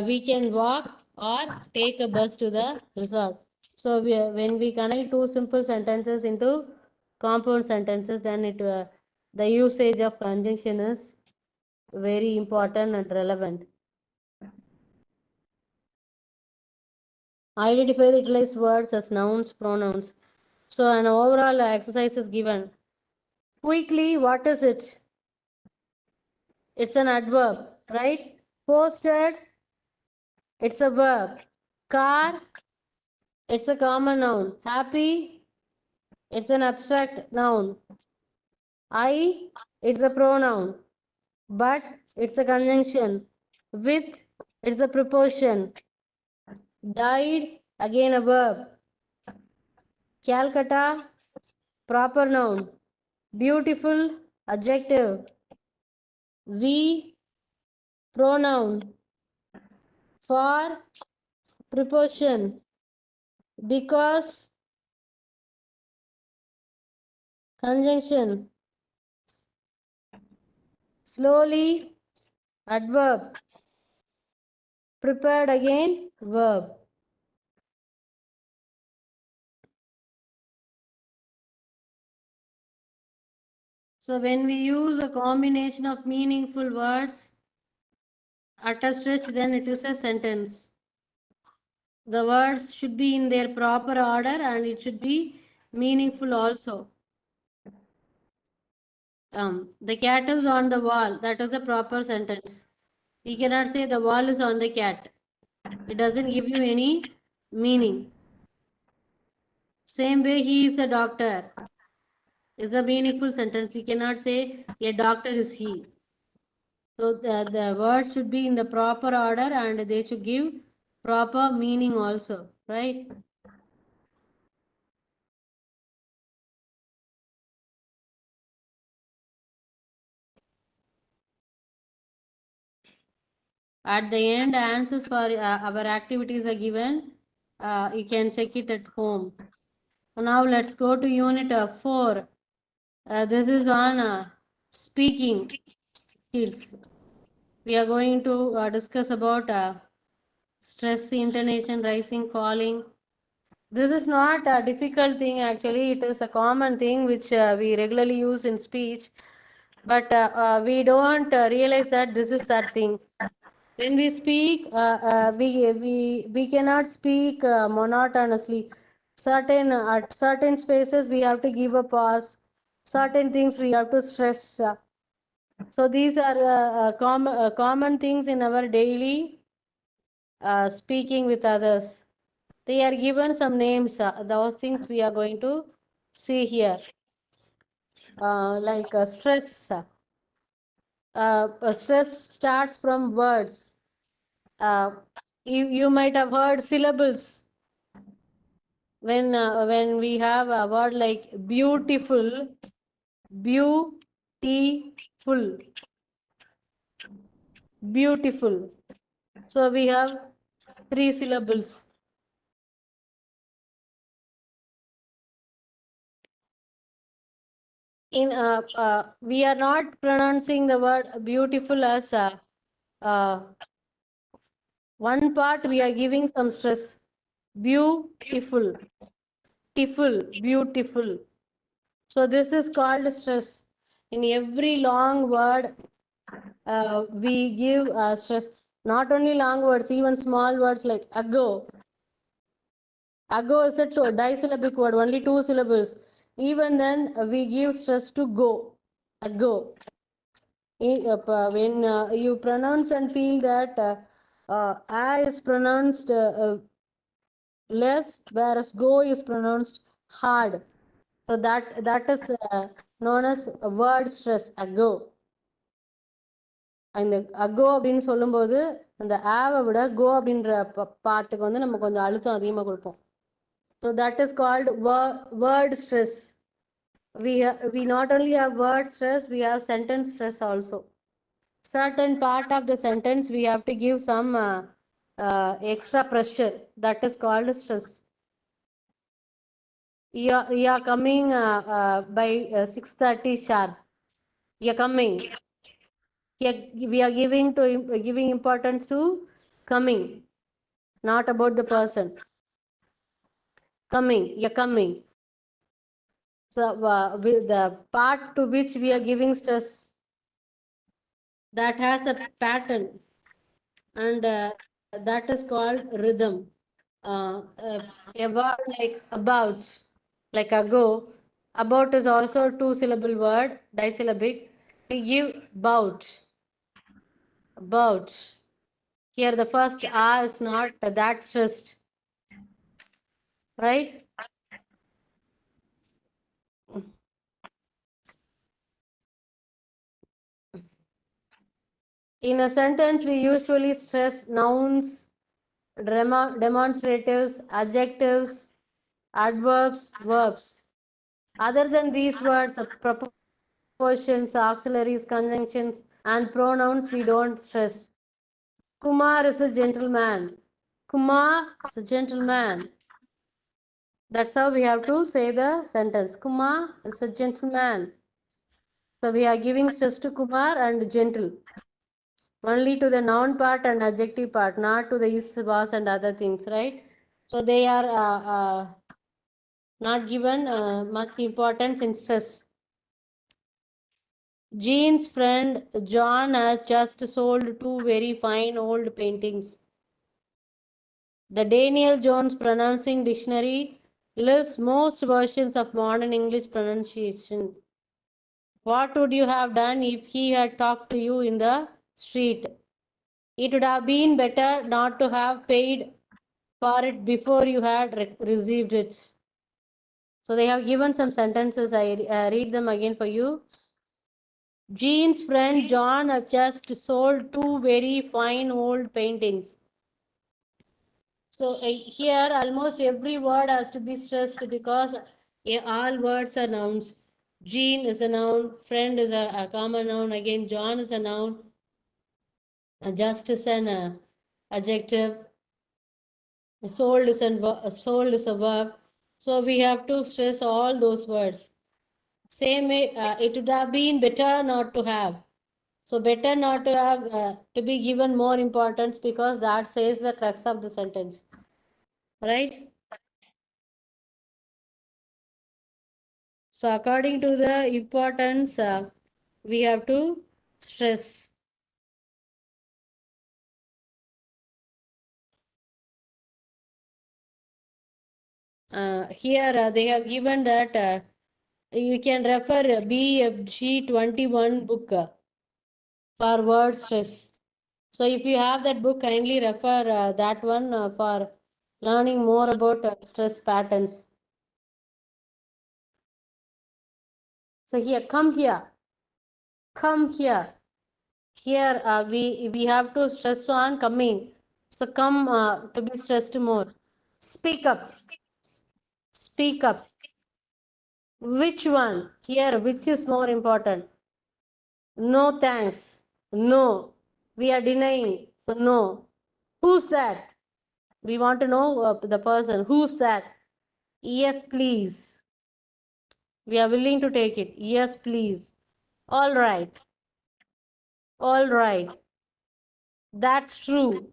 We can walk or take a bus to the resort. So when we connect two simple sentences into compound sentences, then the usage of conjunction is very important and relevant. Identify the utilized words as nouns, pronouns. So an overall exercise is given. Quickly, what is it? It's an adverb, right? Posted, it's a verb. Car, it's a common noun. Happy, it's an abstract noun. I, it's a pronoun. But, it's a conjunction. With, it's a preposition. Died, again a verb. Calcutta, proper noun. Beautiful, adjective. We, pronoun. For, preposition. Because, conjunction. Slowly, adverb. Prepared again, verb. So when we use a combination of meaningful words At a stretch, then it is a sentence. The words should be in their proper order and it should be meaningful also. The cat is on the wall. That is the proper sentence. We cannot say the wall is on the cat. It doesn't give you any meaning. Same way, he is a doctor. Is a meaningful sentence. We cannot say a doctor is he. So the words should be in the proper order and they should give proper meaning also, right? At the end, answers for our activities are given. You can check it at home. Now let's go to unit 4. This is on speaking skills. We are going to discuss about stress, intonation, rising, falling. This is not a difficult thing actually. It is a common thing which we regularly use in speech. But we don't realize that this is that thing. When we speak, we cannot speak monotonously. At certain spaces we have to give a pause. Certain things we have to stress. So these are common things in our daily speaking with others. They are given some names. Those things we are going to see here. Like stress. Stress starts from words. Uh, you might have heard syllables. When we have a word like beautiful, beautiful, beautiful. So we have 3 syllables. We are not pronouncing the word beautiful as uh, one part. We are giving some stress. Beautiful, beautiful. So this is called stress. In every long word, we give stress. Not only long words, even small words like ago. Ago is a disyllabic word, only 2 syllables. Even then, we give stress to go. Ago. When you pronounce and feel that a is pronounced less, whereas go is pronounced hard. So that is known as word stress. Ago. அந்த ago அப்படின்னு சொல்லும்போது அந்த ஆவை விட கோ அப்படின்ற பாட்டுக்கு வந்து நம்ம கொஞ்சம் அழுத்தம் அதிகமாக கொடுப்போம். So that is called word stress. We not only have word stress, we have sentence stress also. Certain part of the sentence we have to give some extra pressure. That is called stress. You are coming by 6:30 sharp. You are coming. We are giving importance to coming, not about the person. Coming, you're coming. So with the part to which we are giving stress, that has a pattern, and that is called rhythm. A word like about, like ago, about is also 2 syllable word, disyllabic. We give bout. Here the first a is not that stressed, right? In a sentence, we usually stress nouns, demonstratives, adjectives, adverbs, verbs. Other than these words, prepositions, auxiliaries, conjunctions, and pronouns, we don't stress. Kumar is a gentleman. Kumar is a gentleman. That's how we have to say the sentence. Kumar is a gentleman. So we are giving stress to Kumar and gentle. Only to the noun part and adjective part, not to the is, was, and other things, right? So they are not given much importance in stress. Jean's friend John has just sold 2 very fine old paintings. The Daniel Jones Pronouncing Dictionary lists most versions of modern English pronunciation. What would you have done if he had talked to you in the street? It would have been better not to have paid for it before you had received it. So they have given some sentences. I read them again for you. Jean's friend John has just sold 2 very fine old paintings. So here almost every word has to be stressed because all words are nouns. Jean is a noun, friend is a common noun, again John is a noun, just is an adjective, sold is a verb. So we have to stress all those words. Same way, it would have been better not to have. So better not to have to be given more importance because that says the crux of the sentence, right? So according to the importance, we have to stress. Here they have given that you can refer BFG 21 book for word stress. So if you have that book, kindly refer that one for learning more about stress patterns. So here, come here, come here. Here we have to stress on coming. So come to be stressed more. Speak up, speak up. Which one? Here, which is more important? No thanks. No. We are denying. So no. Who's that? We want to know the person. Who's that? Yes, please. We are willing to take it. Yes, please. All right. All right. That's true.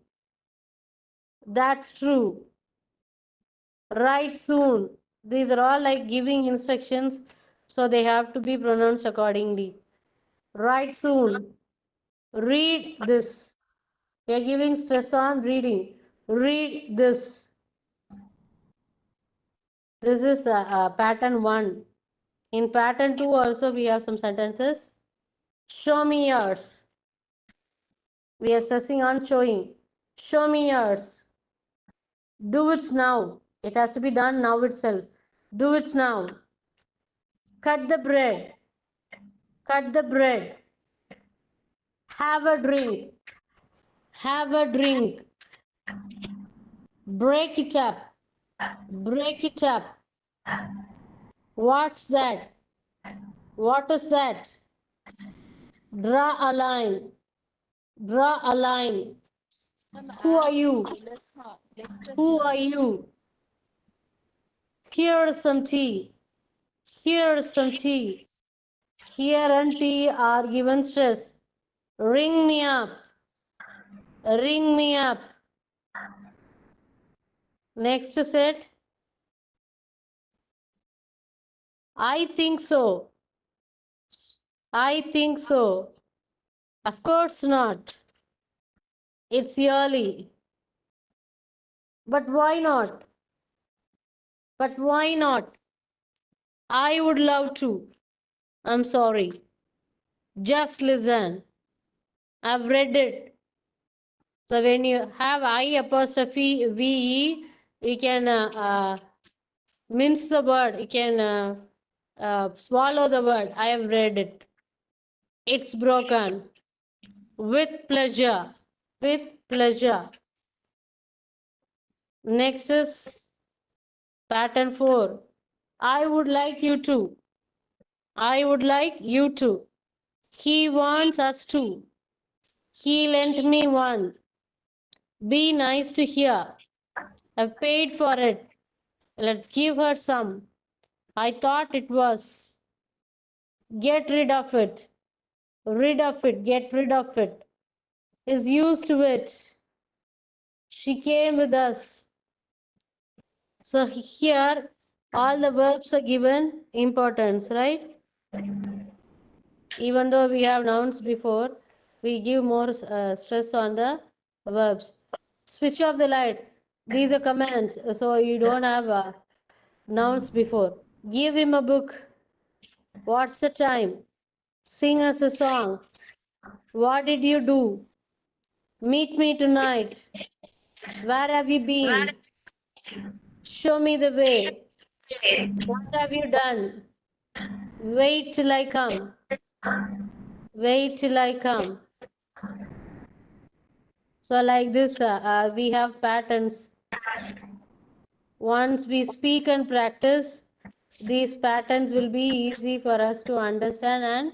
That's true. Right soon. These are all like giving instructions, so they have to be pronounced accordingly. Right soon. Read this. We are giving stress on reading. Read this. This is pattern 1. In pattern 2 also we have some sentences. Show me yours. We are stressing on showing. Show me yours. Do it now. It has to be done now itself. Do it now. Cut the bread. Cut the bread. Have a drink. Have a drink. Break it up. Break it up. What's that? What is that? Draw a line. Draw a line. Who are you? Who are you? Here's some tea. Here's some tea. Here and tea are given stress. Ring me up. Ring me up. Next set. I think so. I think so. Of course not. It's early. But why not? But why not? I would love to. I'm sorry. Just listen. I've read it. So when you have I apostrophe VE, you can mince the word. You can swallow the word. I have read it. It's broken. With pleasure. With pleasure. Next is pattern 4. I would like you to. I would like you to. He wants us to. He lent me one. Be nice to hear. I've paid for it. Let's give her some. I thought it was. Get rid of it. Rid of it. Get rid of it. Is used to it. She came with us. So here all the verbs are given importance, right? Even though we have nouns before, we give more stress on the verbs. Switch off the light. These are commands, so you don't have nouns before. Give him a book. What's the time? Sing us a song. What did you do? Meet me tonight. Where have you been? Show me the way. What have you done? Wait till I come. Wait till I come. So like this, we have patterns. Once we speak and practice, these patterns will be easy for us to understand and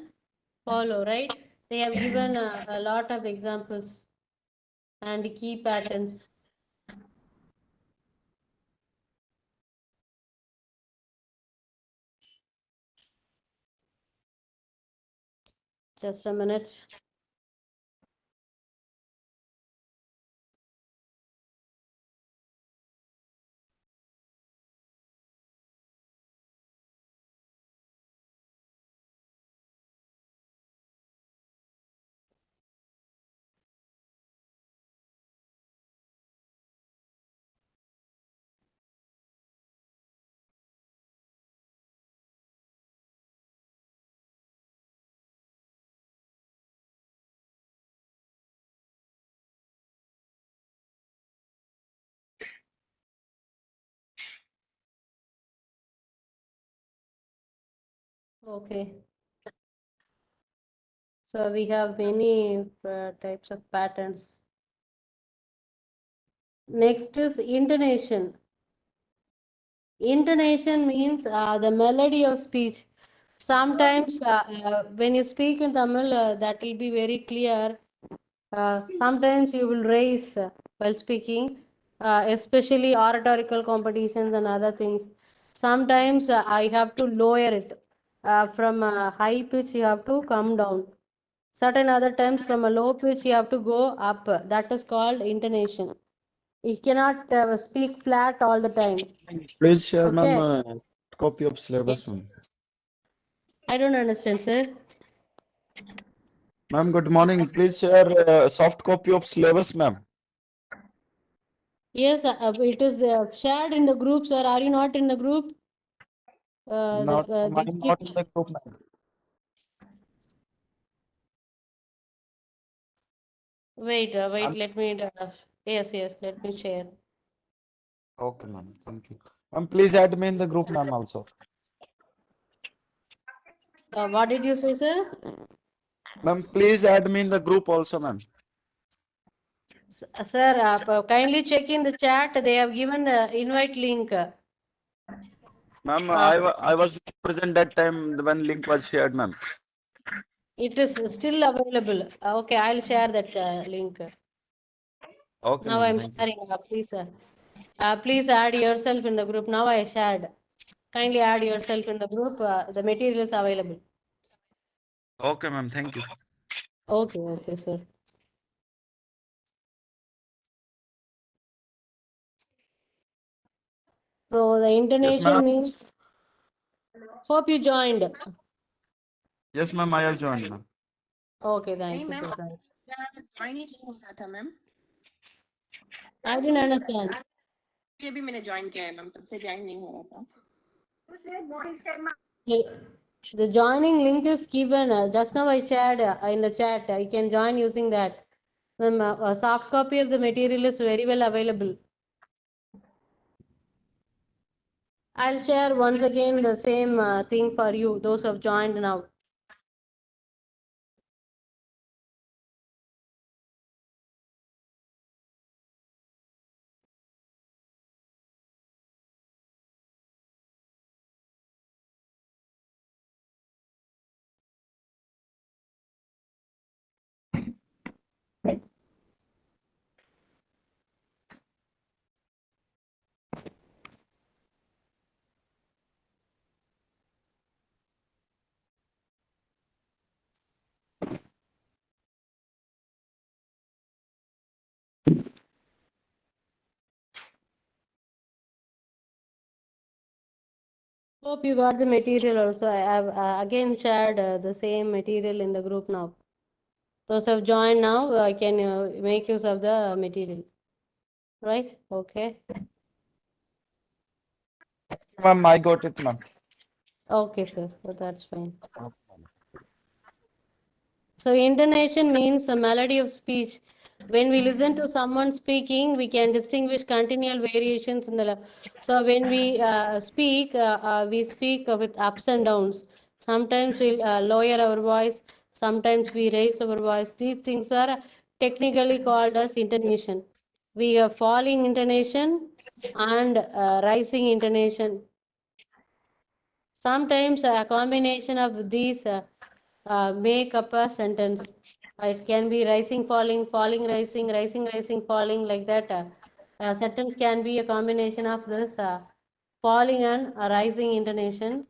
follow, right? They have given a lot of examples and key patterns. Just a minute. Okay. So we have many types of patterns. Next is intonation. Intonation means the melody of speech. Sometimes when you speak in Tamil, that will be very clear. Sometimes you will raise while speaking, especially oratorical competitions and other things. Sometimes I have to lower it. From a high pitch, you have to come down. Certain other times, from a low pitch, you have to go up. That is called intonation. You cannot speak flat all the time. Please share, ma'am, Okay. copy of syllabus, Yes. ma'am. I don't understand, sir. Ma'am, good morning. Please share soft copy of syllabus, ma'am. Yes, it is shared in the group, sir. Are you not in the group? Not, ma'am, These I'm not people. in the group, ma'am. Wait, let me. Yes, yes, let me share. Okay, ma'am. Thank you. Ma'am, please add me in the group, ma'am, also. What did you say, sir? Ma'am, please add me in the group also, ma'am. Sir, kindly check in the chat. They have given the invite link. Ma'am, I was not present that time when link was shared, ma'am. It is still available. Okay, I'll share that link. Okay, Now ma'am. I'm Thank you. sharing. Please add yourself in the group. Now I shared. Kindly add yourself in the group. The material is available. Okay, ma'am. Thank you. Okay, okay, sir. So the Yes, intonation ma'am. means. Hope you joined. Yes, ma'am. I have joined, ma'am. Okay, thank नहीं you, ma'am sir. Thank you. Join ही नहीं हो रहा था ma'am I didn't understand. ये भी मैंने join किया है मैम तब से ज्वाइन नहीं हो रहा था The joining link is given. Just now I shared in the chat. You can join using that. The soft copy of the material is very well available. I'll share once again the same thing for you, those who have joined now. Hope you got the material also. I have again shared the same material in the group now. Those who have joined now can make use of the material. Right? Okay. Ma'am, I got it, ma'am. Okay, sir. So that's fine. So intonation means the melody of speech. When we listen to someone speaking, we can distinguish continual variations in the. So when we we speak with ups and downs. Sometimes we'll lower our voice. Sometimes we raise our voice. These things are technically called as intonation. We have falling intonation and rising intonation. Sometimes a combination of these make up a sentence. It can be rising, falling, falling, rising, rising, rising, falling, like that. A sentence can be a combination of this falling and rising intonation.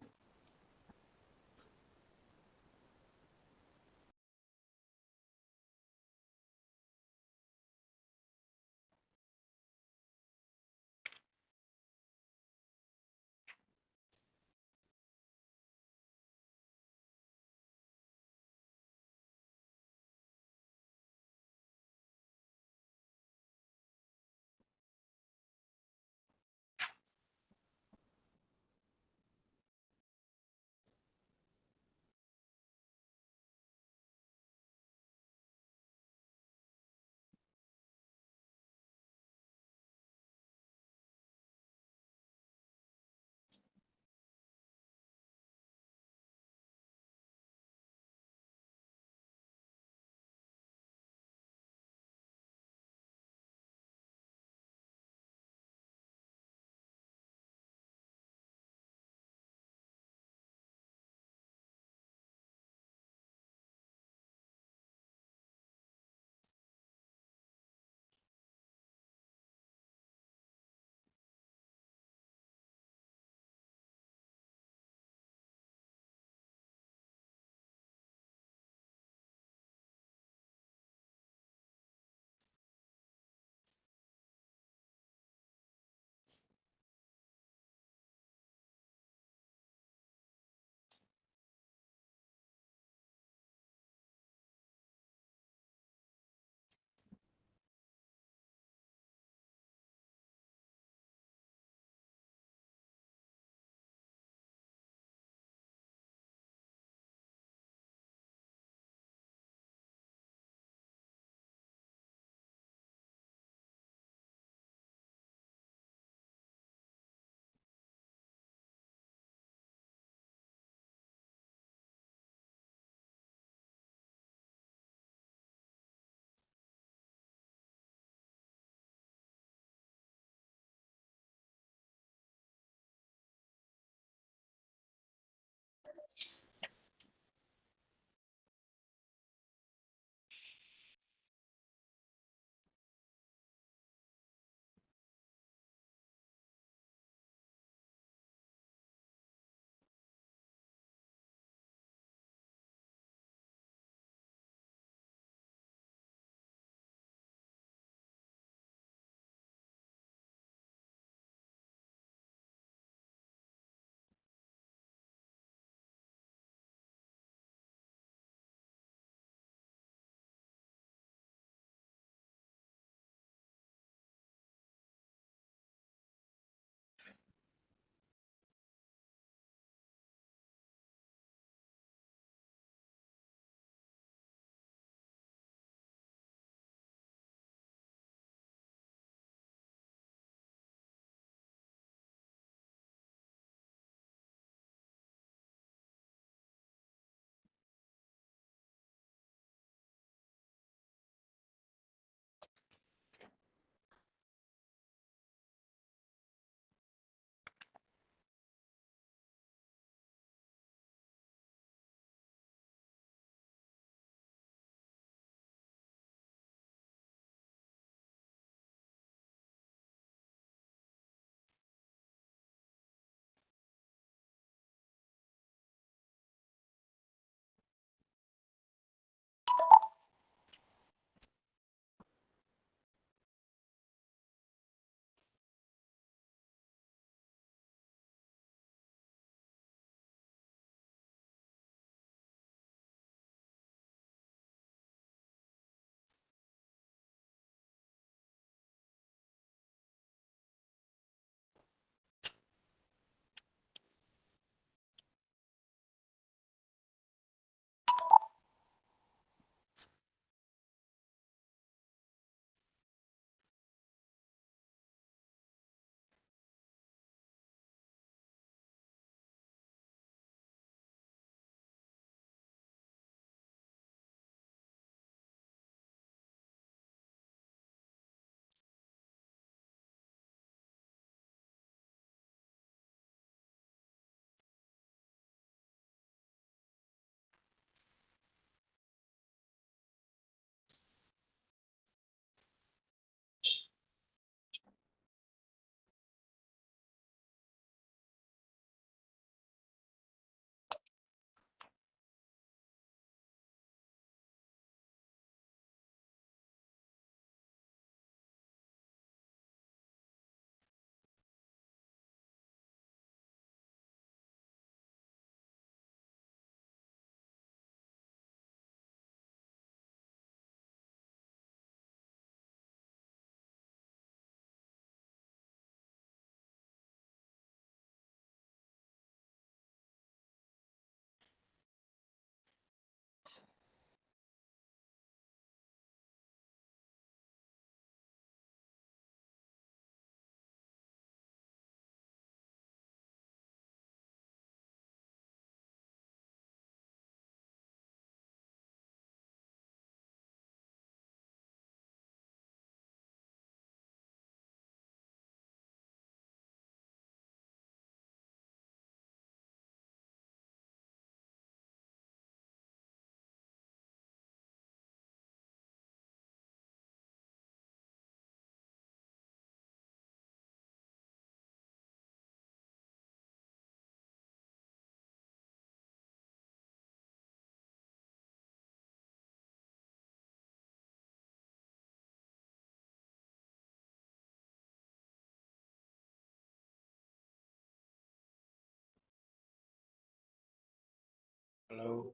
Hello.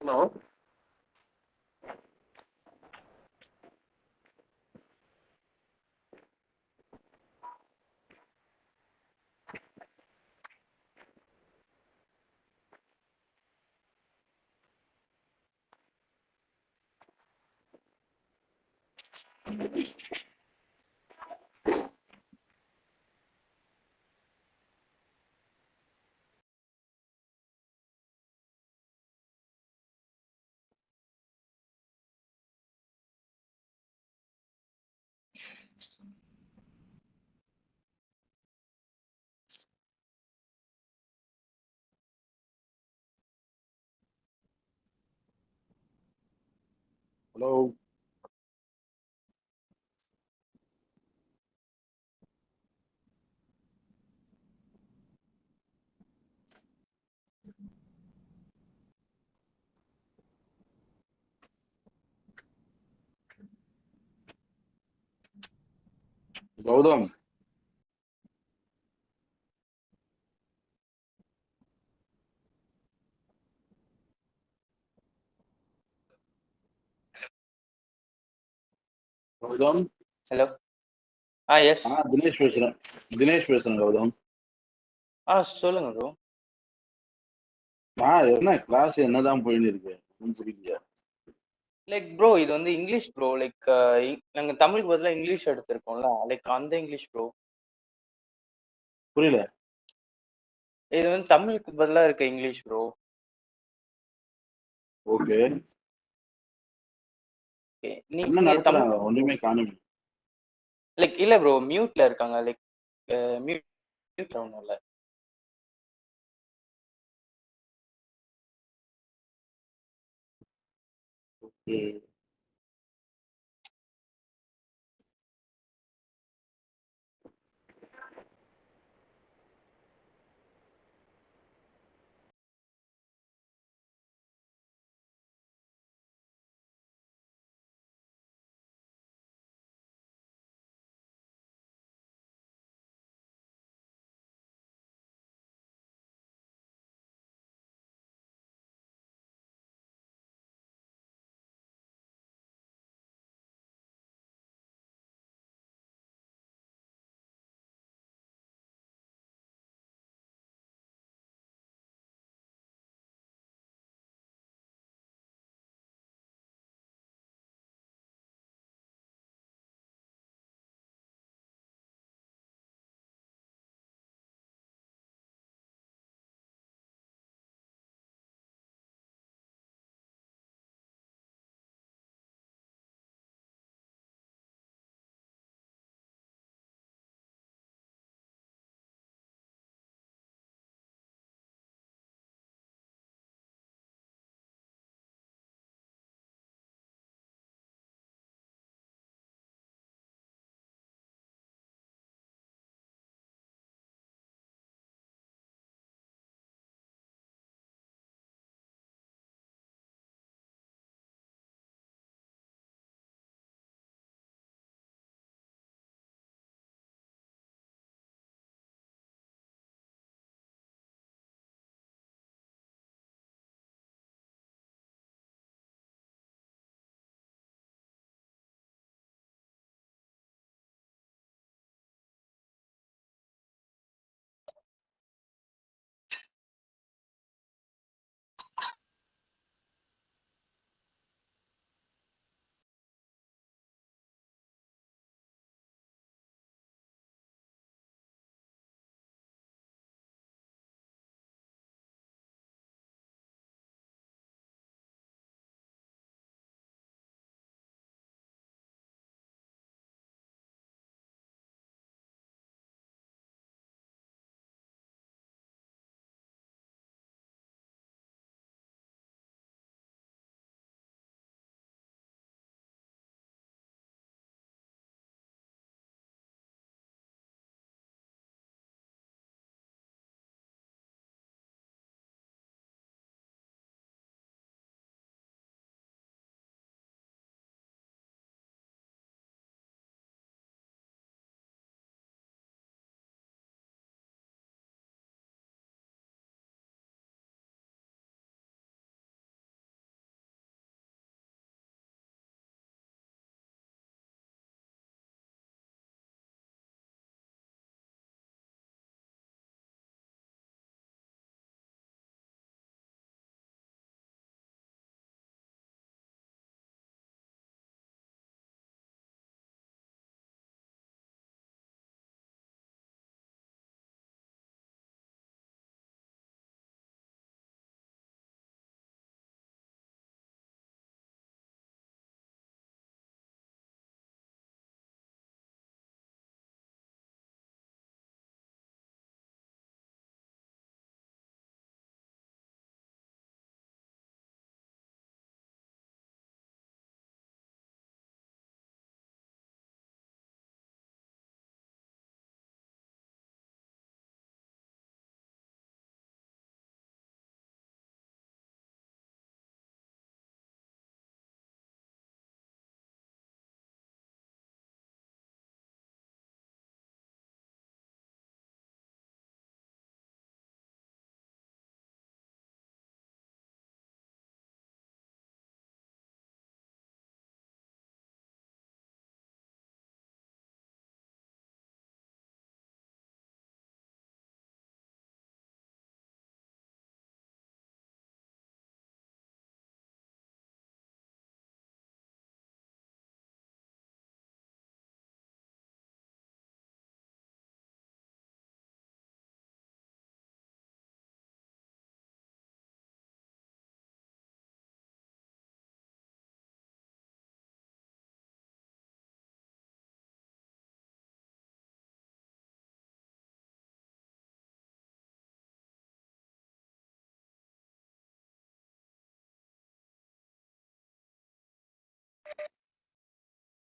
Hello. Hello. Gautham. Gautham. Hello. Yes. Dinesh பேசுறேன். தினேஷ் பேசுறேன் கௌதம். சொல்லுங்க bro. என்ன class என்னதான் போயின்னு இருக்கு புரியலையா? Like bro இது வந்து இங்கிலீஷ் ப்ரோ. லைக் நாங்க தமிழுக்கு பதிலா இங்கிலீஷ் எடுத்திருக்கோம்ல, லைக் அந்த இங்கிலீஷ் ப்ரோ. புரியல. இது வந்து தமிழுக்கு பதிலா இருக்க இங்கிலீஷ் ப்ரோ. ஓகே. என்ன நீங்க தமிழ் நடத்துறாங்க ஒண்ணுமே காணுமே. லைக் இல்ல ப்ரோ, மியூட்ல இருக்காங்க. லைக் மியூட் ஒன்றும் இல்லை. Okay.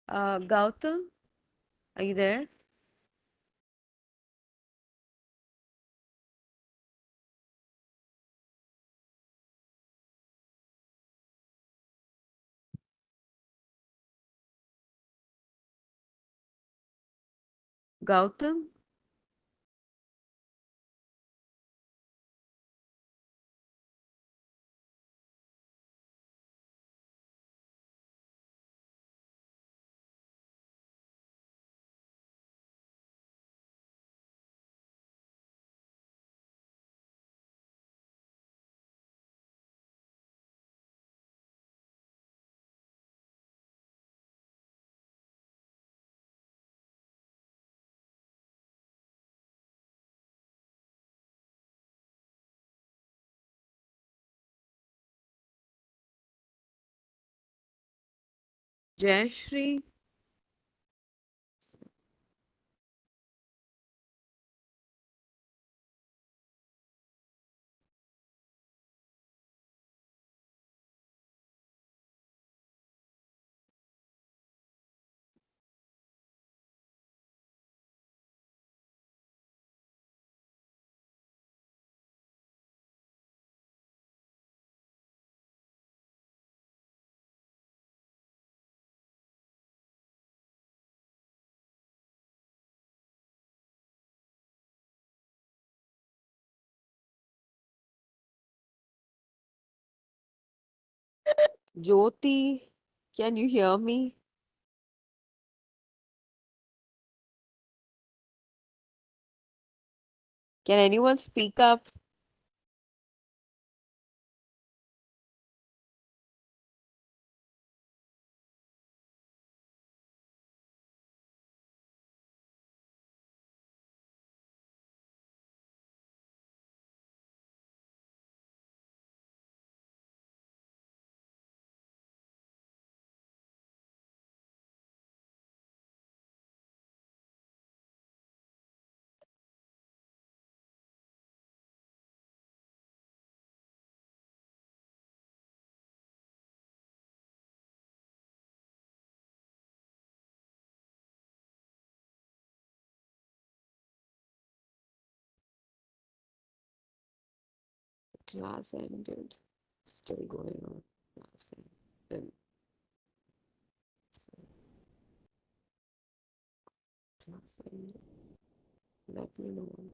Gautam, are you there? Gautam? Jayashree? Jyoti, can you hear me? Can anyone speak up? Class ended. Still going on. Class ended. Class ended. Let me know.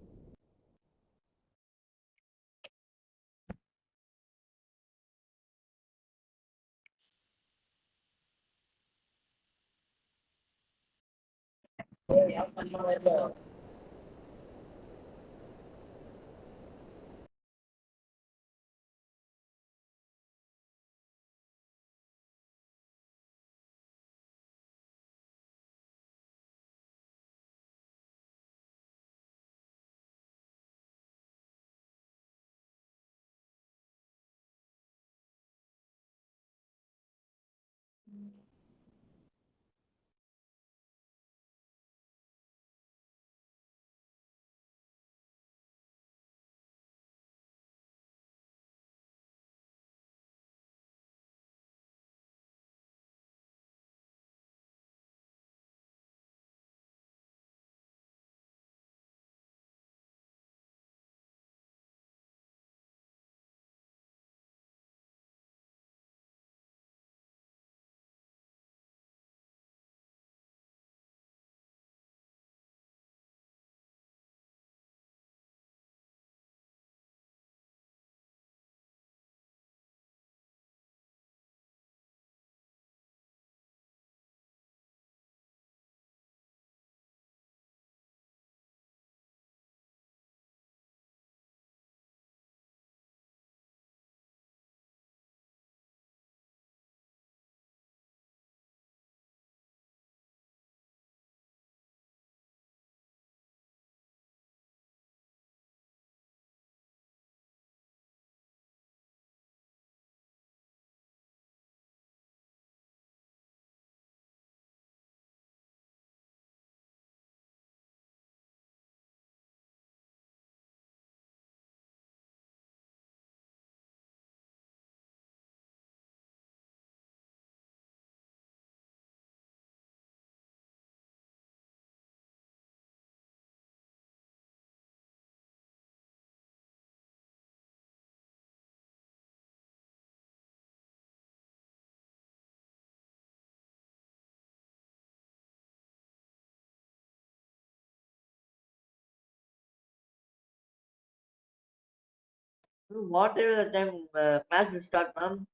What is the time class will start, ma'am?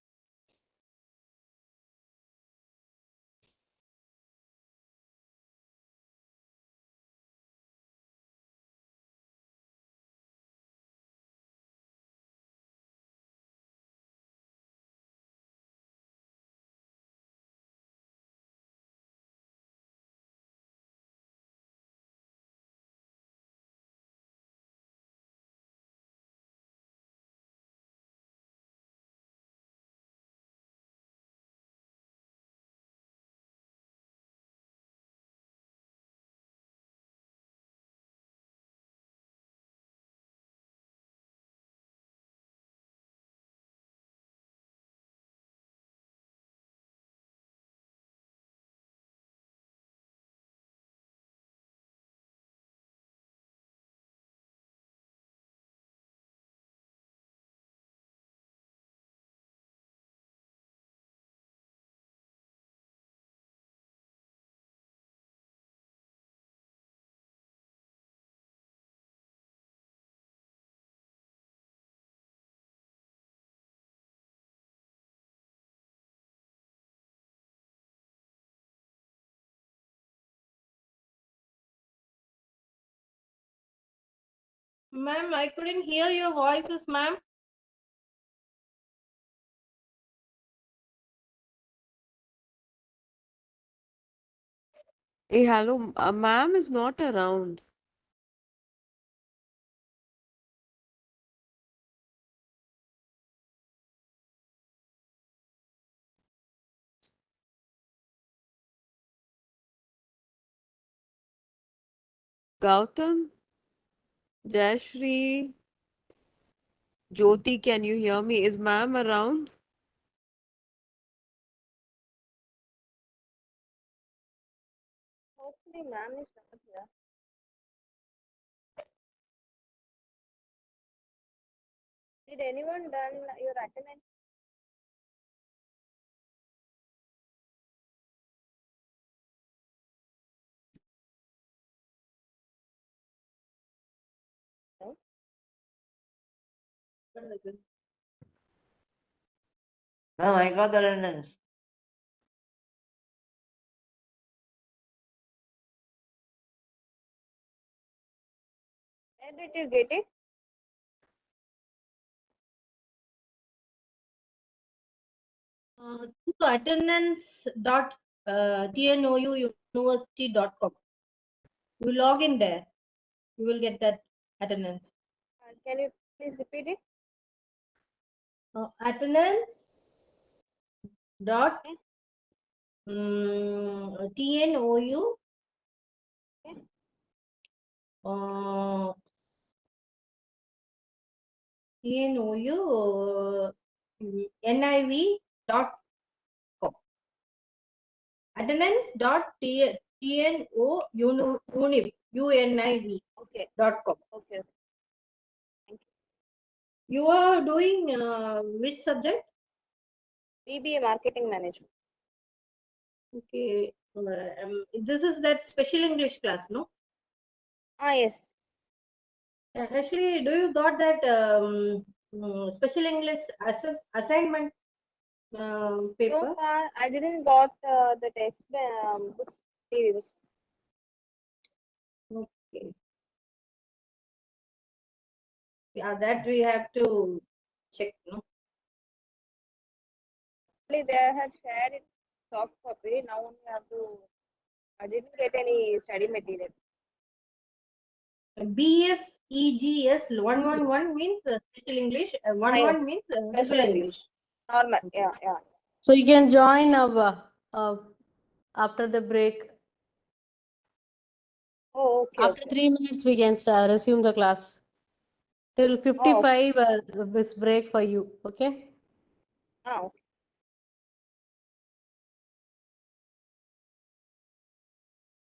Ma'am, I couldn't hear your voices, ma'am. Hey, hello, ma'am is not around. Gautam, Jayashri, Jyoti, can you hear me? Is ma'am around? Hopefully, ma'am is not here. Did anyone done your attendance? No? Ma'am, I got the attendance. Where did you get it? To attendance.tnou university.com. You log in there, you will get that attendance. Can you please repeat it? Attendance dot tnou tnou niv.com. Attendance dot tno univ Okay. .com. Okay. Thank you. You are doing which subject? BBA Marketing Management. Okay. This is that special English class, no? Ah, yes. Actually, do you got that special English assignment paper? So far, I didn't got the text book series. Okay. Yeah, that we have to check, no? They had shared it soft copy. Now we have to. I didn't get any study material. BFEGS 111 means special English, Ah, 11 yes. means Special regular English. English. Normal. Yeah, yeah. So you can join after the break. Oh, okay. After Okay. 3 minutes, we can start, resume the class. Till Oh, okay. 55, this break for you. Okay? Ah, okay.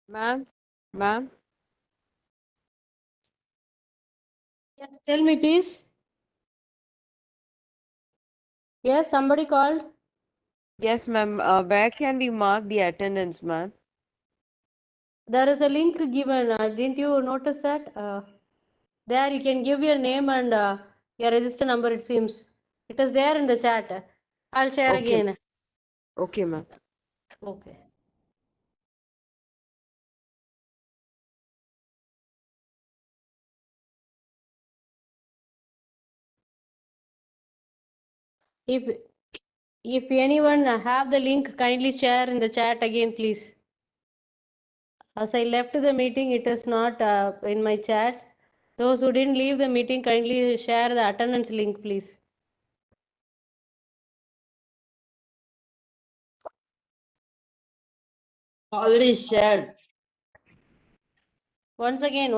Ma'am, ma'am. Yes, tell me, please. Yes, somebody called. Yes, ma'am. Where can we mark the attendance, ma'am? There is a link given. Didn't you notice that? There you can give your name and Your register number, it seems. It is there in the chat. I'll share Okay. again. Okay, ma'am. Okay. If anyone have the link, kindly share in the chat again, please. As I left the meeting, it is not in my chat. Those who didn't leave the meeting, kindly share the attendance link, please. Already shared. Once again.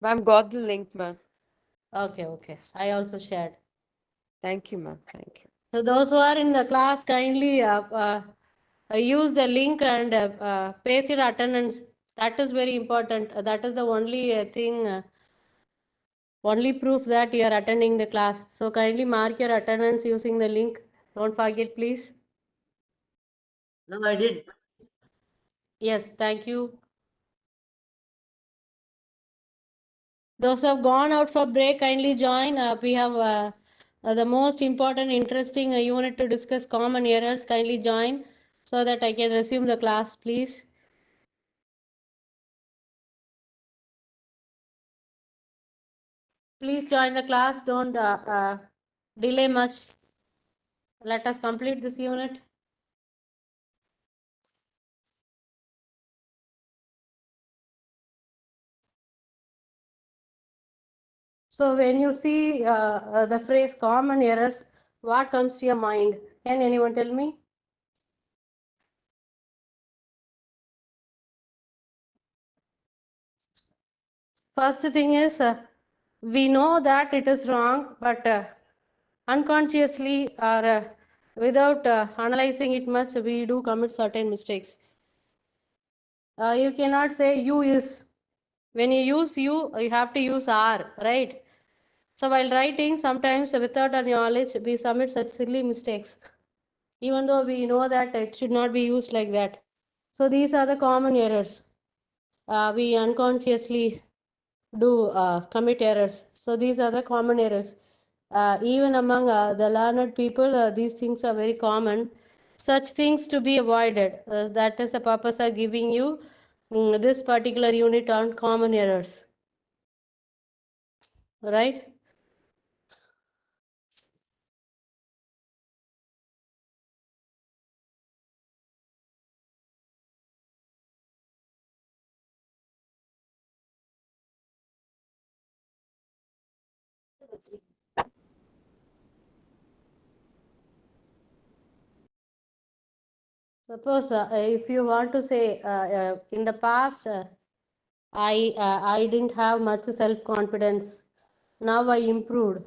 Ma'am, got the link, ma'am. Okay. I also shared. Thank you, ma'am. Thank you. So those who are in the class, kindly use the link and paste your attendance. That is very important. That is the only thing, only proof that you are attending the class. So kindly mark your attendance using the link. Don't forget, please. No, I did. Yes, thank you. Those who have gone out for break, kindly join. We have the most important, interesting unit to discuss common errors. Kindly join so that I can resume the class, please. Please join the class. Don't delay much. Let us complete this unit. So when you see the phrase common errors, what comes to your mind? Can anyone tell me? First thing is, we know that it is wrong, but unconsciously or without analyzing it much, we do commit certain mistakes. You cannot say you is. When you use you have to use are, right? So while writing, sometimes without our knowledge, we submit such silly mistakes, even though we know that it should not be used like that. So these are the common errors. We unconsciously do commit errors. So these are the common errors. Even among the learned people, these things are very common. Such things to be avoided. That is the purpose of giving you this particular unit on common errors. Right? Suppose if you want to say in the past, I didn't have much self-confidence. Now I improved.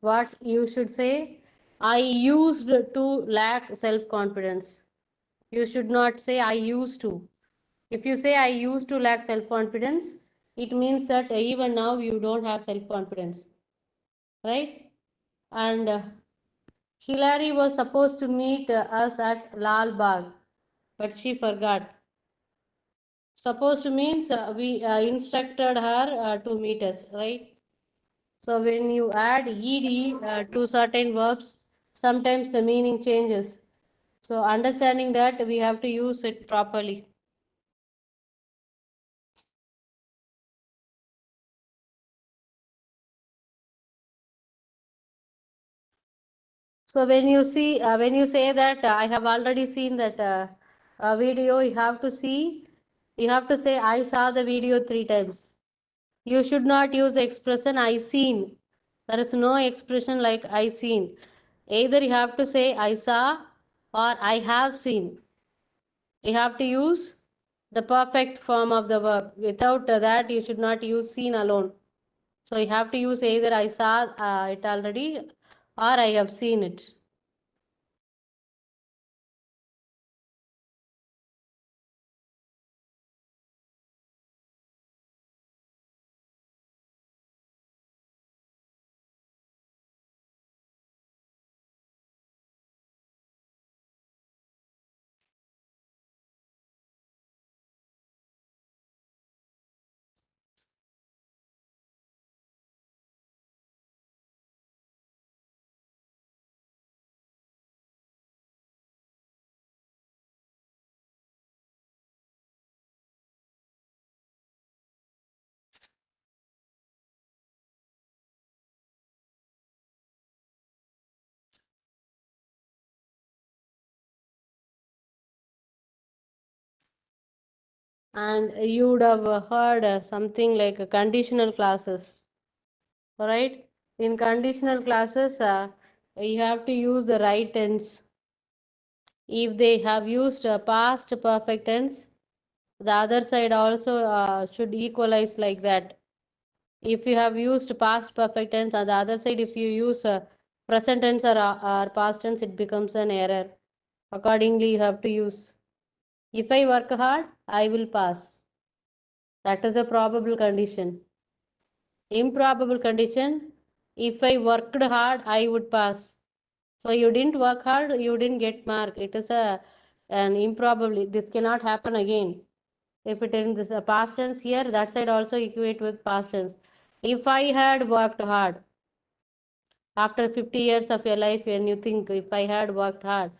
What you should say? I used to lack self-confidence. You should not say I used to. If you say I used to lack self-confidence, it means that even now you don't have self-confidence. Right? And Hilary was supposed to meet us at Lal Bagh, but she forgot. Supposed to means we instructed her to meet us, right? So when you add ed to certain verbs, sometimes the meaning changes. So understanding that, we have to use it properly. So when you see, when you say that I have already seen that video, you have to see, you have to say I saw the video 3 times. You should not use the expression I seen. There is no expression like I seen. Either you have to say I saw or I have seen. You have to use the perfect form of the verb. Without that, you should not use seen alone. So you have to use either I saw it already or I have seen it. And you would have heard something like conditional clauses. Alright? In conditional clauses, you have to use the right tense. If they have used past perfect tense, the other side also should equalize like that. If you have used past perfect tense, on the other side, if you use present tense or past tense, it becomes an error. Accordingly, you have to use. If I work hard, I will pass. That is a probable condition. Improbable condition, if I worked hard, I would pass. So you didn't work hard, you didn't get mark. It is an improbable. This cannot happen again. If it is this past tense here, that side also equate with past tense. If I had worked hard, after 50 years of your life, when you think if I had worked hard,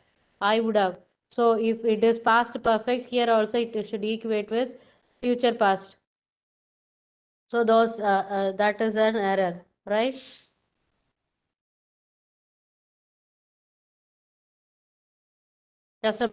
I would have. So if it is past perfect, here also it should equate with future past. So those that is an error, right? Just a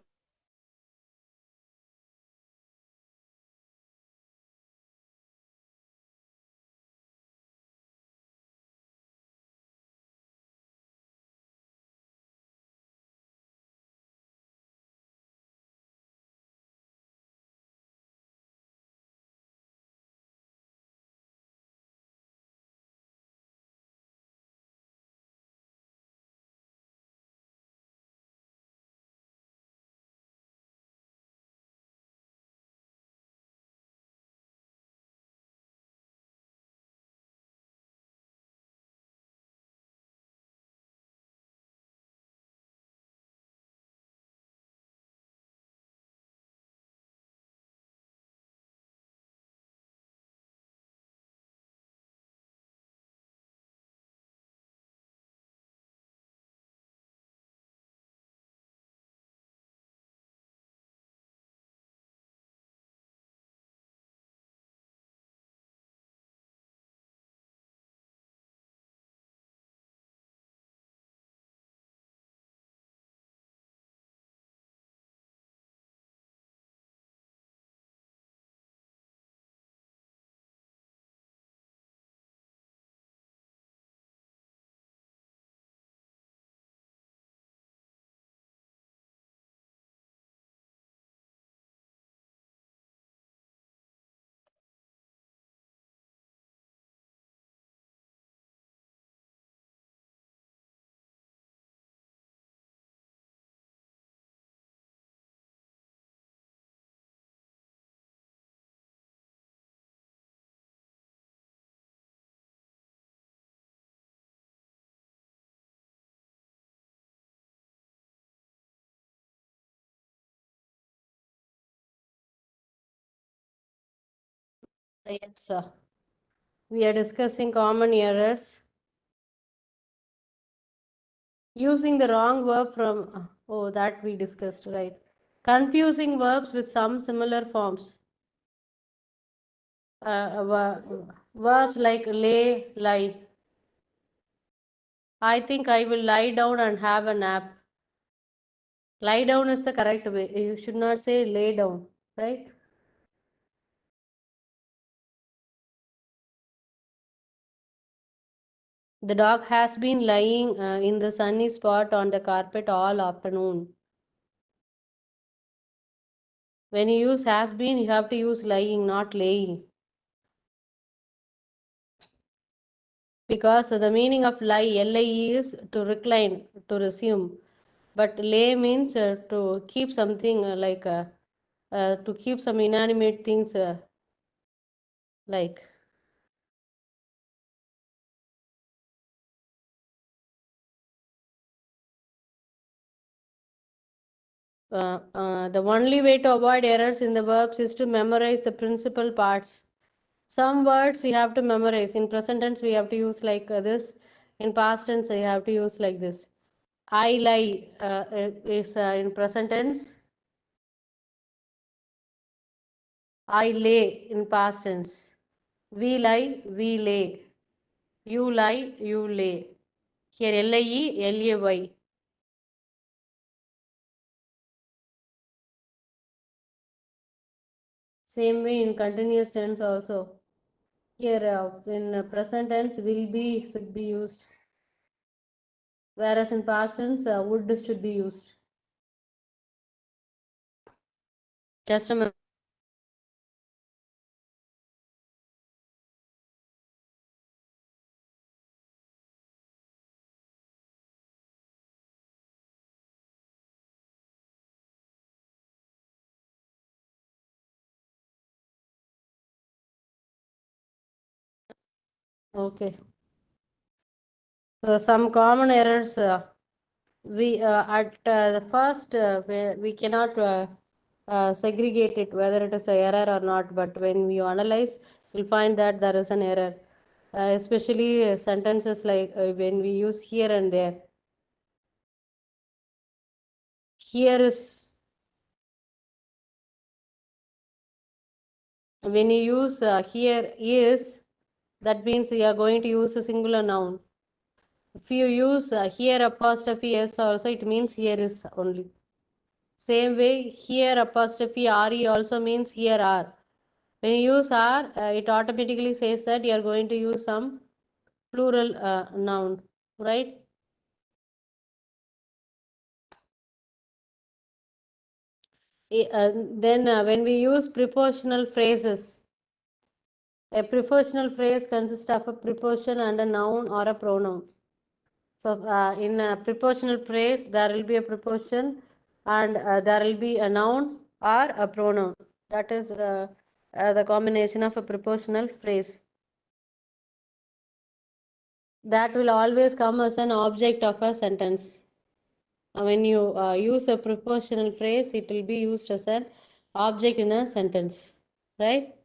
yes, sir. We are discussing common errors. Using the wrong verb from, oh, that we discussed, right? Confusing verbs with some similar forms. Verbs like lay, lie. I think I will lie down and have a nap. Lie down is the correct way. You should not say lay down, right? The dog has been lying in the sunny spot on the carpet all afternoon. When you use has been, you have to use lying, not laying. Because the meaning of lie, L-I-E, is to recline, to resume. But lay means to keep something to keep some inanimate things like. The only way to avoid errors in the verbs is to memorize the principal parts. Some words you have to memorize. In present tense, we have to use like this. In past tense, you have to use like this. I lie is in present tense. I lay in past tense. We lie, we lay. You lie, you lay. Here L-I-E, L-A-Y. Same way in continuous tense also. Here in present tense will be should be used, whereas in past tense would should be used. Just a minute. Okay. So some common errors we at the first we cannot segregate it whether it is a error or not, but when you analyze you'll find that there is an error, especially sentences like when we use here and there. Here is, when you use here is, that means you are going to use a singular noun. If you use here apostrophe s also, it means here is only. Same way, here apostrophe re also means here are. When you use are, it automatically says that you are going to use some plural noun, right? Then when we use prepositional phrases, a prepositional phrase consists of a preposition and a noun or a pronoun. So in a prepositional phrase, there will be a preposition and there will be a noun or a pronoun. That is the combination of a prepositional phrase. That will always come as an object of a sentence. When you use a prepositional phrase, it will be used as an object in a sentence, right?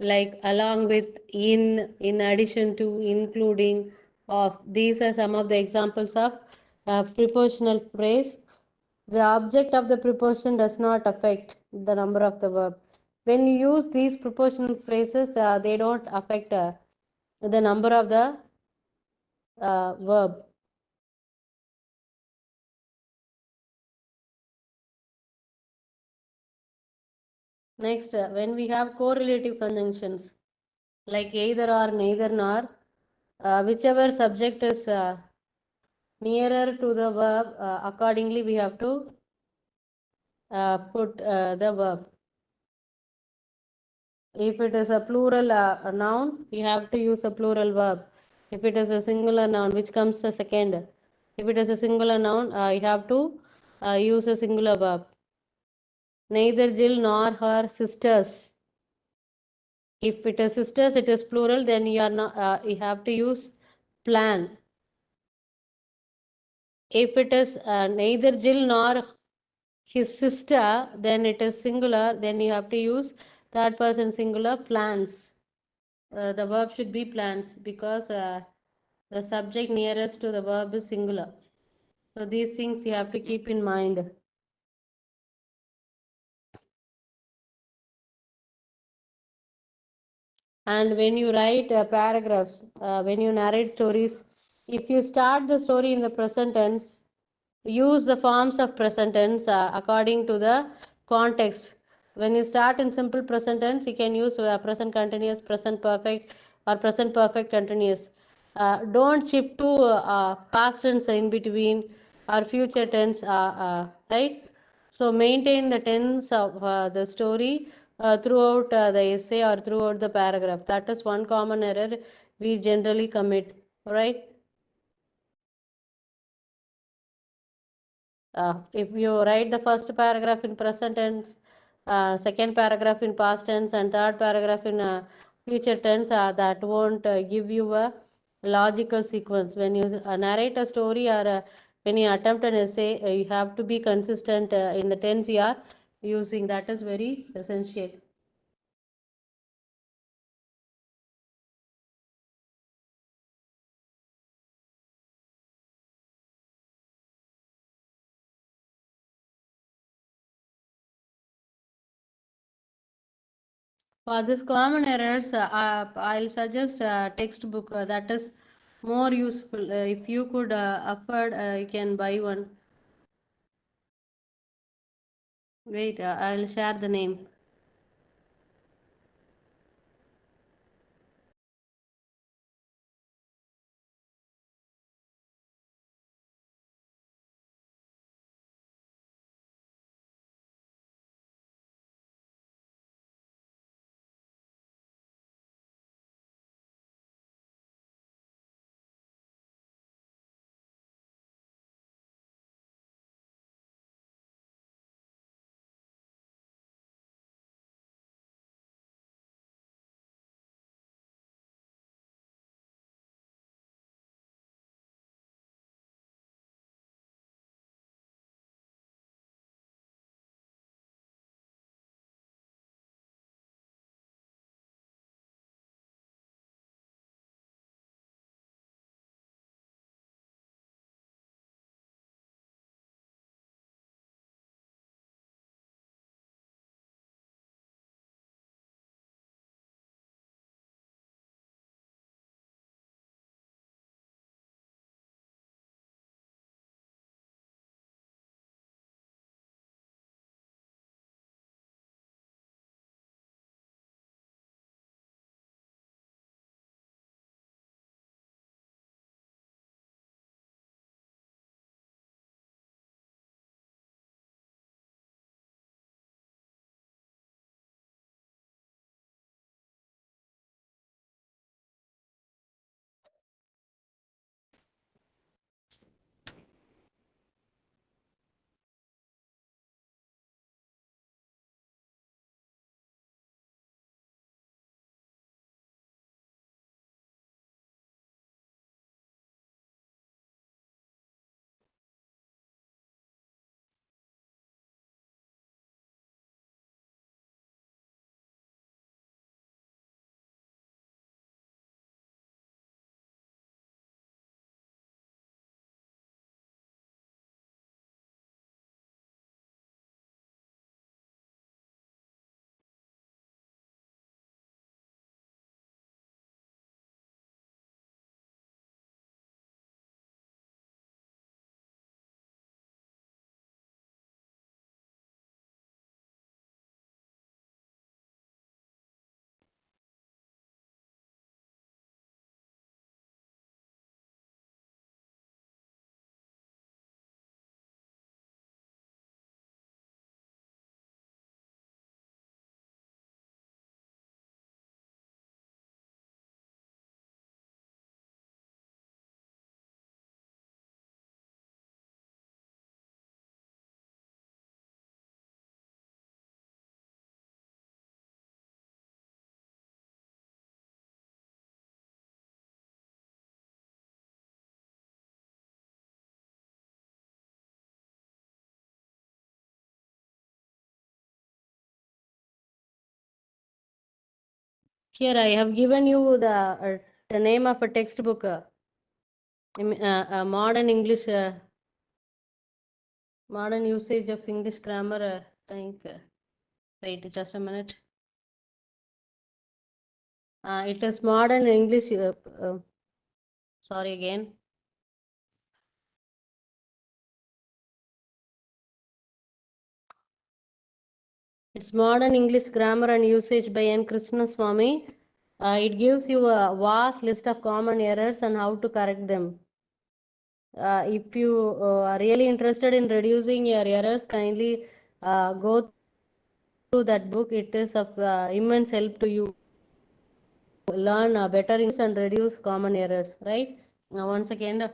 Like along with, in addition to, including, of. These are some of the examples of prepositional phrase. The object of the preposition does not affect the number of the verb. When you use these prepositional phrases, they don't affect the number of the verb. Next, when we have correlative conjunctions like either or, neither nor, whichever subject is nearer to the verb, accordingly we have to put the verb. If it is a plural noun, you have to use a plural verb. If it is a singular noun, which comes the second. If it is a singular noun, you have to use a singular verb. Neither Jill nor her sisters. If it is sisters, it is plural, then you are not. You have to use plan. If it is neither Jill nor his sister, then it is singular, then you have to use third person singular, plans. The verb should be plans because the subject nearest to the verb is singular. So these things you have to keep in mind. And when you write paragraphs, when you narrate stories, if you start the story in the present tense, use the forms of present tense according to the context. When you start in simple present tense, you can use present continuous, present perfect, or present perfect continuous. Don't shift to past tense in between or future tense, right? So maintain the tense of the story throughout the essay or throughout the paragraph. That is one common error we generally commit, right? If you write the first paragraph in present tense, second paragraph in past tense, and third paragraph in future tense, that won't give you a logical sequence. When you narrate a story or when you attempt an essay, you have to be consistent in the tense you are using. That is very essential. For this common errors, I'll suggest a textbook that is more useful. If you could afford, you can buy one. Wait, I'll share the name. Here I have given you the name of a textbook, modern English, modern usage of English grammar. I think. Wait, just a minute. It is modern English. Sorry again. It's Modern English Grammar and Usage by N. Krishnaswamy. It gives you a vast list of common errors and how to correct them. If you are really interested in reducing your errors, kindly go through that book. It is of immense help to you learn better English and reduce common errors, right? Now, one second.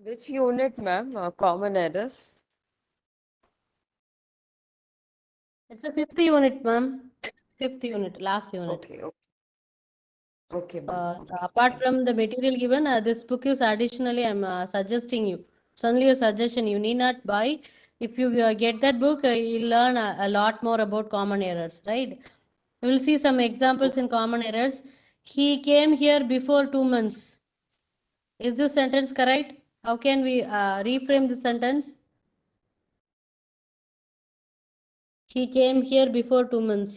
Which unit, ma'am? Common errors? It's the 5th unit, ma'am. 5th unit, last unit. Okay, okay. Okay, ma'am. Okay, Apart thank from the material given, this book is additionally I'm suggesting you. It's only a suggestion. You need not buy. If you get that book, you'll learn a lot more about common errors, right? We will see some examples in common errors. He came here before 2 months. Is this sentence correct? How can we reframe the sentence? He came here before 2 months.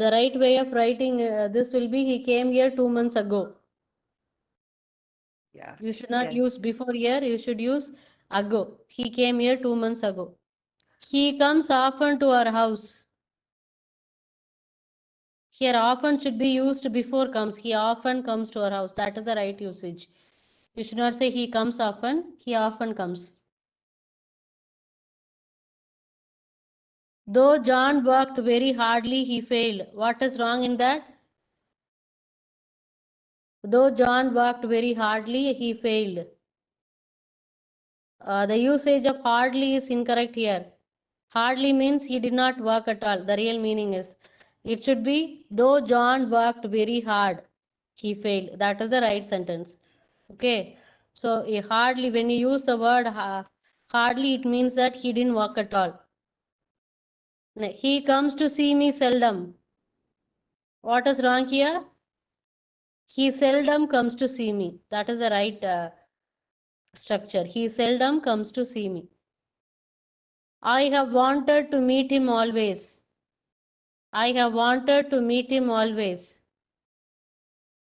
The right way of writing this will be he came here 2 months ago. Yeah. You should not Yes. use before here, you should use ago. He came here 2 months ago. He comes often to our house. Here often should be used before comes. He often comes to our house. That is the right usage. You should not say he comes often, he often comes. Though John worked very hardly, he failed. What is wrong in that? Though John worked very hardly, he failed. The usage of hardly is incorrect here. Hardly means he did not work at all. The real meaning is, it should be, though John worked very hard, he failed. That is the right sentence. Okay. So hardly, when you use the word hardly, it means that he didn't work at all. He comes to see me seldom. What is wrong here? He seldom comes to see me. That is the right structure. He seldom comes to see me. I have wanted to meet him always. I have wanted to meet him always.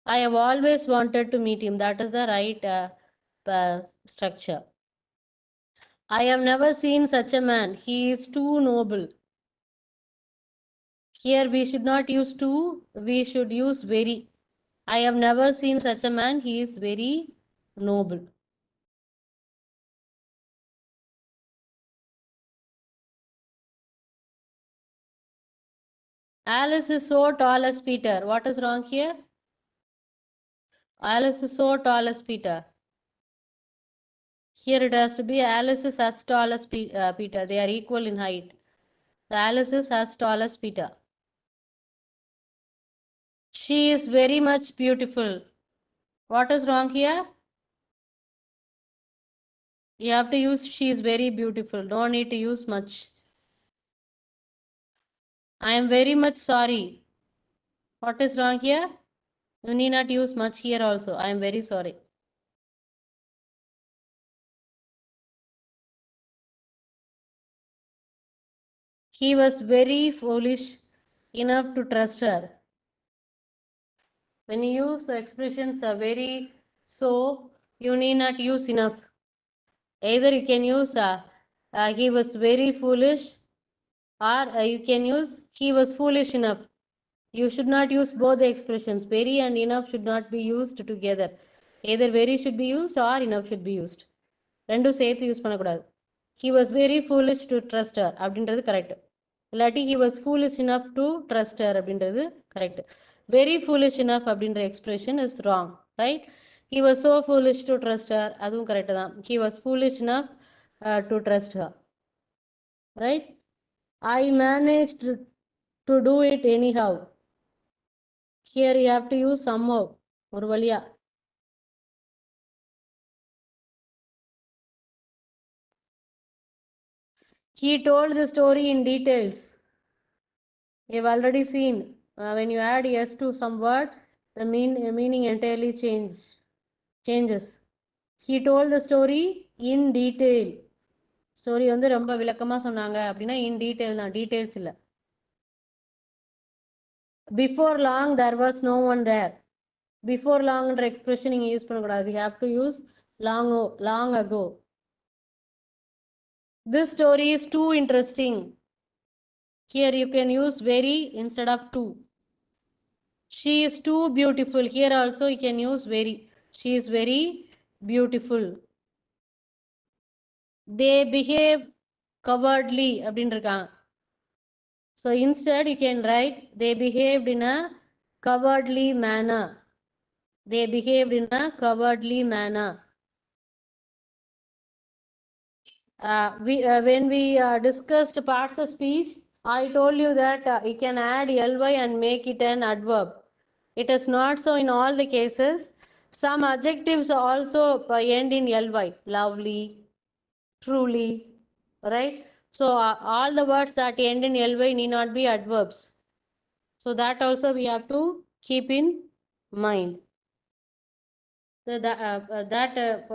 I have always wanted to meet him. That is the right structure. I have never seen such a man. He is too noble. Here we should not use too, we should use very. I have never seen such a man. He is very noble. Alice is so tall as Peter. What is wrong here? Alice is so tall as Peter. Here it has to be Alice is as tall as Peter. They are equal in height. Alice is as tall as Peter. She is very much beautiful. What is wrong here? You have to use she is very beautiful. No need to use much. I am very much sorry. What is wrong here? You need not use much here also. I am very sorry. He was very foolish enough to trust her. When you use expressions are very so, you need not use enough. Either you can use he was very foolish, or you can use he was foolish enough. You should not use both the expressions. Very and enough should not be used together. Either very should be used or enough should be used. ரெண்டும் சேர்த்து use பண்ணக்கூடாது. He was very foolish to trust her அப்படின்றது correct. இல்லாட்டி he was foolish enough to trust her அப்படின்றது correct. Very foolish enough அப்படின்ற expression is wrong, right? He was so foolish to trust her, அதுவும் correct தான். He was foolish enough to trust her, right? I managed to do it anyhow. Here you have to use somehow, ஒரு வழியா. He told the story in details. We have already seen when you add yes to some word, the meaning entirely changes. He told the story in detail. Story வந்து ரொம்ப விளக்கமா சொன்னாங்க அப்படின்னா in detail தான், details இல்ல. Before long there was no one there. Before long என்ற expression நீங்க use பண்ணக்கூடாது. We have to use long ago. This story is too interesting. Here you can use very instead of too. She is too beautiful. Here also you can use very. She is very beautiful. They behave cowardly அப்படின்னு இருக்காங்க. So instead you can write they behaved in a cowardly manner. They behaved in a cowardly manner. When we discussed parts of speech, I told you that you can add ly and make it an adverb. It is not so in all the cases. Some adjectives also end in ly. Lovely, truly, right? So all the words that end in ly need not be adverbs. So that also we have to keep in mind. So that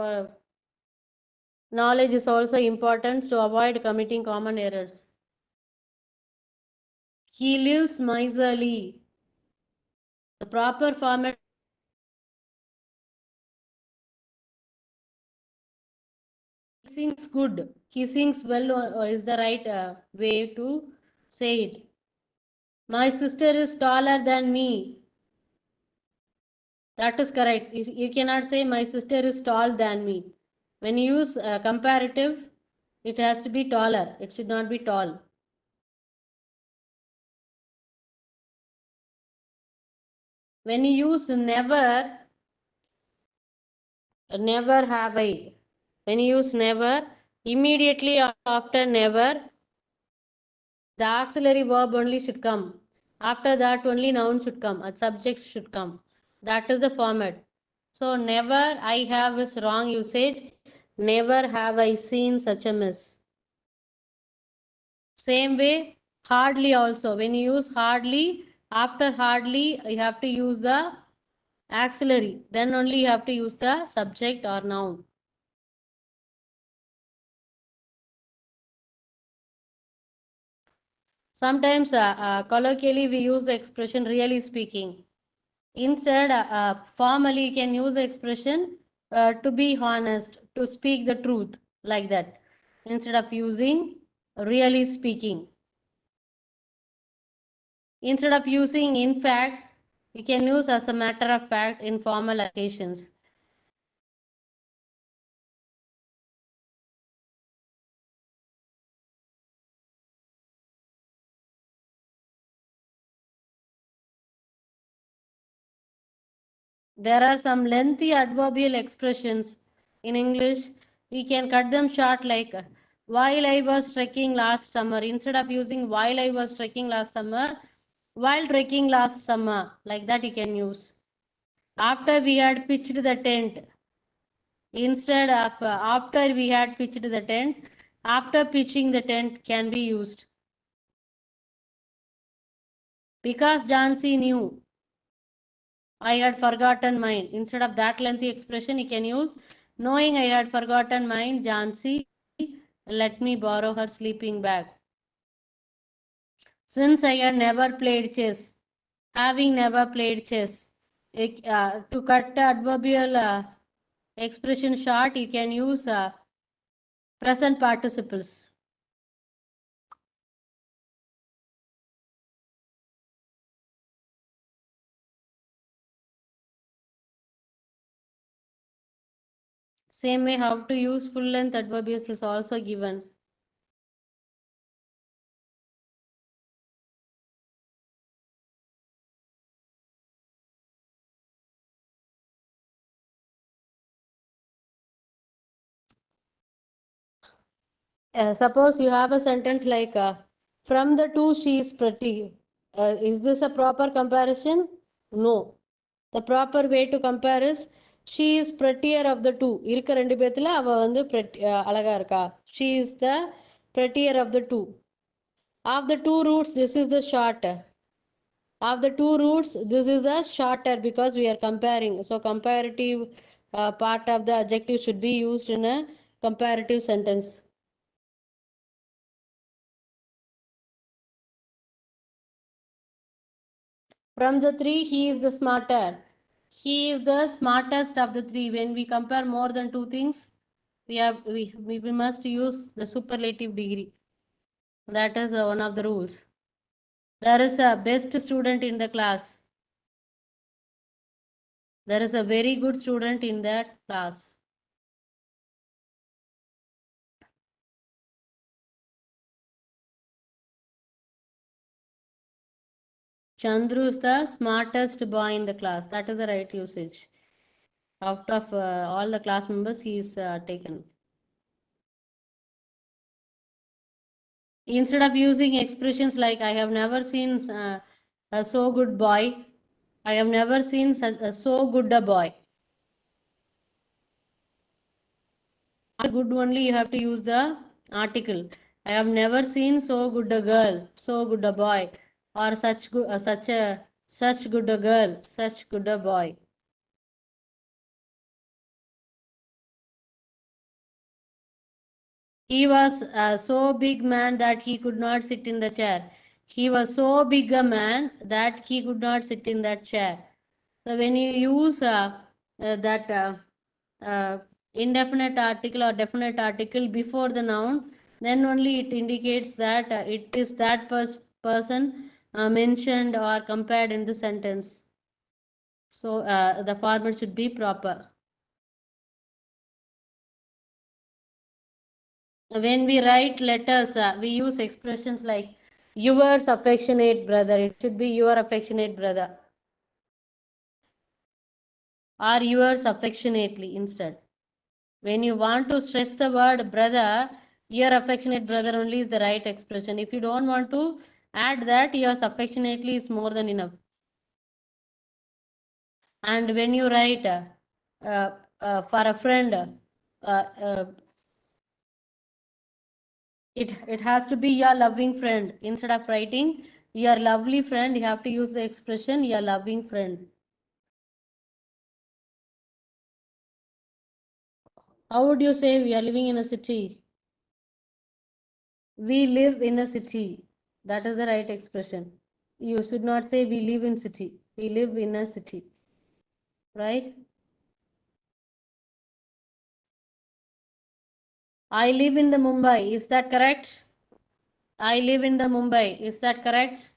knowledge is also important to avoid committing common errors. He lives miserly. The proper format. He sings good. He sings well is the right way to say it. My sister is taller than me. That is correct. You cannot say my sister is tall than me. When you use comparative, it has to be taller. It should not be tall. When you use never, never have I. When you use never, immediately after never, the auxiliary verb only should come. After that, only noun should come. A subject should come. That is the format. So, never I have is wrong usage. Never have I seen such a mess. Same way, hardly also. When you use hardly, after hardly, you have to use the auxiliary. Then only you have to use the subject or noun. Sometimes colloquially we use the expression really speaking. Instead, formally you can use the expression to be honest, to speak the truth, like that. Instead of using really speaking. Instead of using in fact, you can use as a matter of fact in formal occasions. There are some lengthy adverbial expressions in English. We can cut them short like while I was trekking last summer. Instead of using while I was trekking last summer, while trekking last summer, like that you can use. After we had pitched the tent. Instead of after we had pitched the tent, after pitching the tent can be used. Because Jansi knew I had forgotten mine. Instead of that lengthy expression, you can use knowing I had forgotten mine, Jansi let me borrow her sleeping bag. Since I had never played chess, having never played chess, to cut adverbial expression short, you can use present participles. Same way, how to use full length adverbials is also given. Suppose you have a sentence like from the two she is pretty. Is this a proper comparison? No. The proper way to compare is she is prettier of the two. இருக்க ரெண்டு பேத்துல அவ வந்து அழகா இருக்கா. She is the prettier of the two. Of the two roots, this is the short. Of the two roots, this is the shorter because we are comparing. So comparative part of the adjective should be used in a comparative sentence. From the three, he is the smarter. He is the smartest of the three. When we compare more than two things, we must use the superlative degree. That is one of the rules. There is a best student in the class. There is a very good student in that class. Chandru is the smartest boy in the class. That is the right usage. Out of all the class members, he is taken. Instead of using expressions like I have never seen a so good boy, I have never seen so good a boy. Good only you have to use the article. I have never seen so good a girl, so good a boy. or such good, such good a girl, such good a boy. He was so big man that he could not sit in the chair. He was so big a man that he could not sit in that chair. So when you use that indefinite article or definite article before the noun, then only it indicates that it is that person mentioned or compared in the sentence. So the format should be proper. When we write letters, we use expressions like yours affectionate brother. It should be your affectionate brother. Or yours affectionately instead. When you want to stress the word brother, your affectionate brother only is the right expression. If you don't want to add that, yours affectionately is more than enough. And when you write for a friend, it has to be your loving friend. Instead of writing your lovely friend, you have to use the expression your loving friend. How would you say we are living in a city? We live in a city. That is the right expression. You should not say we live in city. We live in a city. Right? I live in the Mumbai. Is that correct? I live in the Mumbai. Is that correct?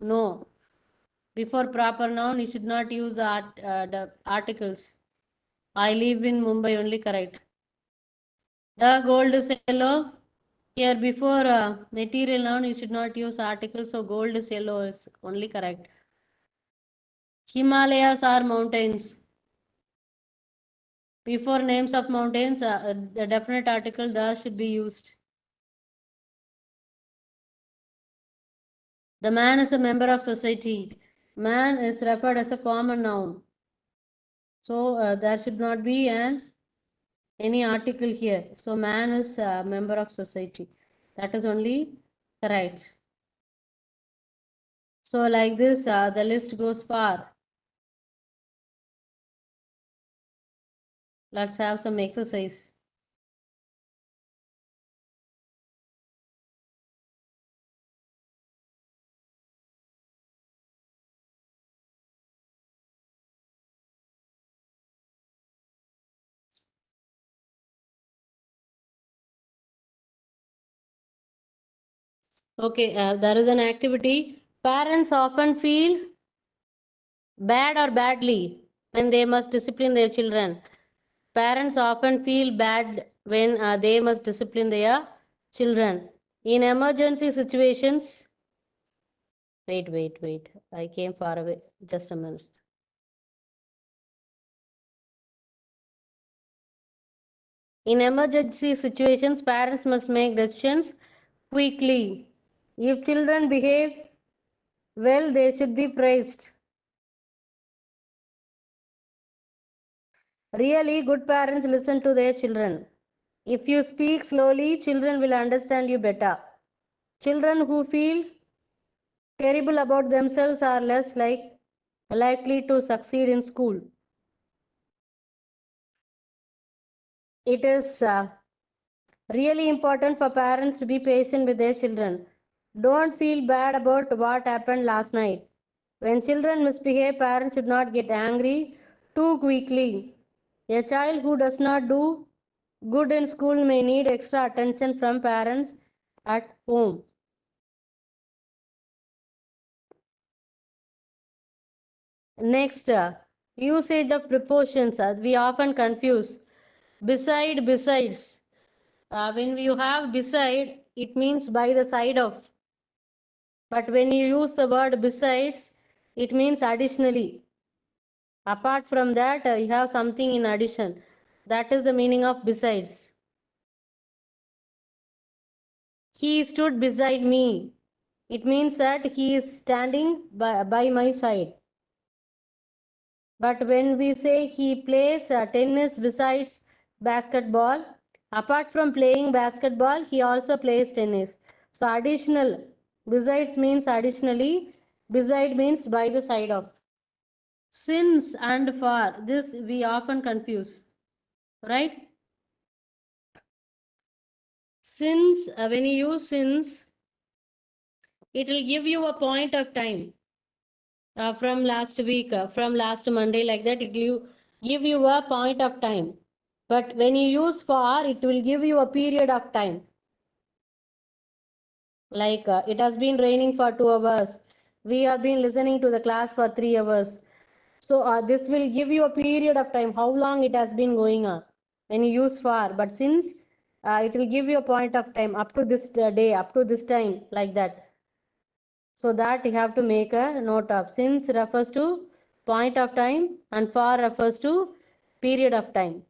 No. Before proper noun, you should not use the articles. I live in Mumbai only correct. The gold is yellow. Here before material noun, you should not use articles. So gold is yellow is only correct. Himalayas are mountains. Before names of mountains, the definite article the should be used. The man is a member of society. Man is referred as a common noun. So there should not be any article here. So man is a member of society. That is only correct. So like this, the list goes far. Let's have some exercise. Okay, there is an activity. Parents often feel bad or badly when they must discipline their children. Parents often feel bad when they must discipline their children. In emergency situations, wait. I came far away. Just a minute. In emergency situations, parents must make decisions quickly. If children behave well, they should be praised. Really, good parents listen to their children. If you speak slowly, children will understand you better. Children who feel terrible about themselves are less likely to succeed in school. It is really important for parents to be patient with their children. Don't feel bad about what happened last night. When children misbehave, parents should not get angry too quickly. A child who does not do good in school may need extra attention from parents at home. Next, usage of prepositions. We often confuse besides. When you have beside, it means by the side of. But when you use the word besides, it means additionally. Apart from that, you have something in addition. That is the meaning of besides. He stood beside me. It means that he is standing by my side. But when we say he plays tennis besides basketball, apart from playing basketball, he also plays tennis. So additional Besides means additionally. Beside means by the side of. Since and for, this we often confuse, right? Since, when you use since, it will give you a point of time. From last week, from last Monday, like that, it will give you a point of time. But when you use for, it will give you a period of time. Like it has been raining for 2 hours. We have been listening to the class for 3 hours. So this will give you a period of time, how long it has been going on when you use for. But since, it will give you a point of time, up to this day, up to this time, like that. So that you have to make a note of. Since refers to point of time and for refers to period of time.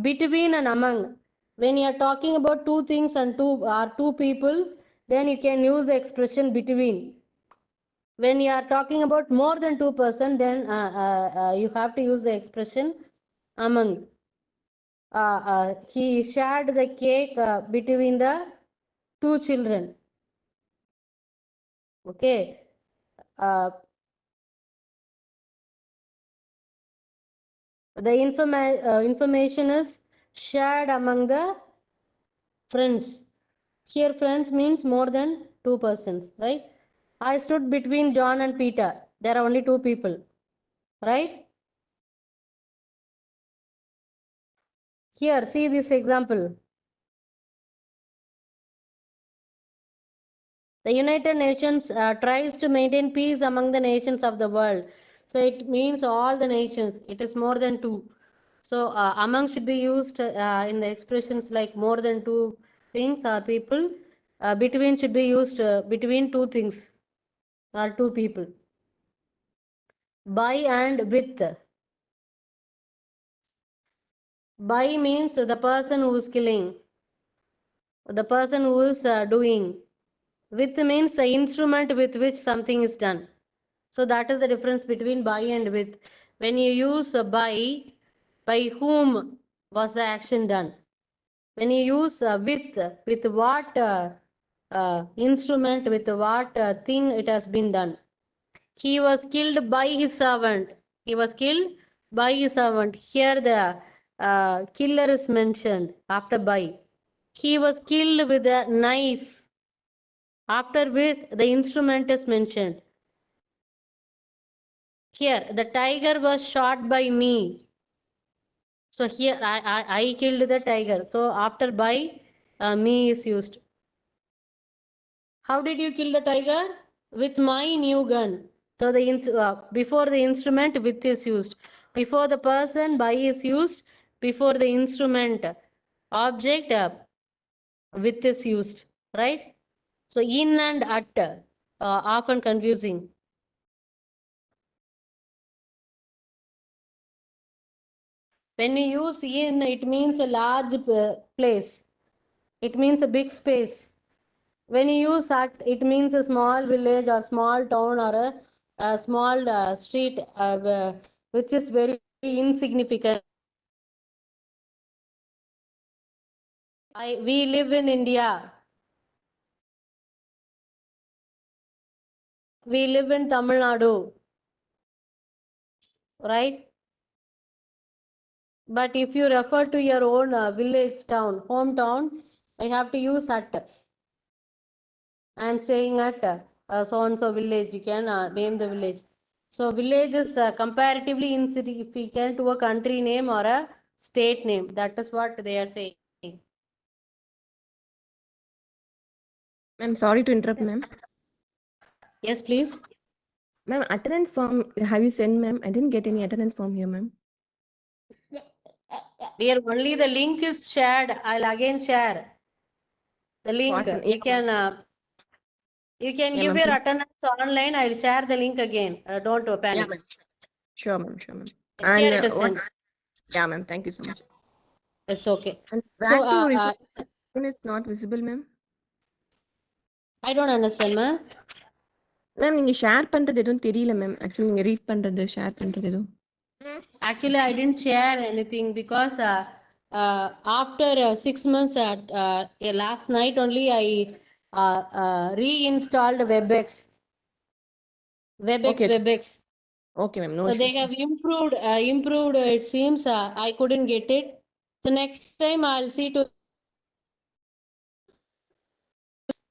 Between and among. When you are talking about two things and two people, then you can use the expression between. When you are talking about more than 2 person, then you have to use the expression among. He shared the cake between the 2 children. Okay. The information is shared among the friends. Here friends means more than 2 persons, right? I stood between John and Peter. There are only 2 people, right? Here, see this example. The United Nations tries to maintain peace among the nations of the world. So it means all the nations. It is more than 2. So among should be used in the expressions like more than 2 things or people. Between should be used between 2 things or 2 people. By and with. By means the person who is killing, the person who is doing. With means the instrument with which something is done. So that is the difference between by and with. When you use by whom was the action done? When you use with what instrument, with what thing it has been done. He was killed by his servant. He was killed by his servant. Here the killer is mentioned after by. He was killed with a knife. After with, the instrument is mentioned. Here, the tiger was shot by me. So here, I killed the tiger. So after by, me is used. How did you kill the tiger? With my new gun. So the before the instrument, with is used. Before the person, by is used. Before the instrument, object, with is used. Right? So in and at, often confusing. When we use in, it means a large place. It means a big space. When you use at, it means a small village or small town or a small street which is very insignificant. We live in India. We live in Tamil Nadu. Right? But if you refer to your own village town, hometown, I have to use at. I am staying at so and so village. You can name the village. So village is comparatively insignificant to a country name or a state name. That is what they are saying. Ma'am, sorry to interrupt, ma'am. Yes, please. Ma'am, attendance form, have you sent, ma'am? I didn't get any attendance form here, ma'am. Dear, only the link is shared. I'll again share the link. What? You can Yeah, give ma'am, your please. attendance online. I'll share the link again. Don't Yeah, panic. ma'am. Sure, ma'am. Sure, ma'am. Here And it is what? sent. Yeah, ma'am. Thank you so much. It's okay. And So where to refer is not visible, ma'am. I don't understand, ma'am. Ma'am நீங்க share பண்றது எதுவும் தெரியல ma'am actually நீங்க read பண்றது share பண்றது எதுவும் Actually, I didn't share anything because after 6 months, last night only I reinstalled WebEx. Okay, okay. WebEx. Okay, ma'am. No So they issues. have improved. It seems I couldn't get it. So next time I'll see to.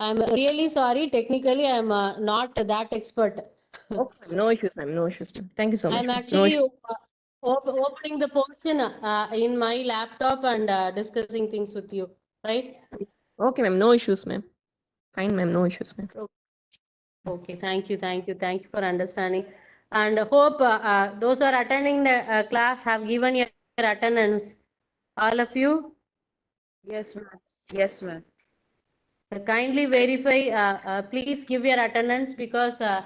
I'm really sorry. Technically, I'm not that expert. Okay, ma'am. No issues, ma'am. No issues, ma'am. Thank you so much, I'm ma'am. No actually issues. opening the portion in my laptop and discussing things with you, right? Okay, ma'am. No issues, ma'am. Fine, ma'am. No issues, ma'am. Okay, thank you, thank you, thank you for understanding. And hope those who are attending the class have given your attendance. All of you. Yes, ma'am. Yes, ma'am. Kindly verify, please give your attendance because it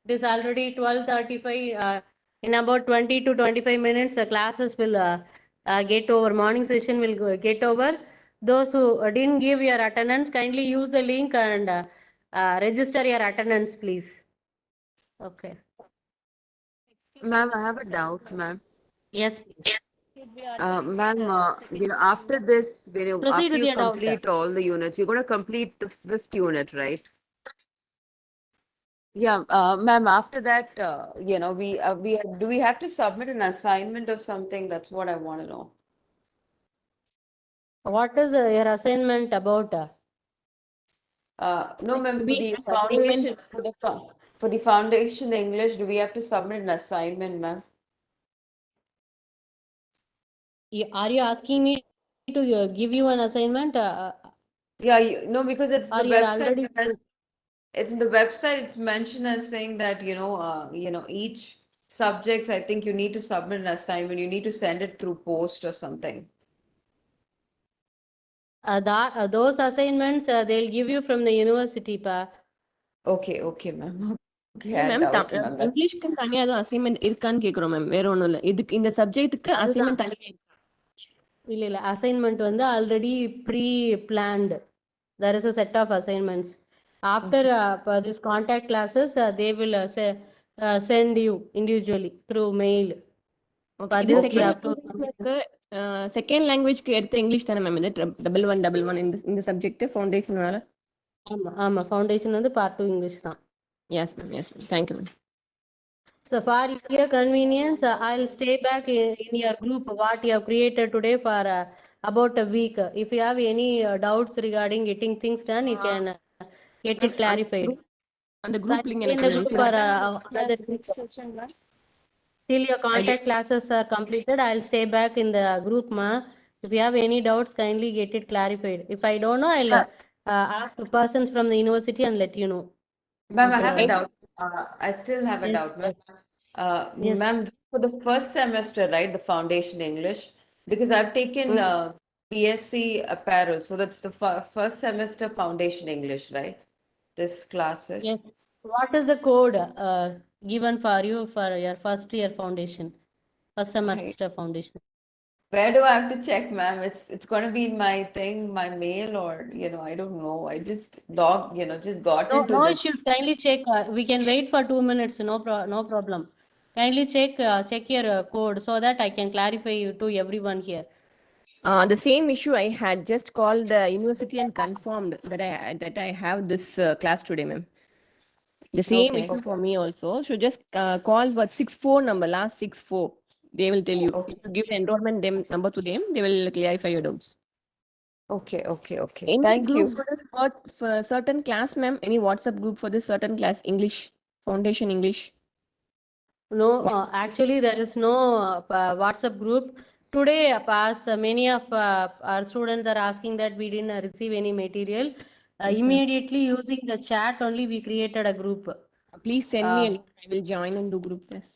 is already 12:35. In about 20 to 25 minutes, classes will get over. Morning session will get over. Those who didn't give your attendance, kindly use the link and register your attendance, please. Okay. Ma'am, I have a doubt, ma'am. Yes, please. Ma'am, after this, Proceed after with you your doubt. complete all the units, you're going to complete the fifth unit, right? Yeah, ma'am, after that, do we have to submit an assignment or something? That's what I want to know. What is your assignment about? No, ma'am, for We the have assignment. foundation, for the foundation English, do we have to submit an assignment, ma'am? Are you asking me to give you an assignment? Yeah, no, because it's Or the you're website. already. It's in the website. It's mentioned as saying that each subject. I think you need to submit an assignment. You need to send it through post or something. Those assignments they'll give you from the university, pa. Okay, okay, ma'am. Okay, இல்ல I had ma'am doubts, ma'am. That's இங்கிலீஷ்க்கு தனியா ஏதோ assignment இருக்கான்னு கேக்குறோம் ma'am. வேற ஒண்ணும் இல்ல. இதுக்கு இந்த சப்ஜெக்ட்டுக்கு அதுதான் அசைன்மெண்ட் தனியா இருக்கு. இல்ல அசைன்மெண்ட் வந்து already preplanned. There is a set of assignments. After this contact classes, they will send you individually through mail. Okay. For இது this you second have to submit. லாங்குவேஜ்க்கு செகண்ட் லாங்குவேஜ்க்கு எடுத்த English தானே ma'am இது 1111 இந்த subject ஃபவுண்டேஷனால. ஆமா foundation வந்து part 2 English தான். Yes ma'am yes ma'am. Thank you ma'am. So for your convenience, I'll stay back in your group what you have created today for about a week. If you have any doubts regarding getting things done, you can get it clarified. அந்த So group I'll link stay in எனக்கு the கொஞ்சம் group share for பண்ணுங்க. another week. Till your contact classes are completed, I'll stay back in the group, ma. If you have any doubts, kindly get it clarified. If I don't know, I'll ask persons from the university and let you know. Ma'am, I Okay. have a doubt. I still have a Yes. doubt, ma'am. Yes. Ma'am, for the first semester, right, the foundation English, because I've taken BSc apparel, so that's the first semester foundation English, right? This classes. Yes. What is the code given for you for your first year foundation, first semester foundation? Where do I have to check, ma'am? It's going to be in my thing, my mail, or I don't know. I just just got into No this. issues. Kindly check. We can wait for 2 minutes. No problem. Kindly check your code so that I can clarify you to everyone here. The same issue I had just called the university and confirmed that I have this class today, ma'am. The same Okay. issue for me also. So just call what 64 number, last 64. They will tell you. If you give the enrollment number to them, they will clarify your doubts. Okay, okay, okay. Any Thank group you. for this for certain class, ma'am? Any WhatsApp group for this certain class? English, Foundation English? No, actually there is no WhatsApp group. Today, as many of our students are asking that we didn't receive any material, immediately using the chat only we created a group. Please send me a link. I will join and do group test.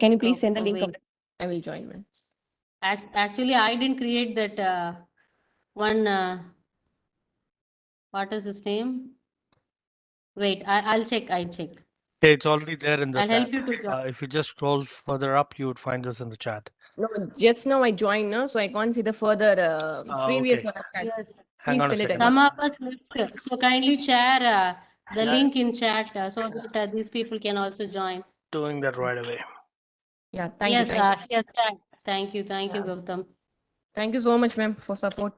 Can you please send the link? Wait. I will join, ma'am. Actually, I didn't create that one. What is his name? Wait, I'll check. I'll check. Okay, it's already there in the I'll chat. help you to join. If you just scroll further up, you would find this in the chat. No, just now I joined now, so I can't see the further previous Okay. one. Chat. Yes. Hang on a Please send it second. again. Some of us left, so kindly share the Yeah. link in chat so that these people can also join. Doing that right away. Yeah, thank Yes, you. Thank you. yes, thank you, Gautam. Thank you so much, ma'am, for support.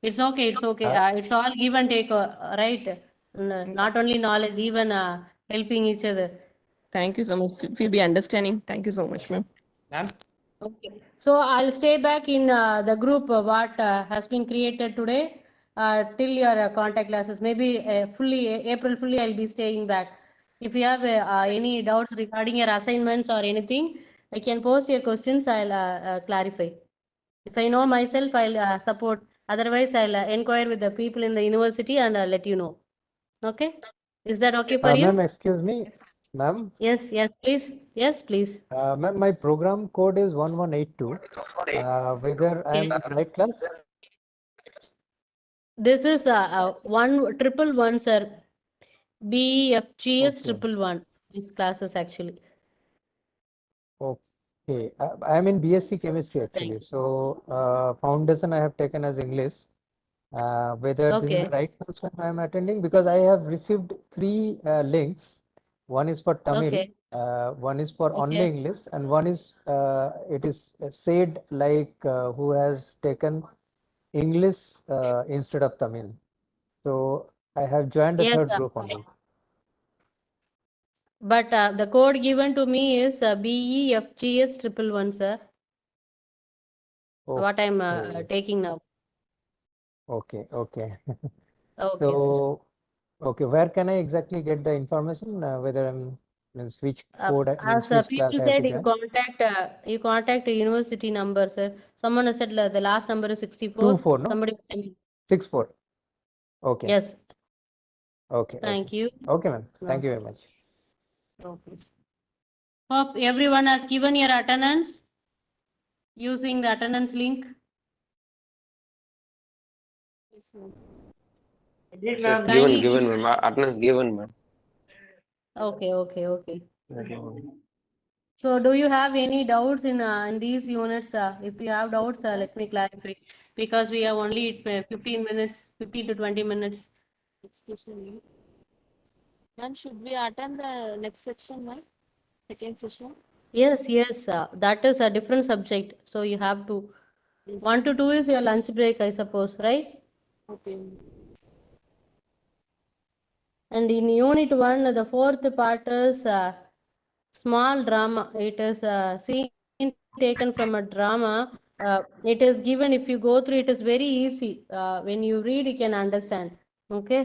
It's okay. It's okay. It's all give and take, right? Not only knowledge, even helping each other. Thank you so much. We'll be understanding. Thank you so much, ma'am. Ma'am, Okay. So I'll stay back in the group what has been created today till your contact classes. Maybe April fully I'll be staying back. If you have any doubts regarding your assignments or anything, I can post your questions. I'll clarify. If I know myself, I'll support. Otherwise, I'll inquire with the people in the university and let you know. Okay? Is that okay for Ma'am, you? excuse me. Ma'am, Yes, yes, please. Yes, please. ma'am, my program code is 1182. Whether Okay. I'm right class? This is 111, sir. BFGS Okay. 111. These classes actually. Okay. I'm in BSc chemistry Thank actually. you. So foundation I have taken as English. Whether this is the Okay. right person I am attending, because I have received three links. One is for Tamil, Okay. one is for only Okay. English, and one is it is said like who has taken English instead of Tamil. So I have joined the Yes, third sir. group only. But the code given to me is BEFGS 111, sir. What I'm Okay. taking now. Okay. Okay. Okay, sir. So okay, where can I exactly get the information? Whether means which code means As which class people I have to said, join? you contact a university number, sir. Someone has said the last number is 64. 24, no? Somebody was saying 64. Okay. yes. Okay. Okay. Thank you. Okay, ma'am. No, Thank you very much. no, please. Hope everyone has given your attendance using the attendance link. Yes, ma'am. I did, Yes, ma'am. given, Kindly give. given, ma'am. Attendance given, ma'am. Okay, okay, okay. Okay, ma'am. So, do you have any doubts in these units? If you have doubts, let me clarify. Because we have only 15 minutes, 15 to 20 minutes. Excuse me. When should we attend the next section, ma'am? Second session? Yes, yes. That is a different subject. So you have to. Yes. 1 to 2 is your lunch break, I suppose, right? Okay. And in unit 1, the fourth part is small drama. It is a scene taken from a drama. It is given, if you go through, it is very easy. When you read, you can understand. Okay.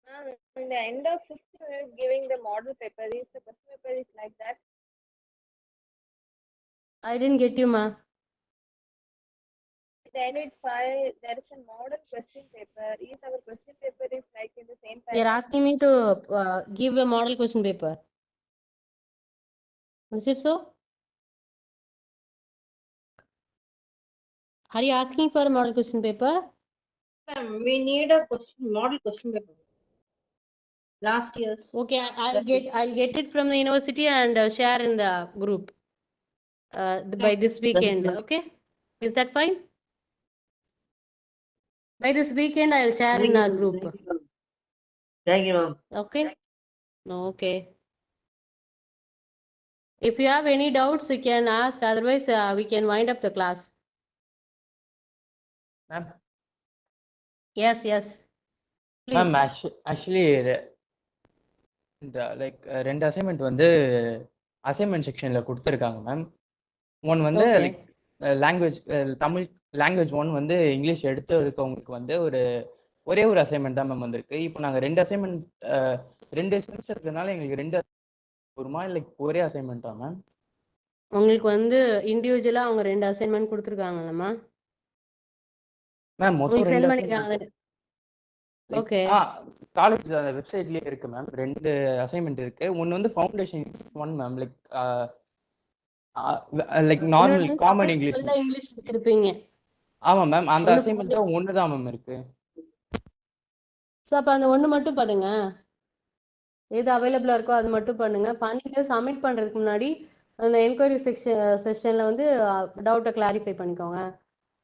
Ma'am, in the end of fifth unit, giving the model paper, is the question paper is like that. I didn't get you, ma. In the unit 5, there is a model question paper. Is our question paper is like in the same You're pattern? asking me to give a model question paper. Is it so? Are you asking for a model question paper? Ma'am, we need a model question paper. Last year's. Okay, I'll get it from the university and share in the group by this Thank you, weekend. ma'am. Okay, is that fine? By this weekend, I'll share Thank in you, our ma'am. group. Thank you, ma'am. Thank you, ma'am. Okay. Okay. If you have any doubts, you can ask. Otherwise, we can wind up the class. Ma'am Yes, yes. Please. Ma'am actually இந்த like ரெண்டு assignment வந்து assignment செக்ஷனில் கொடுத்துருக்காங்க ma'am. One வந்து Okay. Like language Tamil language one வந்து English எடுத்து இருக்கவங்களுக்கு வந்து ஒரே ஒரு அசைன்மெண்ட் தான் மேம் வந்திருக்கு. இப்போ நாங்கள் ரெண்டு அசைன்மெண்ட் 2 செமஸ்டர் இருக்கிறதுனால எங்களுக்கு 2 வருமா இல்லை ஒரே அசைன்மெண்ட்டா மேம்? உங்களுக்கு வந்து இண்டிவிஜுவலா அவங்க 2 அசைன்மெண்ட் கொடுத்துருக்காங்கல்லம்மா. மேம் மொத்தம் உங்களுக்கு 2 சென்ட் அசைன்மெண்ட் பண்ணிருக்காங்க. Like okay. காலேஜ் வெப்சைட்லேயே இருக்கு மேம். 2 அசைன்மெண்ட் இருக்கு. ஒன்று வந்து foundation one ma'am like like normal இன்னொன்னு காமன் தமிழ் இங்கிலீஷ். பதிலா இங்கிலீஷ் எடுத்திருப்பீங்க. ஆமாம் மேம். அந்த ஒண்ணு அசைன்மெண்ட்டும் ஒன்று தான் மேம் இருக்கு. ஸோ அப்போ அந்த ஒன்று மட்டும் பண்ணுங்க. எது அவைலபிளாக இருக்கோ அது மட்டும் பண்ணுங்க. பண்ணிட்டு சப்மிட் பண்ணுறதுக்கு முன்னாடி அந்த என்கொயரி செஷனில் வந்து டவுட்டை கிளாரிஃபை பண்ணிக்கோங்க.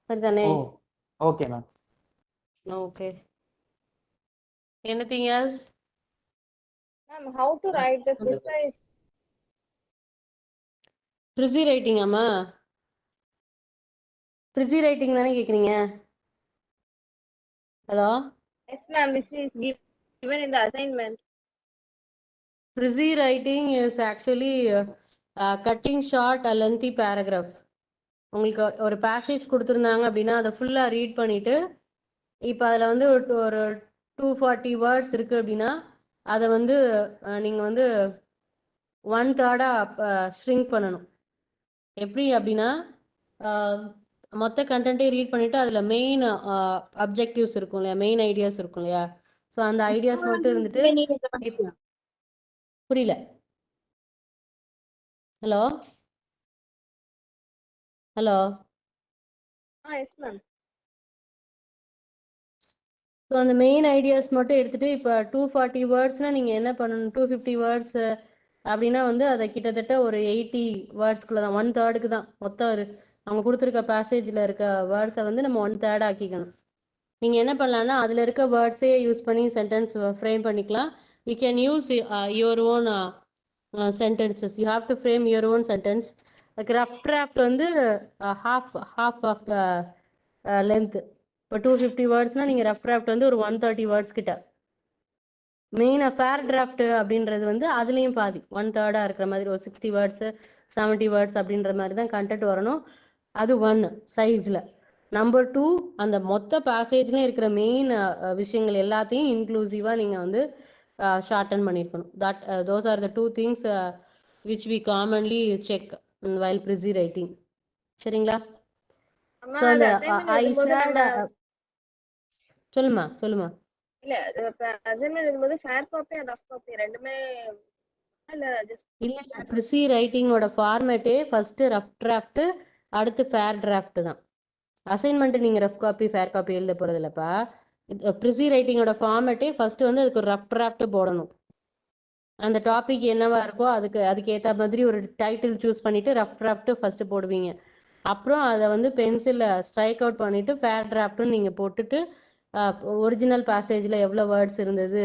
சரிதானே? Oh okay ma'am. Okay. Anything else? Ma'am, how to write the precise? Precis ரைட்டிங்காம்மா? ப்ரிசி ரைட்டிங் தானே கேக்குறீங்க? Hello? Yes, ma'am. This is given in the assignment. Precis writing is actually cutting short a lengthy paragraph. உங்களுக்கு ஒரு passage கொடுத்துருந்தாங்க அப்படின்னா அதை ஃபுல்லாக read பண்ணிட்டு இப்போ அதில் வந்து ஒரு 240 வேர்ட்ஸ் இருக்குது அப்படின்னா அதை வந்து நீங்கள் வந்து 1/3 ஷ்ரிங்க் பண்ணணும். எப்படி அப்படின்னா மொத்த கண்டென்ட்டே ரீட் பண்ணிவிட்டு அதில் மெயின் அப்ஜெக்டிவ்ஸ் இருக்கும் இல்லையா, மெயின் ஐடியாஸ் இருக்கும் இல்லையா, ஸோ அந்த ஐடியாஸ் மட்டும் இருந்துட்டு புரியல. Hello hello Yes, ma'am. So அந்த மெயின் ஐடியாஸ் மட்டும் எடுத்துகிட்டு இப்போ 240 வேர்ட்ஸ்னால் நீங்கள் என்ன பண்ணணும், 250 வேர்ட்ஸு அப்படின்னா வந்து அதை கிட்டத்தட்ட ஒரு 80 வேர்ட்ஸ்குள்ளே தான், 1/3 தான் மொத்தம் அவங்க கொடுத்துருக்க பேசேஜில் இருக்க வேர்ட்ஸை வந்து நம்ம 1/3 ஆக்கிக்கணும். நீங்கள் என்ன பண்ணலான்னா அதில் இருக்க வேர்ட்ஸே யூஸ் பண்ணி சென்டென்ஸ் ஃப்ரேம் பண்ணிக்கலாம். You can use your own sentences. You have to frame your own sentence. Rough draft வந்து half ஆஃப் த லென்த். இப்போ 250 வேர்ட்ஸ்னால் நீங்கள் ரஃப் டிராஃப்ட் வந்து ஒரு 130 வேர்ட்ஸ் கிட்ட. மெயினாக ஃபேர் டிராஃப்ட் அப்படின்றது வந்து அதுலேயும் பாதி 1/3 இருக்கிற மாதிரி ஒரு 60 வேர்ட்ஸு 70 வேர்ட்ஸ் அப்படின்ற மாதிரி தான் கண்டென்ட் வரணும். அது 1 சைஸில். நம்பர் 2 அந்த மொத்த பேசேஜ்லேயும் இருக்கிற மெயின் விஷயங்கள் எல்லாத்தையும் இன்க்ளூசிவாக நீங்கள் வந்து ஷார்டன் பண்ணியிருக்கணும். Those are the 2 things which we commonly check while precis writing. சரிங்களா? ஸோ அந்த ஐ ஷேர்ட் சொல்லுமா சொல்லுமா. இல்ல அசைன்மெண்ட் எழுதும்போது fair copy and rough copy ரெண்டுமே இல்ல ஜஸ்ட் இல்லை ப்ரிசி ரைட்டிங்கோட ஃபார்மேட்டே ஃபஸ்ட்டு ரஃப் டிராஃப்ட்டு, அடுத்து ஃபேர் டிராஃப்ட் தான். அசைன்மெண்ட்டு நீங்கள் ரஃப் காப்பி ஃபேர் காப்பி எழுத போகிறது இல்லைப்பா. ப்ரிசி ரைட்டிங்கோட ஃபார்மேட்டே ஃபஸ்ட்டு வந்து அதுக்கு ஒரு ரஃப் டிராஃப்ட் போடணும். அந்த டாபிக் என்னவா இருக்கோ அதுக்கு ஏற்ற மாதிரி ஒரு டைட்டில் சூஸ் பண்ணிவிட்டு ரஃப் டிராஃப்ட்டு ஃபஸ்ட்டு போடுவீங்க. அப்புறம் அதை வந்து பென்சிலில் ஸ்ட்ரைக் அவுட் பண்ணிவிட்டு ஃபேர் டிராஃப்ட்டுன்னு நீங்கள் போட்டுட்டு ஒரிஜினல் பேசேஜில் எவ்வளோ வேர்ட்ஸ் இருந்தது,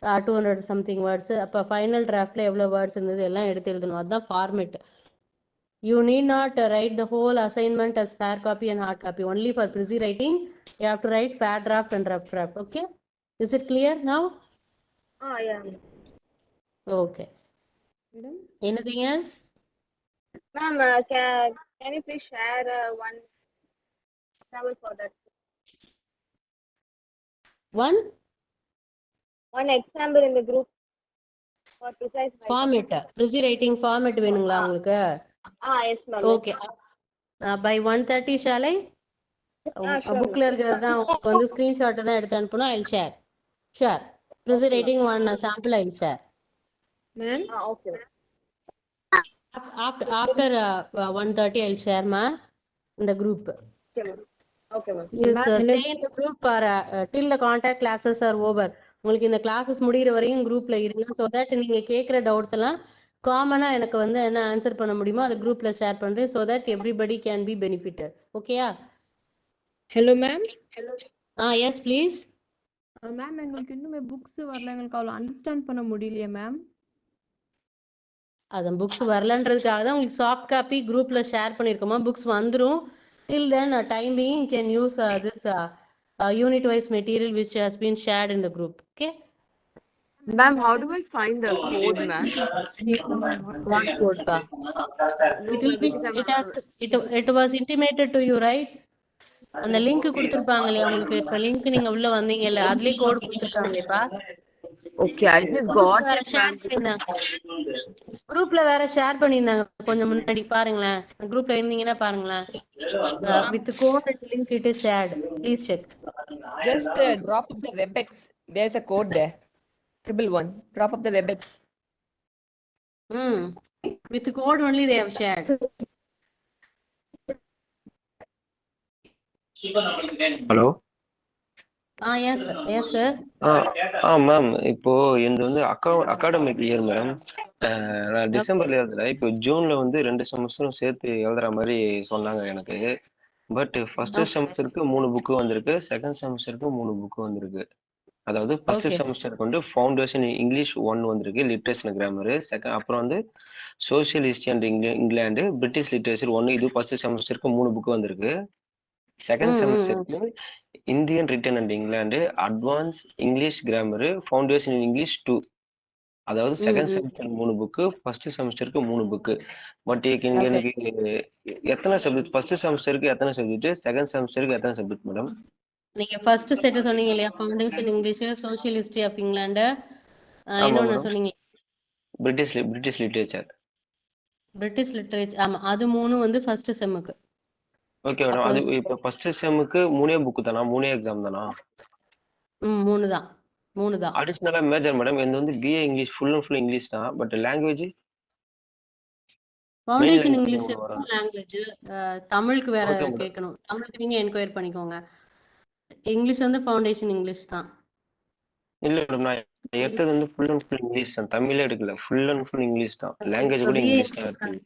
200 சம்திங் வேர்ட்ஸு, அப்போ ஃபைனல் டிராஃப்டில் எவ்வளோ வேர்ட்ஸ் இருந்தது எல்லாம் எடுத்து எழுதணும். அதுதான் format. You need not write the whole assignment as fair copy and hard copy. Only for precis writing you have to write fair draft and rough draft. Okay, is it clear now? yeah. Okay. Madam? Anything else? Ma'am, can you please share one example for that? One example in the group for precise writing. Format. Precis writing format வேணுங்களா உங்களுக்கு? Yes, ma'am. Okay. By 1:30 shall I? Sure, புக்கில் இருக்கிறது தான் உங்களுக்கு வந்து screenshot தான் எடுத்து அனுப்பணும். I will share. Share. Precis writing one sample I will share. ma'am. Okay. After 1:30 I will share in the group. Okay, ma'am. Okay, ma'am. You stay in the group for till the contact classes are over. உங்களுக்கு இந்த classes முடிகிற வரையும் குரூப்ல இருங்க. So that நீங்க கேட்குற doubts எல்லாம் காமனா எனக்கு வந்து என்ன ஆன்சர் பண்ண முடியுமோ அதை குரூப்ல ஷேர் பண்றேன். So that everybody can be benefited. ஓகேயா? Hello ma'am. Yes please. Ma'am எங்களுக்கு இன்னுமே புக்ஸ் வரல, எங்களுக்கு அவ்வளோ அண்டர்ஸ்டாண்ட் பண்ண முடியலையே மேம். அது புக்ஸ் வரலன்றதுக்காக தான் உங்களுக்கு சாஃப்ட் காப்பி குரூப்பில் ஷேர் பண்ணியிருக்கோமா. புக்ஸ் வந்துடும். Till then time being can use this unit wise material which has been shared in the group. Okay? Ma'am, how do I find the code, ma'am? What code pa? No, It will be it was intimated to you, right? அந்த link கொடுத்துருப்பாங்க இல்லையா உங்களுக்கு. இப்போ link நீங்க உள்ள வந்தீங்கல்ல, அதுலயே code கொடுத்துருக்காங்களேப்பா. Okay, I just got it, ma'am. குரூப்ல வேற ஷேர் பண்ணியிருந்தாங்க கொஞ்சம் முன்னாடி, பாருங்களேன். குரூப்ல இருந்தீங்கன்னா பாருங்களேன். With code and link it is shared. Please check. Just drop up the WebEx. There's a code there. 111. Drop up the WebEx. With code only they have shared. Hello. Yes sir. Ma'am, இப்போ இது வந்து academic year ma'am. நான் டிசம்பர்ல எழுதுறேன். இப்போ ஜூன்ல வந்து 2 செமஸ்டரும் சேர்த்து எழுதுற மாதிரி சொன்னாங்க எனக்கு. பட் ஃபர்ஸ்ட் செமஸ்டருக்கு 3 புக்கு வந்திருக்கு, செகண்ட் செமஸ்டருக்கு 3 புக்கு வந்திருக்கு. அதாவது ஃபர்ஸ்ட் செமஸ்டருக்கு வந்து ஃபவுண்டேஷன் இங்கிலீஷ் 1 வந்திருக்கு, லிட்ரேச்சர் கிராமர். செகண்ட் அப்புறம் வந்து social history and England, British literature 1. இது ஃபர்ஸ்ட் செமஸ்டருக்கு 3 புக்கு வந்திருக்கு. செகண்ட் ம் ம் ம் செமஸ்டருக்கு Indian written and England, advance English grammar, foundation in English 2. அதாவது ம் செகண்ட் ம் செமஸ்டர் 3 புக்கு, ஃபர்ஸ்ட் செமஸ்டருக்கு 3 புக்கு. பட் இங்க ஓகே. எனக்கு எத்தனை சப்ஜெக்ட்? ஃபர்ஸ்ட் செமஸ்டருக்கு எத்தனை சப்ஜெக்ட்? செகண்ட் செமஸ்டருக்கு எத்தனை சப்ஜெக்ட் மேடம்? நீங்க ஃபர்ஸ்ட் செட் சொன்னீங்க இல்லையா, foundation English, social history of England, ஆமா இன்னொன்னு மேடம். சொன்னீங்க பிரிட்டிஷ் லிட்ரேச்சர். British literature. ஆமா, அது மூணும் வந்து ஃபர்ஸ்ட் செம்முக்கு. Okay madam. அது அப்புறம் இப்போ ஃபர்ஸ்ட் செம்முக்கு 3 புக்கு தானா? 3 எக்ஸாம் தானா? 3 தான், 3 தான். அடிஷ்னலா மேஜர் மேடம் இது வந்து BA English full and full English தான். But language main foundation language English ஒன்று இருக்கும், வராது. லாங்குவேஜ். தமிழுக்கு வேற ஓகே மேடம். கேட்கணும். தமிழுக்கு நீங்க என்கொயர் பண்ணிக்கோங்க. இங்கிலீஷ் வந்து ஃபவுண்டேஷன் இங்கிலீஷ் தான். இல்ல மேடம் நான் எடுத்தது வந்து ஃபுல் அண்ட் ஃபுல் இங்கிலீஷ் தான். தமிழே எடுக்கல. ஃபுல் அண்ட் ஃபுல் இங்கிலீஷ் தான். லாங்குவேஜ் கூட பிஏ இங்கிலீஷ் தான் எடுத்தது.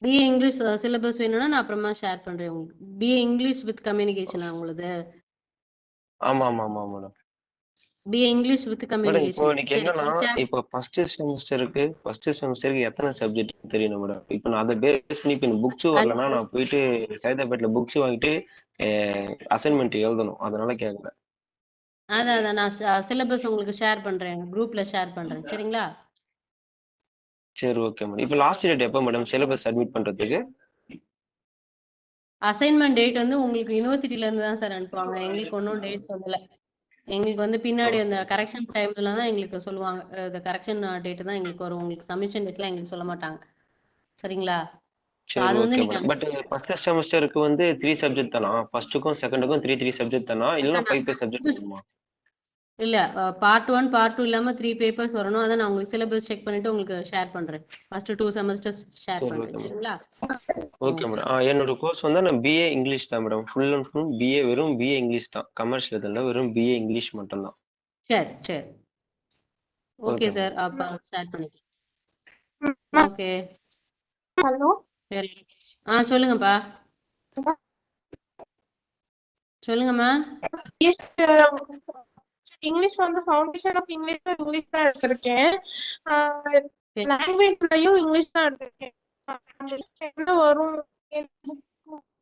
பிஏ இங்கிலீஷ் சிலபஸ் வேணும்னா நான் அப்புறமா ஷேர் பண்றேன் உங்களுக்கு. பிஏ இங்கிலீஷ் வித் கம்யூனிகேஷன் உங்களுது. ஆமா ஆமா ஆமா madam. BA English with madam இப்போ கம்யூனிகேஷன். எனக்கு சரி, என்னன்னா ஷேர். இப்போ ஃபர்ஸ்ட் செமஸ்டருக்கு எத்தனை சப்ஜெக்ட் தெரியணும் மேடம்? இப்போ நான் அதை பேஸ் பண்ணி இப்போ புக்ஸ் வரலன்னா நான் போயிட்டு சைதாப்பேட்ல புக்ஸ் வாங்கிட்டு அசைன்மெண்ட் எழுதணும். அதனால கேட்குறேன். அதான் நான் சிலபஸ் உங்களுக்கு ஷேர் பண்றேன், குரூப்ல ஷேர் பண்றேன். சரிங்களா? சரி ஓகே மேடம். இப்போ லாஸ்ட் டேட் எப்போ மேடம் சிலபஸ் சப்மிட் பண்றதுக்கு? அசைன்மெண்ட் டேட் வந்து உங்களுக்கு யூனிவர்சிட்டில இருந்து தான் சார் அனுப்புவாங்க. எங்களுக்கு ஒன்றும் டேட் சொல்லல. எங்களுக்கு வந்து பின்னாடி அந்த கரெக்ஷன் டைம்ல தான் எங்களுக்கு சொல்லுவாங்க. இந்த கரெக்ஷன் டேட் தான் எங்களுக்கு வரும். உங்களுக்கு சப்மிஷன் டேட்லாம் எங்களுக்கு சொல்ல மாட்டாங்க. சரிங்களா? ஸோ சரி அது வந்து ஓகே நீங்க மேடம். பட் ஃபர்ஸ்ட் செமஸ்டருக்கு வந்து 3 சப்ஜெக்ட் தானா? ஃபர்ஸ்ட்டுக்கும் செகண்டுக்கும் 3 சப்ஜெக்ட் தானா? இல்லைன்னா 5 சப்ஜெக்ட் வருமா? இல்ல, பார்ட் 1 பார்ட் 2 இல்லாம 3 பேப்பர்ஸ் வரணும். அதை நான் உங்களுக்கு சிலபஸ் செக் பண்ணிட்டு உங்களுக்கு ஷேர் பண்றேன். ஃபர்ஸ்ட் 2 செமஸ்டர்ஸ் ஷேர் சரி பண்றேன். Okay madam. சரிங்களா? Okay okay. மேடம். என்னோட கோர்ஸ் வந்து நான் பிஏ இங்கிலீஷ் தான் மேடம். ஃபுல் அண்ட் ஃபுல் பிஏ, வெறும் பிஏ இங்கிலீஷ் தான். கமர்ஷியல் இதில் வெறும் பிஏ இங்கிலீஷ் மட்டும்தான். சரி சரி. Okay okay sir, madam. அப்ப ஷேர் பண்ணிக்கலாம். ஓகே. ஹலோ சரி. சொல்லுங்கப்பா. சொல்லுங்கம்மா. இங்கிலீஷ் வந்து ஃபவுண்டேஷன் ஆஃப் இங்கிலீஷ் தான் எடுத்திருக்கேன். சரி. லாங்குவேஜ்லயும் இங்கிலீஷ் தான் எடுத்திருக்கேன். என்ன வரும்?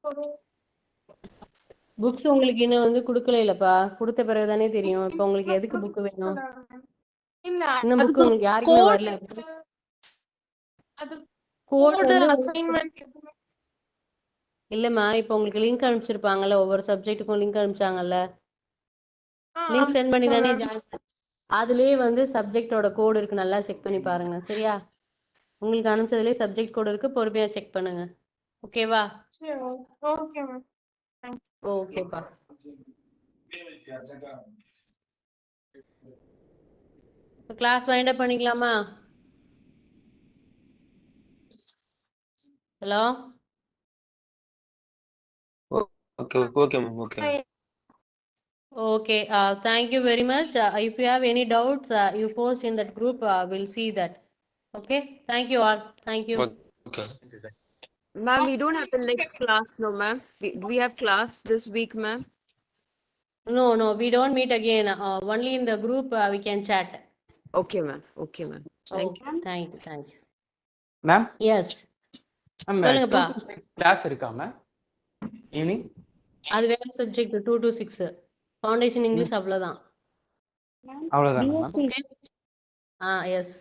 வரும்? புக்ஸ் உங்களுக்கு இன்னும் வந்து கொடுக்கல இல்லப்பா. கொடுத்த பிறகுதானே தெரியும். இப்போ உங்களுக்கு எதுக்கு புக் வேணும்? இல்ல இன்னும் புக் அதுக்கு உங்களுக்கு யாருக்குமே கோட் வரல. அது கோட் கோடு வந்து அசைன்மெண்ட் இல்லம்மா, இப்போ உங்களுக்கு லிங்க் அனுப்பிச்சிருப்பாங்கல்ல, ஒவ்வொரு சப்ஜெக்ட்டுக்கும் லிங்க் அனுப்பிச்சாங்கல்ல. லிங்க் சென்ட் பண்ணி தானே ஜாயின். அதுலயே வந்து சப்ஜெக்டோட கோடு இருக்கு, நல்லா செக் பண்ணி பாருங்க. சரியா? உங்களுக்கு அனுப்பிச்சதுலயே சப்ஜெக்ட் கோடு இருக்கு, பொறுமையா செக் பண்ணுங்க. ஓகேவா? Okay ma'am. ஓகேப்பா. கிளாஸ் வைண்ட் அப் பண்ணிக்கலாமா? Hello. Okay okay ma'am. Okay ma'am. Okay, thank you very much. If you have any doubts, you post in that group. We'll see that. Okay, thank you all. Thank you. Okay. Ma'am, we don't have the next class, no, ma'am. Do we have class this week, ma'am? No, we don't meet again. Only in the group we can chat. Okay, ma'am. Okay, ma'am. Thank you. Thank you. Ma'am Yes. Ma'am 2 சொல்லுங்கப்பா. to 6 class இருக்கா ma'am evening? அது வேற subject 2 to 6. Foundation English அவ்வளவுதான். அவ்வளவுதானா ma'am? Okay. S.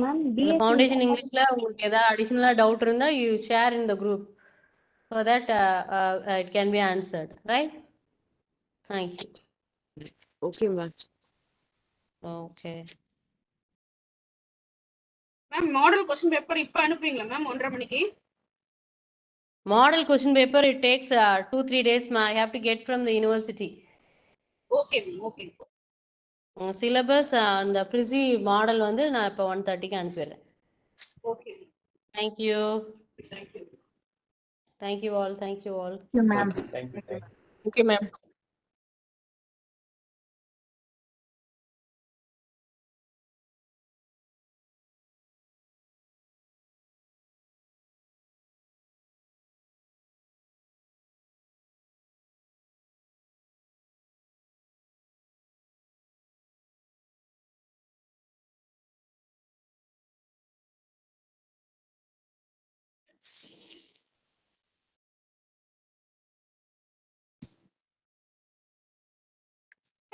Ma'am இந்த BSc foundation இங்கிலீஷ்ல உங்களுக்கு ஏதாவது அடிஷனலா டவுட் இருந்தா you share in the group so that it can be answered, right? Thank you. Okay, ma'am. Okay. Ma'am model question paper இப்ப அனுப்புவீங்களா ma'am 1:30 மணிக்கு? Model question paper, it takes 2-3 days. I have to get from the university. Okay ma'am. Okay. Syllabus அந்த ப்ரிசி model வந்து நான் இப்போ 1:30க்கு அனுப்பிடுறேன். Okay. Thank you. Thank you. Thank you all. Thank you all. Ma'am. Thank you. Okay, ma'am.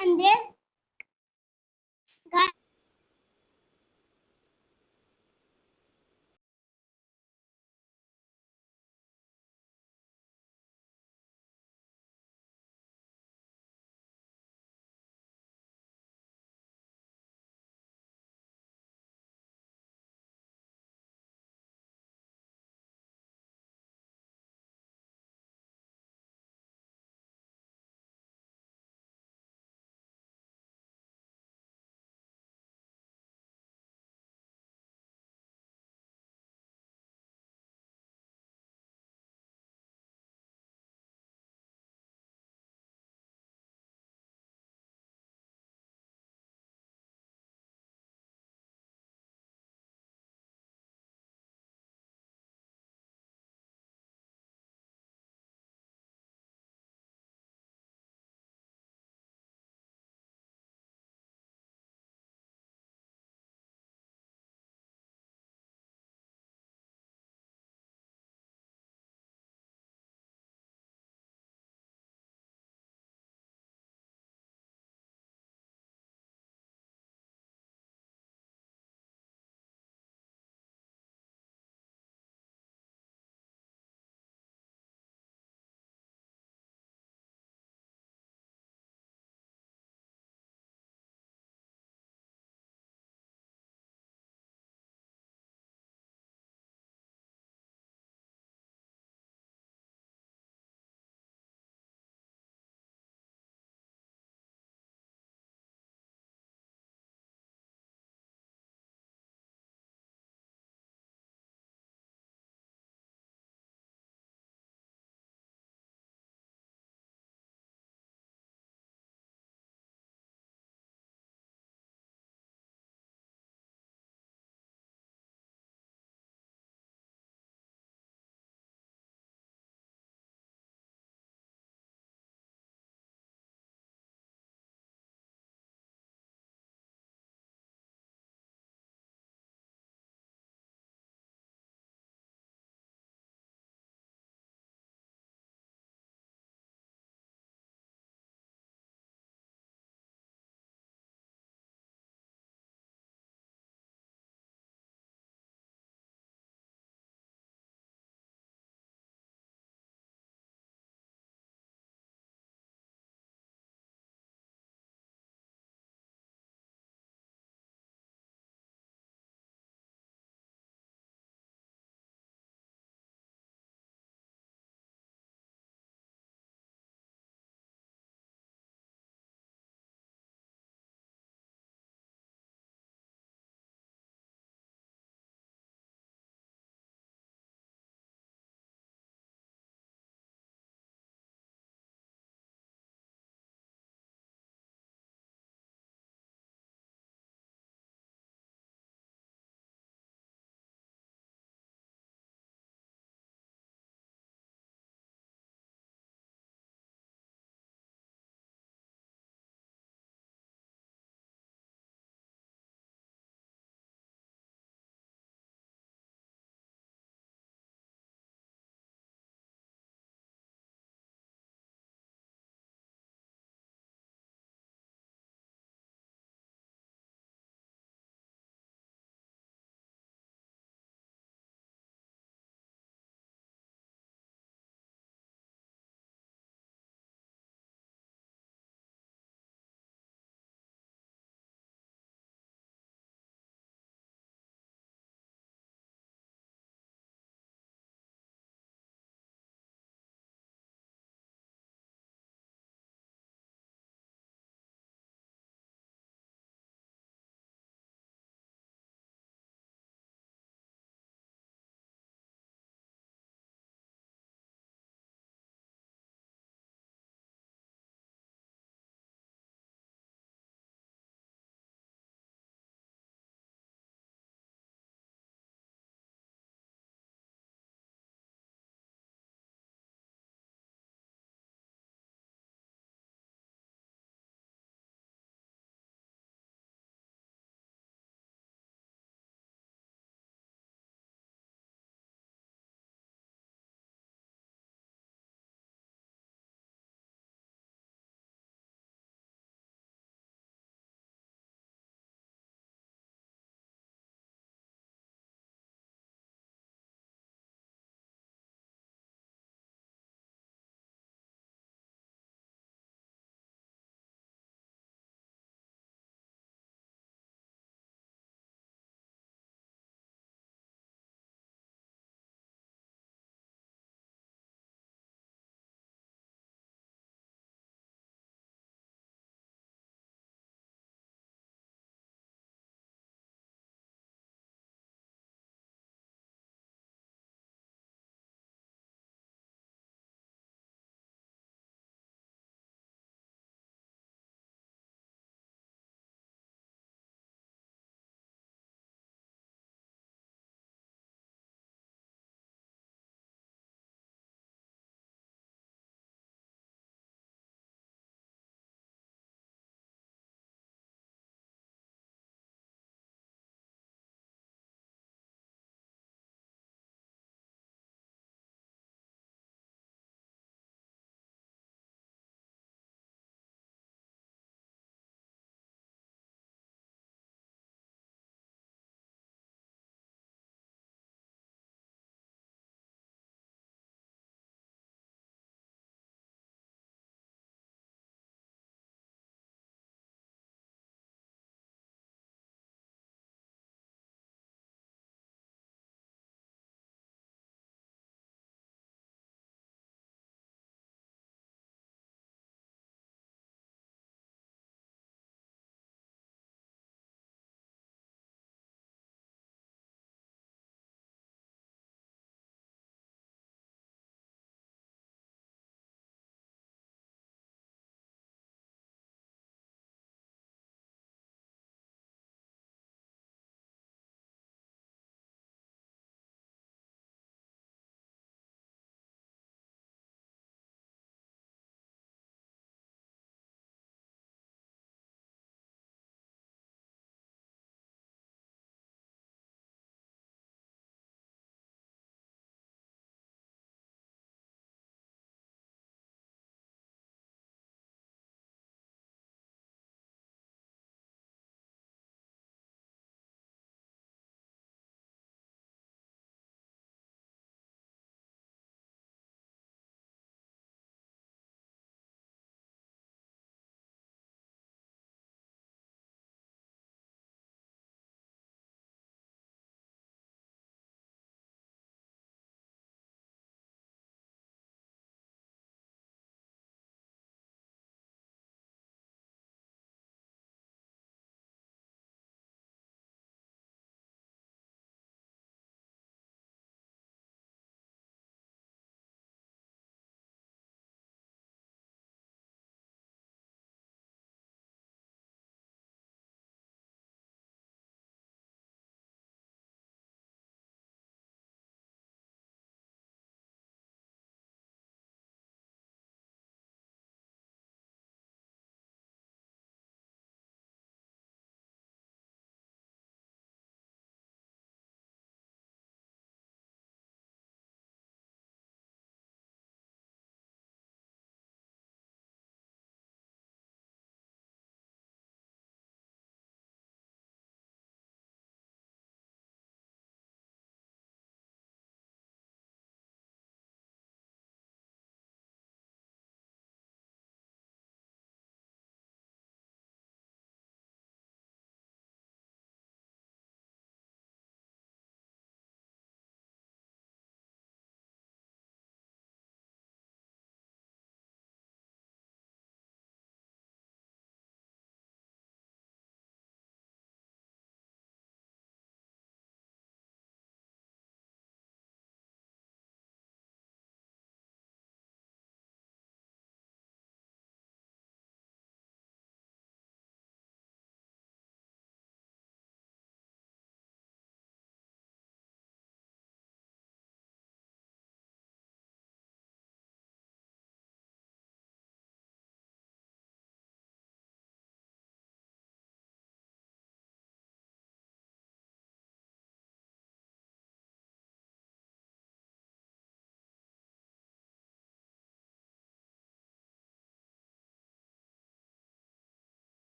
and there